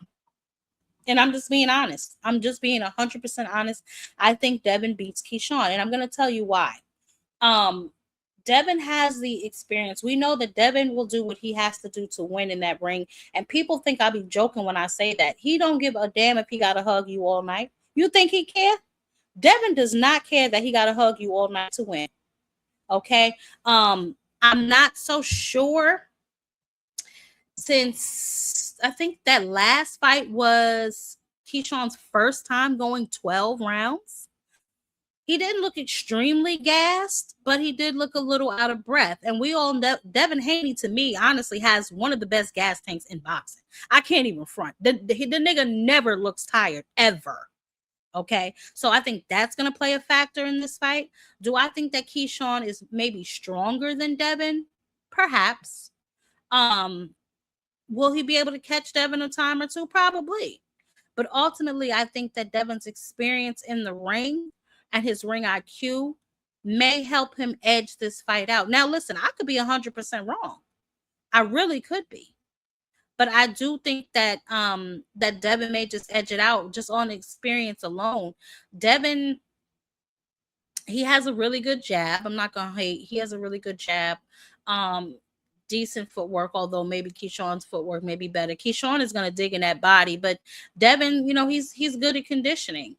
And I'm just being honest. I'm just being 100% honest. I think Devin beats Keyshawn, and I'm going to tell you why. Devin has the experience. We know that Devin will do what he has to do to win in that ring. And people think I'll be joking when I say that. He don't give a damn if he got to hug you all night. You think he care? Devin does not care that he got to hug you all night to win. Okay? I'm not so sure, since I think that last fight was Keyshawn's first time going 12 rounds. He didn't look extremely gassed, but he did look a little out of breath. And we all know Devin Haney, to me, honestly, has one of the best gas tanks in boxing. I can't even front. The nigga never looks tired, ever. Okay, so I think that's going to play a factor in this fight. Do I think that Keyshawn is maybe stronger than Devin? Perhaps. Will he be able to catch Devin a time or two? Probably. But ultimately, I think that Devin's experience in the ring and his ring IQ may help him edge this fight out. Now, listen, I could be 100% wrong. I really could be. But I do think that that Devin may just edge it out just on experience alone. Devin, he has a really good jab. I'm not going to hate. He has a really good jab. Decent footwork, although maybe Keyshawn's footwork may be better. Keyshawn is going to dig in that body, but Devin, you know, he's good at conditioning.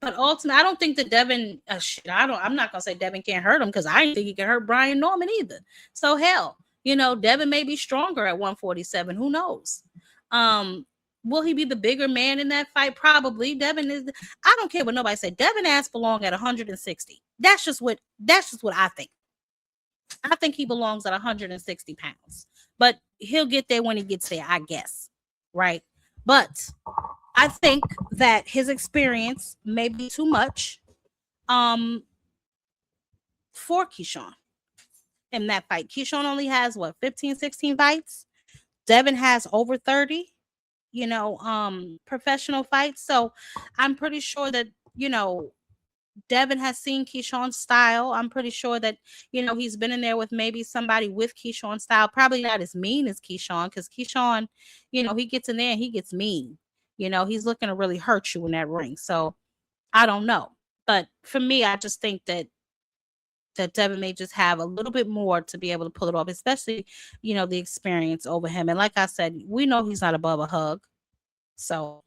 But ultimately, I don't think that Devin, I'm not going to say Devin can't hurt him, because I didn't think he could hurt Brian Norman either. So hell, you know, Devin may be stronger at 147. Who knows? Will he be the bigger man in that fight? Probably. Devin is. I don't care what nobody said. Devin ass belong at 160. That's just what I think. I think he belongs at 160 pounds. But he'll get there when he gets there, I guess. Right? But I think that his experience may be too much for Keyshawn in that fight. Keyshawn only has 15, 16 fights. Devin has over 30, you know, professional fights. So I'm pretty sure that, you know, Devin has seen Keyshawn's style. I'm pretty sure that, you know, he's been in there with maybe somebody with Keyshawn's style. Probably not as mean as Keyshawn, because Keyshawn, you know, he gets in there and he gets mean. You know, he's looking to really hurt you in that ring. So I don't know. But for me, I just think that Devin may just have a little bit more to be able to pull it off, especially, you know, the experience over him. And like I said, we know he's not above a hug. So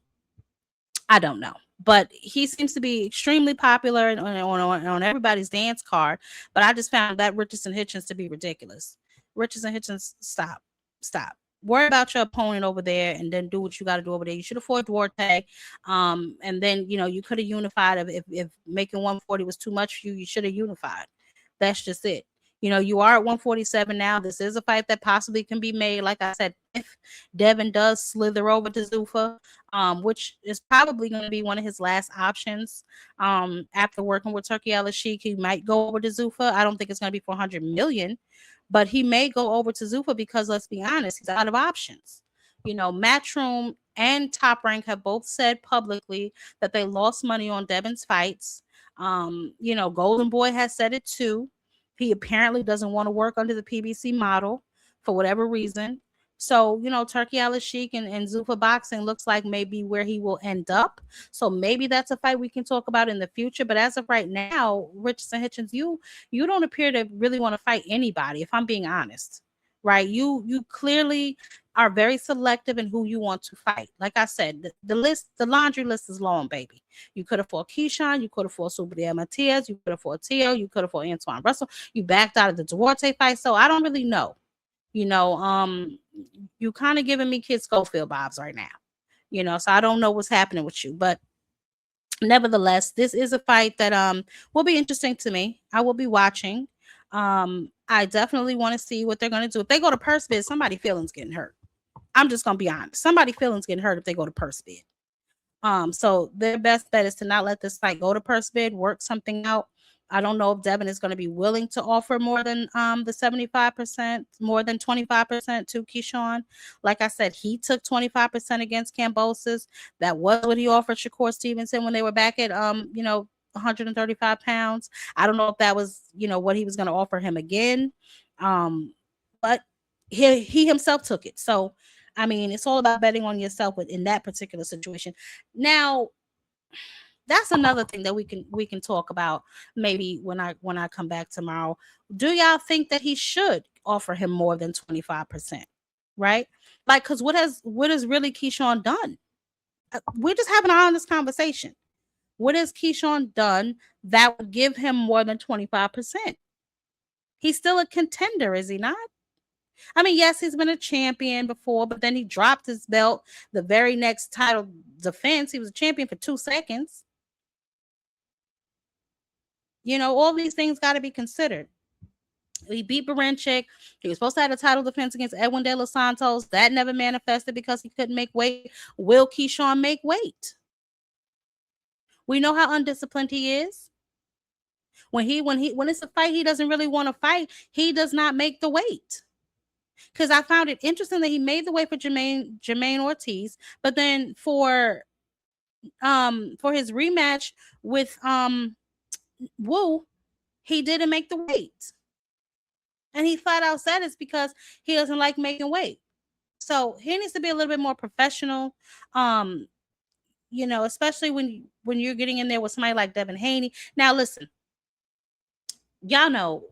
I don't know. But he seems to be extremely popular on everybody's dance card. But I just found that Richardson Hitchens to be ridiculous. Richardson Hitchens, stop. Worry about your opponent over there, and then do what you got to do over there. You should have fought Duarte. And then, you know, you could have unified. If making 140 was too much for you, you should have unified. That's just it. You know, you are at 147 now. This is a fight that possibly can be made. Like I said, if Devin does slither over to Zuffa, which is probably going to be one of his last options. After working with Turki Al-Sheikh, he might go over to Zuffa. I don't think it's going to be for 100 million, but he may go over to Zuffa because, let's be honest, he's out of options. You know, Matchroom and Top Rank have both said publicly that they lost money on Devin's fights. You know, Golden Boy has said it too. He apparently doesn't want to work under the PBC model for whatever reason. So, you know, Turki Al-Sheikh and Zuffa Boxing looks like maybe where he will end up. So maybe that's a fight we can talk about in the future. But as of right now, Richardson Hitchens, you don't appear to really want to fight anybody, if I'm being honest. Right? You clearly are very selective in who you want to fight. Like I said, the laundry list is long, baby. You could have fought Keyshawn, you could have fought Subriel Matias, you could have fought Tio, you could have fought Antoine Russell. You backed out of the Duarte fight, so I don't really know. You know, you kind of giving me Kid Schofield vibes right now. You know, so I don't know what's happening with you, but nevertheless, this is a fight that will be interesting to me. I will be watching. I definitely want to see what they're going to do. If they go to purse bid, somebody feelings getting hurt. I'm just gonna be honest. Somebody feelings getting hurt if they go to purse bid. So their best bet is to not let this fight go to purse bid, work something out. I don't know if Devin is going to be willing to offer more than the 75%, more than 25% to Keyshawn. Like I said, he took 25% against Kambosos. That was what he offered Shakur Stevenson when they were back at 135 pounds. I don't know if that was, you know, what he was going to offer him again. But he himself took it. So I mean, it's all about betting on yourself in that particular situation. Now, that's another thing that we can talk about maybe when I come back tomorrow. Do y'all think that he should offer him more than 25%? Right? Like, because what has really Keyshawn done? We're just having an honest conversation. What has Keyshawn done that would give him more than 25%? He's still a contender, is he not? I mean, yes, he's been a champion before, but then he dropped his belt. The very next title defense, he was a champion for 2 seconds. You know, all these things got to be considered. He beat Baranchik. He was supposed to have a title defense against Edwin De Los Santos. That never manifested because he couldn't make weight. Will Keyshawn make weight? We know how undisciplined he is. When it's a fight, he doesn't really want to fight. He does not make the weight. Because I found it interesting that he made the weight for Jermaine Ortiz, but then for his rematch with Wu, he didn't make the weight. And he flat out said it's because he doesn't like making weight. So he needs to be a little bit more professional. You know, especially when you're getting in there with somebody like Devin Haney. Now listen, y'all know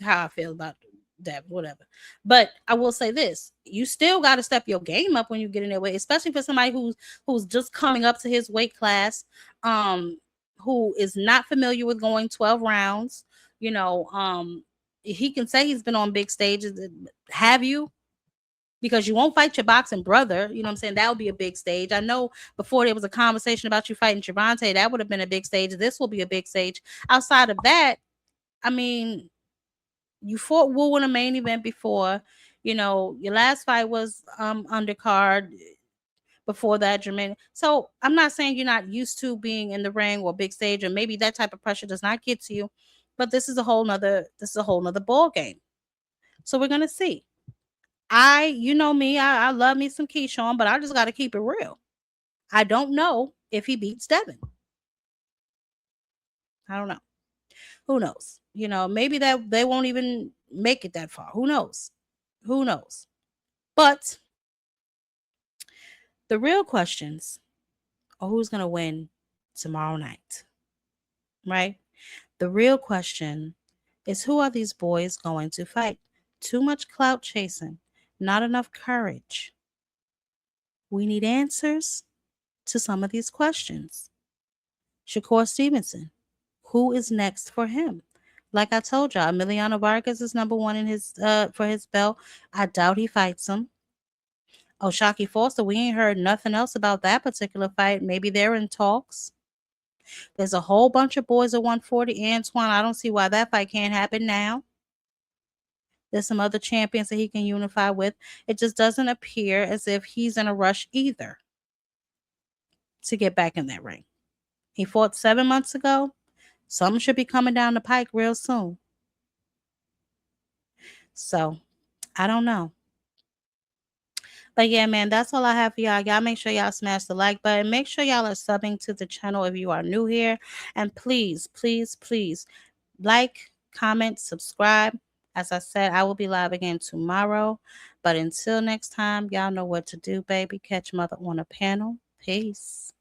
how I feel about Devin, whatever. But I will say this: you still got to step your game up when you get in there with, especially for somebody who's just coming up to his weight class, who is not familiar with going 12 rounds. You know, he can say he's been on big stages. Have you? Because you won't fight your boxing brother. You know what I'm saying? That would be a big stage. I know before there was a conversation about you fighting Gervonta. That would have been a big stage. This will be a big stage. Outside of that, I mean, you fought Wu in a main event before. You know, your last fight was undercard. Before that, Jermaine. So I'm not saying you're not used to being in the ring or big stage, or maybe that type of pressure does not get to you. But this is a whole nother ball game. So we're gonna see. You know me, I love me some Keyshawn, but I just got to keep it real. I don't know if he beats Devin. I don't know. Who knows? You know, maybe that they won't even make it that far. Who knows? Who knows? But the real questions are who's going to win tomorrow night, right? The real question is who are these boys going to fight? Too much clout chasing, not enough courage. We need answers to some of these questions. Shakur Stevenson, who is next for him? Like I told y'all, Emiliano Vargas is number one in his for his belt. I doubt he fights him. O'Shaquie Foster, we ain't heard nothing else about that particular fight. Maybe they're in talks. There's a whole bunch of boys at 140. Antoine, I don't see why that fight can't happen now. There's some other champions that he can unify with. It just doesn't appear as if he's in a rush either to get back in that ring. He fought 7 months ago. Something should be coming down the pike real soon. So, I don't know. But yeah, man, that's all I have for y'all. Y'all make sure y'all smash the like button. Make sure y'all are subbing to the channel if you are new here. And please, please, please like, comment, subscribe. As I said, I will be live again tomorrow. But until next time, y'all know what to do, baby. Catch mother on a panel. Peace.